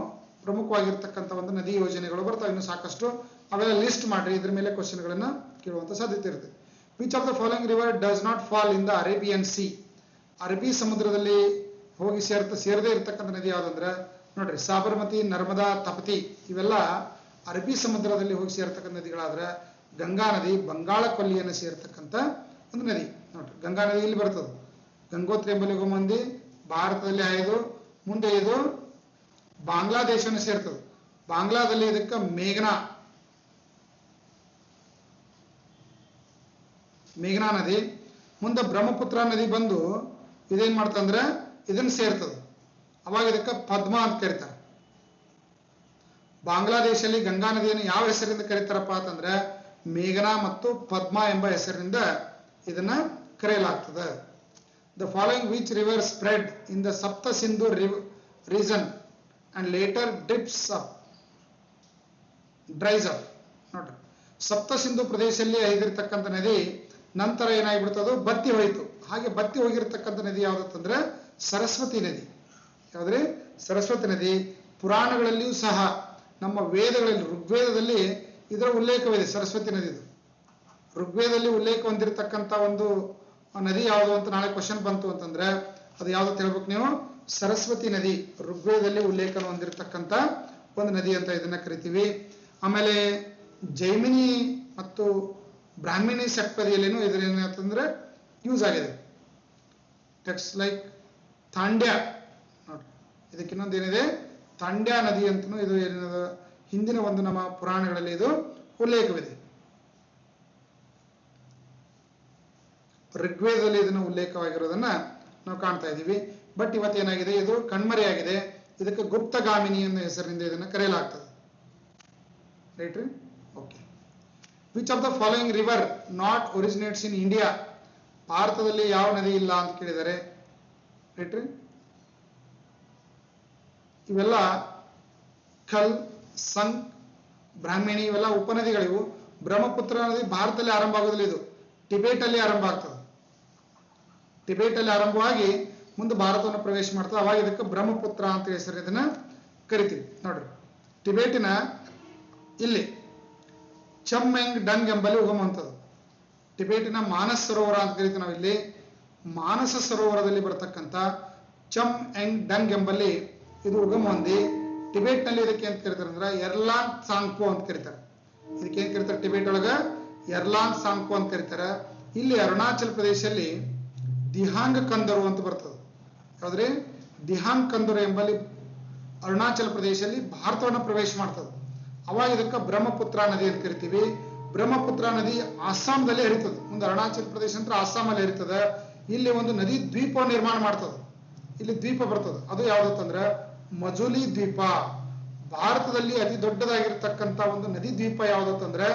ಪ್ರಮುಖವಾಗಿರ್ತಕ್ಕಂಥ ಒಂದು ನದಿ ಯೋಜನೆಗಳು ಬರ್ತಾವೆ, ಇನ್ನು ಸಾಕಷ್ಟು. ಅವೆಲ್ಲ ಲಿಸ್ಟ್ ಮಾಡ್ರಿ, ಇದ್ರ ಮೇಲೆ ಕ್ವಶನ್ಗಳನ್ನ ಕೇಳುವಂತ ಸಾಧ್ಯತೆ ಇರುತ್ತೆ. Which of the following river does not fall in the Arabian C? ಅರಬ್ಬಿ ಸಮುದ್ರದಲ್ಲಿ ಹೋಗಿ ಸೇರದೇ ಇರತಕ್ಕಂಥ ನದಿ ಯಾವ್ದಂದ್ರೆ ನೋಡ್ರಿ, ಸಾಬರಮತಿ, ನರ್ಮದಾ, ತಪತಿ, ಇವೆಲ್ಲ ಅರಬ್ಬಿ ಸಮುದ್ರದಲ್ಲಿ ಹೋಗಿ ಸೇರ್ತಕ್ಕಂಥ ನದಿಗಳಾದ್ರೆ ಗಂಗಾ ನದಿ ಬಂಗಾಳ ಕೊಲ್ಲಿಯನ್ನು ಸೇರ್ತಕ್ಕಂಥ ಒಂದು ನದಿ. ನೋಡ್ರಿ, ಗಂಗಾ ನದಿ ಇಲ್ಲಿ ಬರ್ತದೆ. ಗಂಗೋತ್ರಿ ಎಂಬಲ್ಲಿ ಮಂದಿ ಭಾರತದಲ್ಲಿ ಹಾಯ್ದು ಮುಂದೆ ಇದು ಬಾಂಗ್ಲಾದೇಶವನ್ನು ಸೇರ್ತದೆ. ಬಾಂಗ್ಲಾದಲ್ಲಿ ಇದಕ್ಕೆ ಮೇಘನಾ ನದಿ. ಮುಂದೆ ಬ್ರಹ್ಮಪುತ್ರ ನದಿ ಬಂದು ಇದೇನ್ ಮಾಡ್ತಂದ್ರೆ ಇದನ್ನ ಸೇರ್ತದೆ. ಅವಾಗ ಇದಕ್ಕೆ ಪದ್ಮಾ ಅಂತ ಕರೀತಾರೆ. ಬಾಂಗ್ಲಾದೇಶದಲ್ಲಿ ಗಂಗಾ ನದಿಯನ್ನು ಯಾವ ಹೆಸರಿಂದ ಕರೀತಾರಪ್ಪ ಅಂತಂದ್ರೆ ಮೇಘನಾ ಮತ್ತು ಪದ್ಮಾ ಎಂಬ ಹೆಸರಿನಿಂದ ಇದನ್ನ ಕರೆಯಲಾಗ್ತದೆ. The following which river spread in the Sapta Sindhu region and later dries up. ನೋಡ್ರಿ, ಸಪ್ತ ಸಿಂಧು ಪ್ರದೇಶದಲ್ಲಿ ಹರಿದಿರ್ತಕ್ಕಂಥ ನದಿ ನಂತರ ಏನಾಗ್ಬಿಡ್ತದೋ ಬತ್ತಿ ಹೋಯಿತು. ಹಾಗೆ ಬತ್ತಿ ಹೋಗಿರ್ತಕ್ಕಂಥ ನದಿ ಯಾವ್ದಂದ್ರೆ ಸರಸ್ವತಿ ನದಿ. ಯಾವ್ದ್ರಿ? ಸರಸ್ವತಿ ನದಿ. ಪುರಾಣಗಳಲ್ಲಿಯೂ ಸಹ ನಮ್ಮ ವೇದಗಳಲ್ಲಿ, ಋಗ್ವೇದದಲ್ಲಿ ಇದರ ಉಲ್ಲೇಖವಿದೆ, ಸರಸ್ವತಿ ನದಿದು. ಋಗ್ವೇದದಲ್ಲಿ ಉಲ್ಲೇಖ ಹೊಂದಿರತಕ್ಕಂಥ ಒಂದು ನದಿ ಯಾವುದು ಅಂತ ನಾಳೆ ಕ್ವಶನ್ ಬಂತು ಅಂತಂದ್ರೆ ಅದು ಯಾವ್ದು ತಿಳ್ಬೇಕು ನೀವು? ಸರಸ್ವತಿ ನದಿ ಋಗ್ವೇದದಲ್ಲಿ ಉಲ್ಲೇಖ ಹೊಂದಿರತಕ್ಕಂಥ ಒಂದು ನದಿ ಅಂತ ಇದನ್ನ ಕರಿತೀವಿ. ಆಮೇಲೆ ಜೈಮಿನಿ ಮತ್ತು ಬ್ರಾಹ್ಮಿಣಿ ಷಟ್ಪದಿಯಲ್ಲೇನು ಇದ್ರ ಏನಂತಂದ್ರೆ ಯೂಸ್ ಆಗಿದೆ. ಟೆಕ್ಸ್ಟ್ ಲೈಕ್ ತಾಂಡ್ಯ, ನೋಡ್ರಿ, ಇದಕ್ಕೆ ಇನ್ನೊಂದು ಏನಿದೆ, ತಾಂಡ್ಯ ನದಿ ಅಂತನೂ ಇದು ಏನಿದೆ ಹಿಂದಿನ ಒಂದು ನಮ್ಮ ಪುರಾಣಗಳಲ್ಲಿ ಇದು ಉಲ್ಲೇಖವಿದೆ. ಋಗ್ವೇದದಲ್ಲಿ ಇದನ್ನು ಉಲ್ಲೇಖವಾಗಿರೋದನ್ನ ನಾವು ಕಾಣ್ತಾ ಇದ್ದೀವಿ. ಬಟ್ ಇವತ್ತೇನಾಗಿದೆ, ಇದು ಕಣ್ಮರೆಯಾಗಿದೆ. ಇದಕ್ಕೆ ಗುಪ್ತಗಾಮಿನಿ ಅನ್ನೋ ಹೆಸರಿನಿಂದ ಇದನ್ನು ಕರೆಯಲಾಗ್ತದೆ. ರೈಟ್ ರೀ? Okay. Which of the following river not originates in India? ಭಾರತದಲ್ಲಿ ಯಾವ ನದಿ ಇಲ್ಲ ಅಂತ ಕೇಳಿದ್ದಾರೆ. ರೈಟ್ ರೀ? ಇವೆಲ್ಲ ಖಲ್, ಸಂಗ್, ಬ್ರಾಹ್ಮಣಿ ಇವೆಲ್ಲ ಉಪನದಿಗಳಿವು. ಬ್ರಹ್ಮಪುತ್ರ ನದಿ ಭಾರತದಲ್ಲಿ ಆರಂಭ ಆಗೋದಿಲ್ಲ, ಇದು ಟಿಬೇಟ್ ಅಲ್ಲಿ ಆರಂಭ ಆಗ್ತದೆ. ಟಿಬೇಟ್ ಅಲ್ಲಿ ಆರಂಭವಾಗಿ ಮುಂದೆ ಭಾರತವನ್ನು ಪ್ರವೇಶ ಮಾಡ್ತದೆ. ಅವಾಗ ಇದಕ್ಕೆ ಬ್ರಹ್ಮಪುತ್ರ ಅಂತ ಹೆಸರು ಇದನ್ನ ಕರಿತೀವಿ. ನೋಡ್ರಿ, ಟಿಬೇಟಿನ ಇಲ್ಲಿ ಚಮ್ಮೆಂಗ್ ಡಂಗ್ ಎಂಬಲ್ಲಿ ಉಗಮ ಅಂತದ್ದು. ಟಿಬೇಟಿನ ಮಾನಸ್ ಸರೋವರ ಅಂತ ಕರಿತೀವಿ ನಾವು. ಇಲ್ಲಿ ಮಾನಸ ಸರೋವರದಲ್ಲಿ ಬರತಕ್ಕಂಥ ಚಮ್ ಎಂಗ್ ಡಂಗ್ ಎಂಬಲ್ಲಿ ಇದು ಉಗಮ ಹೊಂದಿ ಟಿಬೇಟ್ ನಲ್ಲಿ ಇದಕ್ಕೆ ಅಂತ ಕರೀತಾರೆ ಅಂದ್ರೆ ಎರ್ಲಾನ್ ಸಾಂಗ್ಪೋ ಅಂತ ಕರೀತಾರೆ. ಇದಕ್ಕೆ ಏನ್ ಕರೀತಾರೆ ಟಿಬೇಟ್ ಒಳಗ? ಎರ್ಲಾನ್ ಸಾಂಗ್ಪೋ ಅಂತ ಕರೀತಾರೆ. ಇಲ್ಲಿ ಅರುಣಾಚಲ ಪ್ರದೇಶದಲ್ಲಿ ದಿಹಾಂಗ್ ಕಂದರು ಅಂತ ಬರ್ತದೆ. ಯಾವ್ದ್ರಿ? ದಿಹಾಂಗ್ ಕಂದರು ಎಂಬಲ್ಲಿ ಅರುಣಾಚಲ ಪ್ರದೇಶದಲ್ಲಿ ಭಾರತವನ್ನು ಪ್ರವೇಶ ಮಾಡ್ತದೆ. ಅವಾಗ ಇದಕ್ಕೆ ಬ್ರಹ್ಮಪುತ್ರ ನದಿ ಅಂತ ಕರಿತೀವಿ. ಬ್ರಹ್ಮಪುತ್ರ ನದಿ ಅಸ್ಸಾಂದಲ್ಲಿ ಹರಿತದೆ. ಮುಂದೆ ಅರುಣಾಚಲ ಪ್ರದೇಶ ಅಂತ ಅಸ್ಸಾಮಲ್ಲಿ ಹರಿತದೆ. ಇಲ್ಲಿ ಒಂದು ನದಿ ದ್ವೀಪ ನಿರ್ಮಾಣ ಮಾಡ್ತದೆ. ಇಲ್ಲಿ ದ್ವೀಪ ಬರ್ತದೆ. ಅದು ಯಾವ್ದಂದ್ರೆ ಮಜುಲಿ ದ್ವೀಪ. ಭಾರತದಲ್ಲಿ ಅತಿ ದೊಡ್ಡದಾಗಿರ್ತಕ್ಕಂಥ ಒಂದು ನದಿ ದ್ವೀಪ ಯಾವ್ದಂದ್ರೆ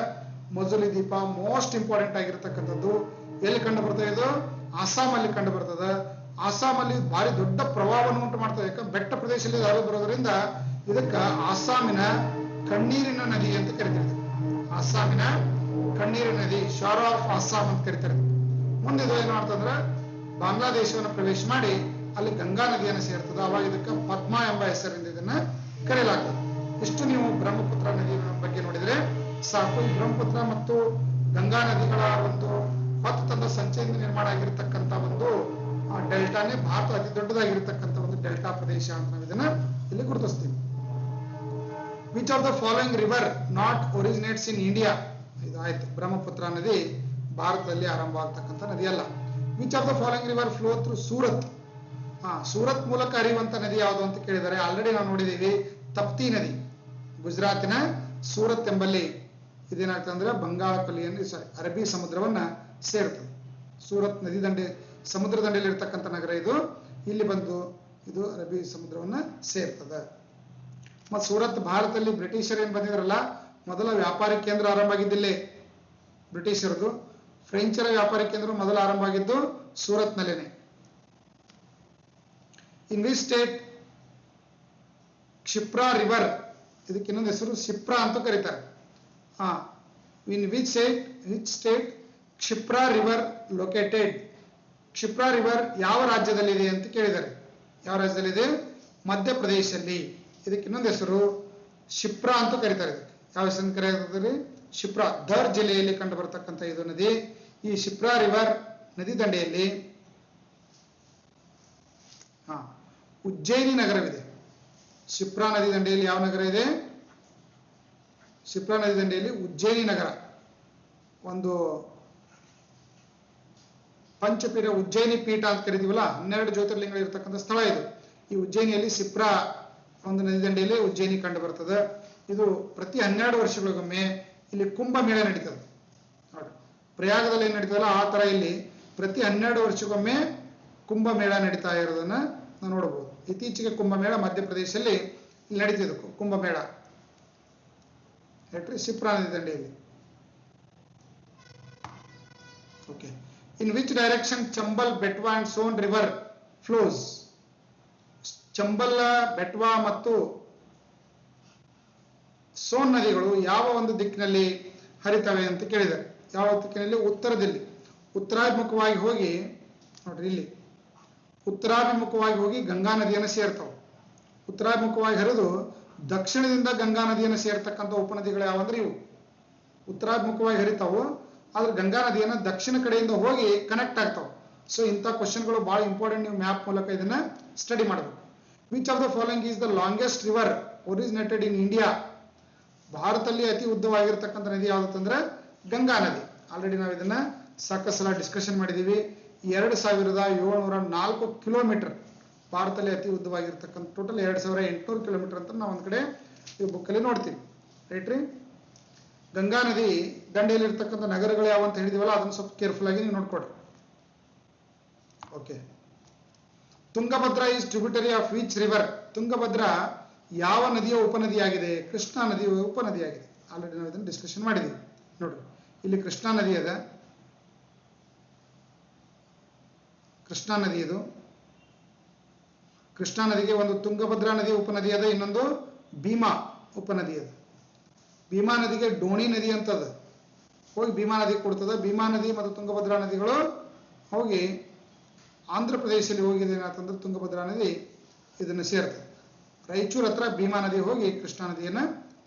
ಮಜುಲಿ ದ್ವೀಪ. ಮೋಸ್ಟ್ ಇಂಪಾರ್ಟೆಂಟ್ ಆಗಿರ್ತಕ್ಕಂಥದ್ದು. ಎಲ್ಲಿ ಕಂಡು ಬರ್ತದೆ? ಇದು ಅಸ್ಸಾಮಲ್ಲಿ ಕಂಡು ಬರ್ತದೆ. ಅಸ್ಸಾಮಲ್ಲಿ ಭಾರಿ ದೊಡ್ಡ ಪ್ರವಾಹವನ್ನು ಉಂಟು ಮಾಡ್ತದೆ. ಯಾಕಂದ್ರೆ ಬೆಟ್ಟ ಪ್ರದೇಶದಲ್ಲಿ ಹರಿದು ಬರೋದ್ರಿಂದ ಇದಕ್ಕ ಅಸ್ಸಾಮಿನ ಕಣ್ಣೀರಿನ ನದಿ ಅಂತ ಕರಿತಾರೆ. ಅಸ್ಸಾಮಿನ ಕಣ್ಣೀರಿನ ನದಿ, ಶಾರ್ ಆಫ್ ಅಸ್ಸಾಂ ಅಂತ ಕರಿತಾರೆ. ಮುಂದೆ ಇದು ಏನ್ ಮಾಡ್ತಂದ್ರೆ ಬಾಂಗ್ಲಾದೇಶವನ್ನು ಪ್ರವೇಶ ಮಾಡಿ ಅಲ್ಲಿ ಗಂಗಾ ನದಿಯನ್ನು ಸೇರ್ತದೆ. ಅವಾಗ ಇದಕ್ಕೆ ಪದ್ಮಾ ಎಂಬ ಹೆಸರಿಂದ ಇದನ್ನ ಕರೆಯಲಾಗ್ತದೆ. ಇಷ್ಟು ನೀವು ಬ್ರಹ್ಮಪುತ್ರ ನದಿಯ ಬಗ್ಗೆ ನೋಡಿದ್ರೆ ಸಾಕು. ಬ್ರಹ್ಮಪುತ್ರ ಮತ್ತು ಗಂಗಾ ನದಿಗಳ ಒಂದು ಹೊತ್ತು ತಂದ ಸಂಚಯದಿಂದ ನಿರ್ಮಾಣ ಆಗಿರತಕ್ಕಂಥ ಒಂದು ಡೆಲ್ಟಾನೇ ಭಾರತ ಅತಿ ದೊಡ್ಡದಾಗಿರ್ತಕ್ಕಂಥ ಒಂದು ಡೆಲ್ಟಾ ಪ್ರದೇಶ ಅಂತ ನಾವು ಇದನ್ನ ಇಲ್ಲಿ ಗುರುತಿಸ್ತೀವಿ. Which of the following river not originates in India? ಇದು ಆಯ್ತು, ಬ್ರಹ್ಮಪುತ್ರ ನದಿ ಭಾರತದಲ್ಲಿ ಆರಂಭ ಆಗ್ತಕ್ಕಂಥ ನದಿ ಅಲ್ಲ. Which of the following river flow through Surat? Surat ಮೂಲಕ ಹರಿಯುವಂತ ನದಿ ಯಾವುದು ಅಂತ ಕೇಳಿದರೆ ಆಲ್ರೆಡಿ ನಾವು ನೋಡಿದೀವಿ, ತಪ್ತಿ ನದಿ. ಗುಜರಾತಿನ ಸೂರತ್ ಎಂಬಲ್ಲಿ ಇದೇನಾಗ್ತದೆ ಅಂದ್ರೆ ಬಂಗಾಳ ಕೊಲ್ಲಿಯನ್ನು ಅರಬ್ಬಿ ಸಮುದ್ರವನ್ನ ಸೇರ್ತದೆ. ಸೂರತ್ ನದಿ ದಂಡೆ ಸಮುದ್ರ ದಂಡೆಯಲ್ಲಿ ಇರ್ತಕ್ಕಂಥ ನಗರ ಇದು. ಇಲ್ಲಿ ಬಂದು ಇದು ಅರಬ್ಬಿ ಸಮುದ್ರವನ್ನ ಸೇರ್ತದೆ. ಮತ್ತು ಸೂರತ್ ಭಾರತದಲ್ಲಿ ಬ್ರಿಟಿಷರ್ ಏನ್ ಬಂದಿದ್ರಲ್ಲ, ಮೊದಲ ವ್ಯಾಪಾರಿ ಕೇಂದ್ರ ಆರಂಭ ಆಗಿದ್ದಿಲ್ಲೇ ಬ್ರಿಟಿಷರದು. ಫ್ರೆಂಚರ ವ್ಯಾಪಾರಿ ಕೇಂದ್ರ ಮೊದಲು ಆರಂಭ ಆಗಿದ್ದು ಸೂರತ್ ನಲ್ಲೇನೆ. In which state Kshipra river? ಇದಕ್ಕೆ ಇನ್ನೊಂದು ಹೆಸರು ಶಿಪ್ರಾ ಅಂತ ಕರೀತಾರೆ. In which state Kshipra river located? Kshipra river ಯಾವ ರಾಜ್ಯದಲ್ಲಿದೆ ಅಂತ ಕೇಳಿದ್ದಾರೆ. ಯಾವ ರಾಜ್ಯದಲ್ಲಿದೆ? ಮಧ್ಯಪ್ರದೇಶದಲ್ಲಿ. ಇದಕ್ಕೆ ಇನ್ನೊಂದು ಹೆಸರು ಶಿಪ್ರಾ ಅಂತ ಕರೀತಾರೆ. ಯಾವ ಹೆಸರು ಕರೆಯುತ್ತದೆ? ಶಿಪ್ರಾ. ಧರ್ ಜಿಲ್ಲೆಯಲ್ಲಿ ಕಂಡು ಬರತಕ್ಕಂಥ ಇದು ನದಿ. ಈ ಶಿಪ್ರಾ ರಿವರ್ ನದಿ ದಂಡೆಯಲ್ಲಿ ಉಜ್ಜಯಿನಿ ನಗರವಿದೆ. ಶಿಪ್ರಾ ನದಿ ದಂಡೆಯಲ್ಲಿ ಯಾವ ನಗರ ಇದೆ? ಶಿಪ್ರಾ ನದಿ ದಂಡೆಯಲ್ಲಿ ಉಜ್ಜಯಿನಿ ನಗರ, ಒಂದು ಪಂಚಪೀಠ ಉಜ್ಜಯಿನಿ ಪೀಠ ಅಂತ ಕರಿತೀವಲ್ಲ, 12 ಜ್ಯೋತಿರ್ಲಿಂಗಗಳು ಇರತಕ್ಕಂಥ ಸ್ಥಳ ಇದು. ಈ ಉಜ್ಜಯಿನಿಯಲ್ಲಿ ಶಿಪ್ರಾ ಒಂದು ನದಿ ದಂಡೆಯಲ್ಲಿ ಉಜ್ಜಯಿನಿ ಕಂಡು ಬರ್ತದೆ. ಇದು ಪ್ರತಿ 12 ವರ್ಷಗಳಿಗೊಮ್ಮೆ ಇಲ್ಲಿ ಕುಂಭಮೇಳ ನಡೀತದೆ. ನೋಡಿ, ಪ್ರಯಾಗದಲ್ಲಿ ಏನ್ ನಡೀತದಲ್ಲ ಆ ತರ ಇಲ್ಲಿ ಪ್ರತಿ 12 ವರ್ಷಕ್ಕೊಮ್ಮೆ ಕುಂಭಮೇಳ ನಡೀತಾ ಇರೋದನ್ನ ನಾವು ನೋಡಬಹುದು. ಇತ್ತೀಚೆಗೆ ಕುಂಭಮೇಳ ಮಧ್ಯಪ್ರದೇಶದಲ್ಲಿ ಇಲ್ಲಿ ನಡೀತಿದೆ ಕುಂಭಮೇಳ. ಶಿಪ್ರಾ ನದಿ ದಂಡೆಯಲ್ಲಿ. Okay. In which direction Chambal, Betwa and Son river flows? Chambal, Betwa ಮತ್ತು ಸೋನ್ ನದಿಗಳು ಯಾವ ಒಂದು ದಿಕ್ಕಿನಲ್ಲಿ ಹರಿತವೆ ಅಂತ ಕೇಳಿದ್ದಾರೆ. ಯಾವ ದಿಕ್ಕಿನಲ್ಲಿ? ಉತ್ತರದಲ್ಲಿ. ಉತ್ತರಾಭಿಮುಖವಾಗಿ ಹೋಗಿ ನೋಡ್ರಿ, ಇಲ್ಲಿ ಉತ್ತರಾಭಿಮುಖವಾಗಿ ಹೋಗಿ ಗಂಗಾ ನದಿಯನ್ನು ಸೇರ್ತಾವೆ. ಉತ್ತರಾಭಿಮುಖವಾಗಿ ಹರಿದು ದಕ್ಷಿಣದಿಂದ ಗಂಗಾ ನದಿಯನ್ನು ಸೇರ್ತಕ್ಕಂಥ ಉಪನದಿಗಳು ಯಾವಂದ್ರೆ ಇವು. ಉತ್ತರಾಭಿಮುಖವಾಗಿ ಹರಿತಾವು, ಆದ್ರೆ ಗಂಗಾ ನದಿಯನ್ನು ದಕ್ಷಿಣ ಕಡೆಯಿಂದ ಹೋಗಿ ಕನೆಕ್ಟ್ ಆಗ್ತಾವೆ. ಸೊ ಇಂಥ ಕ್ವಶನ್ಗಳು ಬಹಳ ಇಂಪಾರ್ಟೆಂಟ್. ನೀವು ಮ್ಯಾಪ್ ಮೂಲಕ ಇದನ್ನ ಸ್ಟಡಿ ಮಾಡಬೇಕು. Which of the following is the longest river originated in India? ಭಾರತದಲ್ಲಿ ಅತಿ ಉದ್ದವಾಗಿರ್ತಕ್ಕಂಥ ನದಿ ಯಾವ್ದಂದ್ರೆ ಗಂಗಾ ನದಿ. ಆಲ್ರೆಡಿ ನಾವು ಇದನ್ನ ಸಾಕಷ್ಟು ಸಲ ಡಿಸ್ಕಷನ್ ಮಾಡಿದೀವಿ. 2704 ಕಿಲೋಮೀಟರ್ ಭಾರತದಲ್ಲಿ ಅತಿ ಉದ್ದವಾಗಿರ್ತಕ್ಕಂಥ, ಟೋಟಲ್ 2800 ಕಿಲೋಮೀಟರ್ ಅಂತ ನಾವು ಒಂದ್ ಕಡೆ ಈ ಬುಕ್ಕಲ್ಲಿ ನೋಡ್ತೀವಿ. ರೈಟ್ ರೀ? ಗಂಗಾ ನದಿ ದಂಡೆಯಲ್ಲಿ ಇರ್ತಕ್ಕಂಥ ನಗರಗಳು ಯಾವ ಅಂತ ಹೇಳಿದೀವಲ್ಲ, ಅದನ್ನ ಸ್ವಲ್ಪ ಕೇರ್ಫುಲ್ ಆಗಿ ನೀವು ನೋಡ್ಕೊಡ್ರಿ. Okay. Tungabhadra is tributary of which river? Tungabhadra ಯಾವ ನದಿಯ ಉಪನದಿಯಾಗಿದೆ? ಕೃಷ್ಣಾ ನದಿಯ ಉಪನದಿಯಾಗಿದೆ. ಆಲ್ರೆಡಿ ನಾವು ಇದನ್ನು ಡಿಸ್ಕಷನ್ ಮಾಡಿದ್ದೀವಿ. ನೋಡ್ರಿ, ಇಲ್ಲಿ ಕೃಷ್ಣಾ ನದಿ ಅದ, ಕೃಷ್ಣಾ ನದಿ ಇದು. ಕೃಷ್ಣಾ ನದಿಗೆ ಒಂದು ತುಂಗಭದ್ರಾ ನದಿ ಉಪನದಿ ಅದ, ಇನ್ನೊಂದು ಭೀಮಾ ಉಪನದಿ ಅದ. ಭೀಮಾ ನದಿಗೆ ಡೋಣಿ ನದಿ ಅಂತದ, ಹೋಗಿ ಭೀಮಾ ನದಿ ಕೊಡ್ತದ. ಭೀಮಾ ನದಿ ಮತ್ತು ತುಂಗಭದ್ರಾ ನದಿಗಳು ಹೋಗಿ ಆಂಧ್ರ ಪ್ರದೇಶದಲ್ಲಿ ಹೋಗಿದೆ ಏನಂತಂದ್ರೆ ತುಂಗಭದ್ರಾ ನದಿ ಇದನ್ನು ಸೇರ್ತದೆ. ರಾಯಚೂರು ಹತ್ರ ಭೀಮಾ ನದಿ ಹೋಗಿ ಕೃಷ್ಣಾ ನದಿಯನ್ನು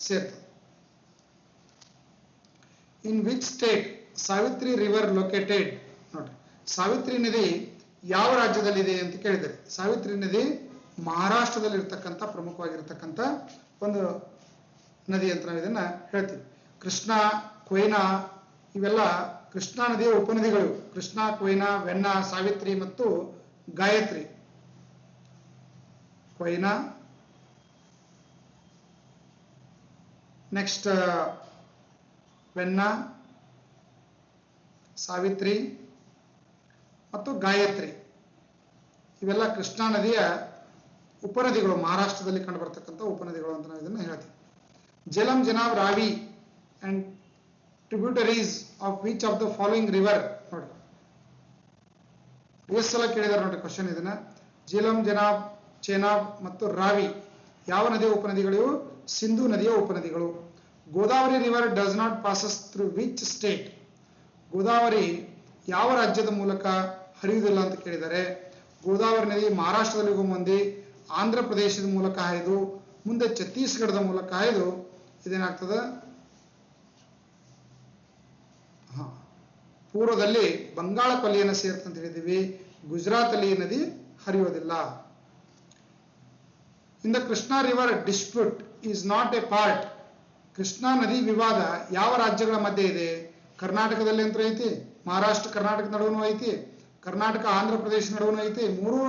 ಸೇರ್ತದೆ. ಇನ್ which state Savitri river located? ನೋಡ್ರಿ, ಸಾವಿತ್ರಿ ನದಿ ಯಾವ ರಾಜ್ಯದಲ್ಲಿದೆ ಅಂತ ಕೇಳಿದರೆ, ಸಾವಿತ್ರಿ ನದಿ ಮಹಾರಾಷ್ಟ್ರದಲ್ಲಿ ಇರ್ತಕ್ಕಂಥ ಪ್ರಮುಖವಾಗಿರ್ತಕ್ಕಂಥ ಒಂದು ನದಿ ಅಂತ ನಾವು ಇದನ್ನ ಹೇಳ್ತೀವಿ. ಕೃಷ್ಣಾ, ಕೊಯ್ನಾ ಇವೆಲ್ಲ ಕೃಷ್ಣಾ ನದಿಯ ಉಪನದಿಗಳು. ಕೃಷ್ಣಾ, ಕೊಯ್ನಾ, ವೆನ್ನಾ, ಸಾವಿತ್ರಿ ಮತ್ತು ಗಾಯತ್ರಿ. ಕೊಯ್ನಾ, ನೆಕ್ಸ್ಟ್ ವೆನ್ನಾ, ಸಾವಿತ್ರಿ ಮತ್ತು ಗಾಯತ್ರಿ ಇವೆಲ್ಲ ಕೃಷ್ಣಾ ನದಿಯ ಉಪನದಿಗಳು, ಮಹಾರಾಷ್ಟ್ರದಲ್ಲಿ ಕಂಡು ಬರ್ತಕ್ಕಂಥ ಉಪನದಿಗಳು ಅಂತ ನಾವು ಇದನ್ನು ಹೇಳ್ತೀವಿ. Jhelum, Chenab, Ravi and tributaries of which of the following river? ನೋಡಿ, ಎಷ್ಟು ಸಲ ಕೇಳಿದಾರೆ ನೋಡಿ ಕ್ವಶನ್ ಇದನ್ನ. ಜೀಲಂ, ಜನಾಬ್, ಚೆನಾಬ್ ಮತ್ತು ರಾವಿ ಯಾವ ನದಿಯ ಉಪನದಿಗಳು? ಸಿಂಧೂ ನದಿಯ ಉಪನದಿಗಳು. Godavari river does not passes through which state? Godavari ಯಾವ ರಾಜ್ಯದ ಮೂಲಕ ಹರಿಯುವುದಿಲ್ಲ ಅಂತ ಕೇಳಿದರೆ, ಗೋದಾವರಿ ನದಿ ಮಹಾರಾಷ್ಟ್ರದಲ್ಲಿ ಹೋಗಿ ಆಂಧ್ರ ಪ್ರದೇಶದ ಮೂಲಕ ಹಾಯ್ದು ಮುಂದೆ ಛತ್ತೀಸ್ಗಢದ ಮೂಲಕ ಹಾಯ್ದು ಇದೇನಾಗ್ತದೆ, ಪೂರ್ವದಲ್ಲಿ ಬಂಗಾಳ ಕೊಲ್ಲಿಯನ್ನು ಸೇರ್ತಂತ ಹೇಳಿದ್ದೀವಿ. ಗುಜರಾತ್ ಅಲ್ಲಿ ಈ ನದಿ ಹರಿಯೋದಿಲ್ಲ. In the Krishna river dispute is not a part? Krishna ನದಿ ವಿವಾದ ಯಾವ ರಾಜ್ಯಗಳ ಮಧ್ಯೆ ಇದೆ? ಕರ್ನಾಟಕದಲ್ಲಿ ಅಂತ ಐತಿ, ಮಹಾರಾಷ್ಟ್ರ ಕರ್ನಾಟಕ ನಡುವೂ ಐತಿ, ಕರ್ನಾಟಕ ಆಂಧ್ರ ಪ್ರದೇಶ ನಡುವೂ ಐತಿ. ಮೂರು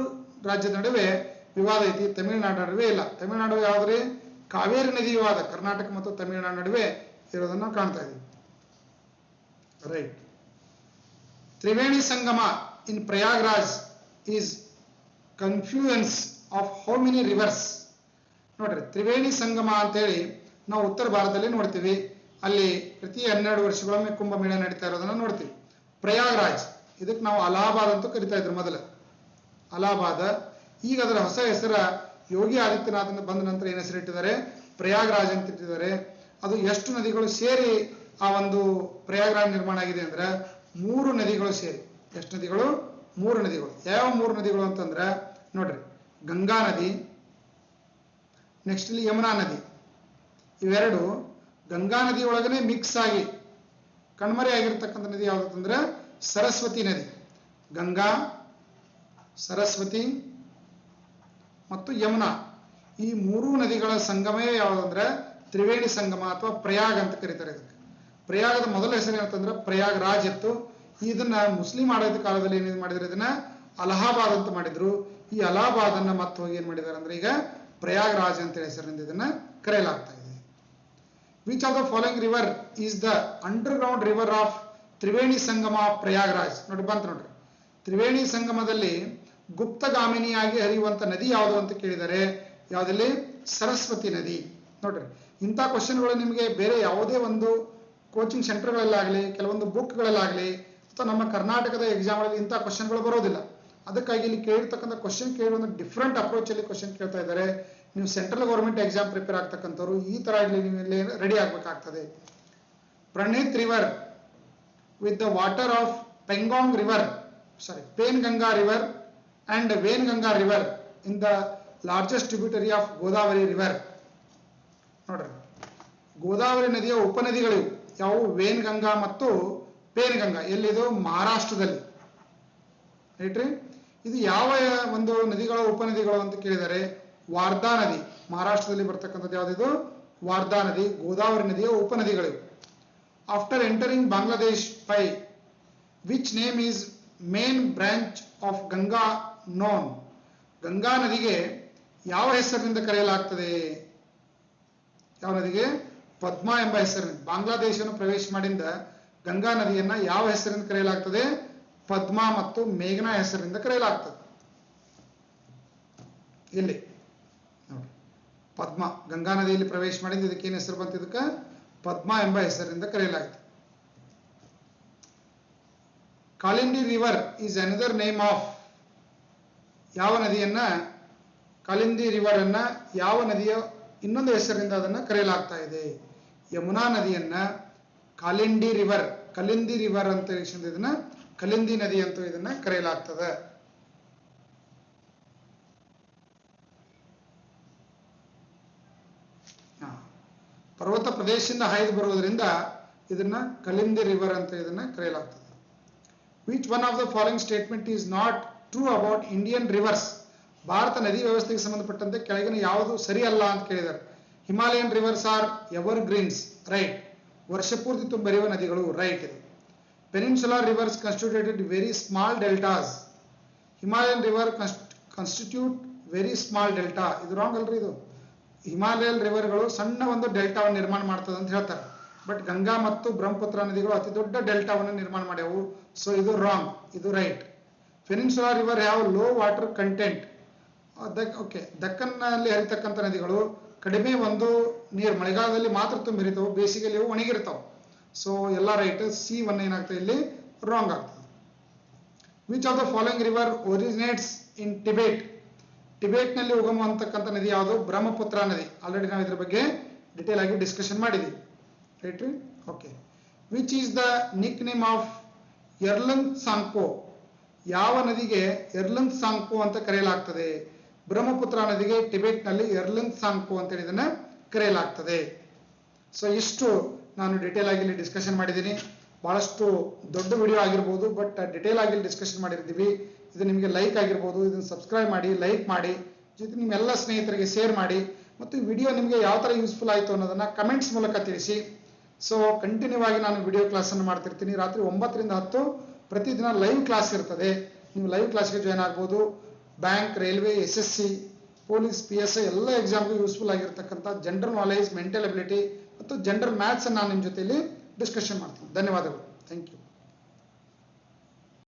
ರಾಜ್ಯದ ನಡುವೆ ವಿವಾದ ಐತಿ, ತಮಿಳುನಾಡು ನಡುವೆ ಇಲ್ಲ. ತಮಿಳುನಾಡು ಯಾವ್ದ್ರಿ? ಕಾವೇರಿ ನದಿ ವಿವಾದ ಕರ್ನಾಟಕ ಮತ್ತು ತಮಿಳುನಾಡು ನಡುವೆ ಇರೋದನ್ನು ನಾವು ಕಾಣ್ತಾ ಇದ್ದೀವಿ. Right. Triveni Sangam in Prayagraj is confluence of how many rivers? ನೋಡ್ರಿ, ತ್ರಿವೇಣಿ ಸಂಗಮ ಅಂತೇಳಿ ನಾವು ಉತ್ತರ ಭಾರತದಲ್ಲಿ ನೋಡ್ತೀವಿ. ಅಲ್ಲಿ ಪ್ರತಿ 12 ವರ್ಷಗಳೊಮ್ಮೆ ಕುಂಭಮೇಳ ನಡೀತಾ ಇರೋದನ್ನ ನೋಡ್ತೀವಿ. ಪ್ರಯಾಗ್ರಾಜ್ ಇದಕ್ಕೆ ನಾವು ಅಲಹಾಬಾದ್ ಅಂತ ಕರಿತಾ ಇದ್ರು ಮೊದಲು, ಅಲಹಾಬಾದ್. ಈಗ ಅದರ ಹೊಸ ಹೆಸರ ಯೋಗಿ ಆದಿತ್ಯನಾಥ್ ಬಂದ ನಂತರ ಏನು ಹೆಸರಿಟ್ಟಿದ್ದಾರೆ? ಪ್ರಯಾಗ್ರಾಜ್ ಅಂತ ಇಟ್ಟಿದ್ದಾರೆ. ಅದು ಎಷ್ಟು ನದಿಗಳು ಸೇರಿ ಆ ಒಂದು ಪ್ರಯಾಗ್ರಾಜ್ ನಿರ್ಮಾಣ ಆಗಿದೆ ಅಂದ್ರೆ 3 ನದಿಗಳು ಸೇರಿ. ಎಷ್ಟು ನದಿಗಳು? 3 ನದಿಗಳು. ಯಾವ 3 ನದಿಗಳು ಅಂತಂದ್ರೆ ನೋಡ್ರಿ, ಗಂಗಾ ನದಿ, ನೆಕ್ಸ್ಟ್ ಇಲ್ಲಿ ಯಮುನಾ ನದಿ. ಇವೆರಡು ಗಂಗಾ ನದಿ ಒಳಗನೆ ಮಿಕ್ಸ್ ಆಗಿ ಕಣ್ಮರೆ ಆಗಿರ್ತಕ್ಕಂಥ ನದಿ ಯಾವುದಂದ್ರೆ ಸರಸ್ವತಿ ನದಿ. ಗಂಗಾ, ಸರಸ್ವತಿ ಮತ್ತು ಯಮುನಾ ಈ 3 ನದಿಗಳ ಸಂಗಮವೇ ಯಾವುದಂದ್ರೆ ತ್ರಿವೇಣಿ ಸಂಗಮ ಅಥವಾ ಪ್ರಯಾಗ್ ಅಂತ ಕರೀತಾರೆ. ಇದಕ್ಕೆ ಪ್ರಯಾಗದ ಮೊದಲ ಹೆಸರು ಏನಂತಂದ್ರೆ ಪ್ರಯಾಗ್ ರಾಜ್ ಇತ್ತು. ಇದನ್ನ ಮುಸ್ಲಿಂ ಆಡಳಿತ ಕಾಲದಲ್ಲಿ ಏನೇನು ಮಾಡಿದ್ರು? ಇದನ್ನ ಅಲಹಾಬಾದ್ ಅಂತ ಮಾಡಿದ್ರು. ಈ ಅಲಹಾಬಾದ್ ಅನ್ನ ಮತ್ತೆ ಹೋಗಿ ಏನ್ ಮಾಡಿದ್ದಾರೆ ಅಂದ್ರೆ ಈಗ ಪ್ರಯಾಗ್ ರಾಜ್ ಅಂತ ಹೆಸರಿನಿಂದ ಇದನ್ನ ಕರೆಯಲಾಗ್ತಾ ಇದೆ. Which of the following river is the underground river of Triveni Sangam Prayagraj? ನೋಡಿ, ಬಂತು ನೋಡ್ರಿ. ತ್ರಿವೇಣಿ ಸಂಗಮದಲ್ಲಿ ಗುಪ್ತಗಾಮಿನಿಯಾಗಿ ಹರಿಯುವಂತ ನದಿ ಯಾವುದು ಅಂತ ಕೇಳಿದರೆ ಯಾವುದಲ್ಲಿ? ಸರಸ್ವತಿ ನದಿ. ನೋಡ್ರಿ, ಇಂಥ ಕ್ವಶನ್ಗಳು ನಿಮಗೆ ಬೇರೆ ಯಾವುದೇ ಒಂದು ಕೋಚಿಂಗ್ ಸೆಂಟರ್ಗಳಲ್ಲಾಗಲಿ ಕೆಲವೊಂದು ಬುಕ್ಗಳಲ್ಲಾಗಲಿ ಅಥವಾ ನಮ್ಮ ಕರ್ನಾಟಕದ ಎಕ್ಸಾಮ್ಗಳಲ್ಲಿ ಇಂಥ ಕ್ವಶನ್ಗಳು ಬರೋದಿಲ್ಲ. ಅದಕ್ಕಾಗಿ ಇಲ್ಲಿ ಕೇಳಿರ್ತಕ್ಕಂಥ ಕ್ವಶನ್ ಕೇಳಿ ಒಂದು ಡಿಫ್ರೆಂಟ್ ಅಪ್ರೋಚ್ ಅಲ್ಲಿ ಕ್ವಶನ್ ಕೇಳ್ತಾ ಇದ್ದಾರೆ. ನೀವು ಸೆಂಟ್ರಲ್ ಗೌರ್ಮೆಂಟ್ ಎಕ್ಸಾಮ್ ಪ್ರಿಪೇರ್ ಆಗ್ತಕ್ಕಂಥವ್ರು ಈ ತರ ಇಲ್ಲಿ ನೀವು ಇಲ್ಲಿ ರೆಡಿ ಆಗ್ಬೇಕಾಗ್ತದೆ. Pranhita river with the water of Penganga river, Penganga river and Wainganga river in the largest tributary of Godavari river. ನೋಡ್ರಿ, ಗೋದಾವರಿ ನದಿಯ ಉಪನದಿಗಳು ಯಾವುವು? ವೇನ್ಗಂಗಾ ಮತ್ತು ಪೇನ್ಗಂಗಾ. ಎಲ್ಲಿದು? ಮಹಾರಾಷ್ಟ್ರದಲ್ಲಿ. ರೈಟ್ರಿ. ಇದು ಯಾವ ಒಂದು ನದಿಗಳ ಉಪನದಿಗಳು ಅಂತ ಕೇಳಿದರೆ ವಾರ್ಧಾ ನದಿ. ಮಹಾರಾಷ್ಟ್ರದಲ್ಲಿ ಬರ್ತಕ್ಕಂಥದ್ದು ಯಾವುದಿದು? ವಾರ್ಧಾ ನದಿ. ಗೋದಾವರಿ ನದಿಯ ಉಪನದಿಗಳು. After entering Bangladesh by which name is main branch of Ganga known? Ganga ನದಿಗೆ ಯಾವ ಹೆಸರಿನಿಂದ ಕರೆಯಲಾಗ್ತದೆ? ಯಾವ ನದಿಗೆ? ಪದ್ಮಾ ಎಂಬ ಹೆಸರಿನಿಂದ. ಬಾಂಗ್ಲಾದೇಶವನ್ನು ಪ್ರವೇಶ ಮಾಡಿದ ಗಂಗಾ ನದಿಯನ್ನ ಯಾವ ಹೆಸರಿಂದ ಕರೆಯಲಾಗ್ತದೆ? ಪದ್ಮಾ ಮತ್ತು ಮೇಘನಾ ಹೆಸರಿನಿಂದ ಕರೆಯಲಾಗ್ತದೆ. ಇಲ್ಲಿ ನೋಡಿ ಪದ್ಮ ಗಂಗಾ ನದಿಯಲ್ಲಿ ಪ್ರವೇಶ ಮಾಡಿದ್ದು ಇದಕ್ಕೆ ಏನು ಹೆಸರು ಬಂತು ಇದಕ್ಕೆ ಪದ್ಮ ಎಂಬ ಹೆಸರಿಂದ ಕರೆಯಲಾಗಿದೆ Kalindi river is another name of ಯಾವ ನದಿಯನ್ನ ಕಾಲಿಂದಿ ರಿವರ್ ಅನ್ನ ಯಾವ ನದಿಯ ಇನ್ನೊಂದು ಹೆಸರಿಂದ ಅದನ್ನ ಕರೆಯಲಾಗ್ತಾ ಇದೆ ಯಮುನಾ ನದಿಯನ್ನ ಕಾಲಿಂದಿ ರಿವರ್ ಅಂತ ಇದನ್ನ ಕಲಿಂದಿ ನದಿ ಅಂತ ಇದನ್ನ ಕರೆಯಲಾಗ್ತದೆ ಪರ್ವತ ಪ್ರದೇಶದಿಂದ ಹಾಯ್ದು ಬರುವುದರಿಂದ ಇದನ್ನ ಕಲಿಂದಿ ರಿವರ್ ಅಂತ ಇದನ್ನ ಕರೆಯಲಾಗ್ತದೆ which one of the following statement is not true about Indian rivers Bharat ನದಿ ವ್ಯವಸ್ಥೆಗೆ ಸಂಬಂಧಪಟ್ಟಂತೆ ಕೆಳಗಿನ ಯಾವುದು ಸರಿ ಅಲ್ಲ ಅಂತ ಕೇಳಿದ್ದಾರೆ Himalayan rivers are evergreens right ವರ್ಷಪೂರ್ತಿ ತುಂಬಿರುವ ನದಿಗಳು ರೈಟ್ ಇದು peninsular rivers constituted very small deltas Himalayan river constitute very small delta ಇದು ರಾಂಗ್ ಅಲ್ರಿ ಇದು ಹಿಮಾಲಯನ್ ರಿವರ್ಗಳು ಸಣ್ಣ ಒಂದು ಡೆಲ್ಟಾವನ್ನು ನಿರ್ಮಾಣ ಮಾಡ್ತದೆ ಅಂತ ಹೇಳ್ತಾರೆ ಬಟ್ ಗಂಗಾ ಮತ್ತು ಬ್ರಹ್ಮಪುತ್ರ ನದಿಗಳು ಅತಿ ದೊಡ್ಡ ಡೆಲ್ಟಾವನ್ನು ನಿರ್ಮಾಣ ಮಾಡ್ಯಾವು ಸೊ ಇದು ರಾಂಗ್ ಇದು right peninsular river have low water content okay ದಕ್ಕನ್ನಲ್ಲಿ ಹರಿತಕ್ಕಂಥ ನದಿಗಳು ಕಡಿಮೆ ಒಂದು ನೀರು ಮಳೆಗಾಲದಲ್ಲಿ ಮಾತ್ರ ತುಂಬಿರ್ತಾವೆ ಬೇಸಿಗೆಯಲ್ಲಿ ಒಣಗಿರ್ತಾವೆ ಸೊ ಎಲ್ಲ ರೈಟ್ ಸಿ ಒನ್ ಏನಾಗ್ತದೆ ಇಲ್ಲಿ ರಾಂಗ್ ಆಗ್ತದೆ which of the following river originates in ಟಿಬೇಟ್ನಲ್ಲಿ ಉಗಮ ಅಂತಕ್ಕಂಥ ನದಿ ಯಾವುದು ಬ್ರಹ್ಮಪುತ್ರ ನದಿ ಆಲ್ರೆಡಿ ನಾವು ಇದ್ರ ಬಗ್ಗೆ ಡಿಟೇಲ್ ಆಗಿ ಡಿಸ್ಕಷನ್ ಮಾಡಿದ್ವಿ ರೈಟ್ ರೀ okay which is the nickname of Yarlung Tsangpo ಯಾವ ನದಿಗೆ ಎರ್ಲಂಗ್ ಸಾಂಗ್ಪೋ ಅಂತ ಕರೆಯಲಾಗ್ತದೆ ಬ್ರಹ್ಮಪುತ್ರ ನದಿಗೆ ಟಿಬೇಟ್ನಲ್ಲಿ ಎರ್ಲಂಗ್ ಸಾಂಗ್ಪೋ ಅಂತ ಇದನ್ನ ಕರೆಯಲಾಗ್ತದೆ ಸೊ ಇಷ್ಟು ನಾನು ಡಿಟೇಲ್ ಆಗಿ ಇಲ್ಲಿ ಡಿಸ್ಕಷನ್ ಮಾಡಿದ್ದೀನಿ ಬಹಳಷ್ಟು ದೊಡ್ಡ ವಿಡಿಯೋ ಆಗಿರ್ಬೋದು ಬಟ್ ಡಿಟೇಲ್ ಆಗಿ ಡಿಸ್ಕಷನ್ ಮಾಡಿರ್ತೀವಿ ಇದು ನಿಮಗೆ ಲೈಕ್ ಆಗಿರ್ಬೋದು ಇದನ್ನು ಸಬ್ಸ್ಕ್ರೈಬ್ ಮಾಡಿ ಲೈಕ್ ಮಾಡಿ ಜೊತೆ ನಿಮ್ಮೆಲ್ಲ ಸ್ನೇಹಿತರಿಗೆ ಶೇರ್ ಮಾಡಿ ಮತ್ತು ಈ ವಿಡಿಯೋ ನಿಮಗೆ ಯಾವ ಥರ ಯೂಸ್ಫುಲ್ ಆಯಿತು ಅನ್ನೋದನ್ನ ಕಮೆಂಟ್ಸ್ ಮೂಲಕ ತಿಳಿಸಿ ಸೊ ಕಂಟಿನ್ಯೂ ಆಗಿ ನಾನು ವಿಡಿಯೋ ಕ್ಲಾಸನ್ನು ಮಾಡ್ತಿರ್ತೀನಿ ರಾತ್ರಿ 9 ರಿಂದ 10 ಪ್ರತಿದಿನ ಲೈವ್ ಕ್ಲಾಸ್ ಇರ್ತದೆ ನೀವು ಲೈವ್ ಕ್ಲಾಸ್ಗೆ ಜಾಯ್ನ್ ಆಗ್ಬೋದು bank railway SSC police PSI ಎಲ್ಲ ಎಕ್ಸಾಮ್ಗೂ ಯೂಸ್ಫುಲ್ ಆಗಿರ್ತಕ್ಕಂಥ ಜನರಲ್ ನಾಲೆಜ್ ಮೆಂಟಲ್ ಅಬಿಲಿಟಿ ಮತ್ತು ಜನರಲ್ ಮ್ಯಾಥ್ಸ್ ನಾನು ನಿಮ್ಮ ಜೊತೆಯಲ್ಲಿ ಡಿಸ್ಕಷನ್ ಮಾಡ್ತೀನಿ ಧನ್ಯವಾದಗಳು ಥ್ಯಾಂಕ್ ಯು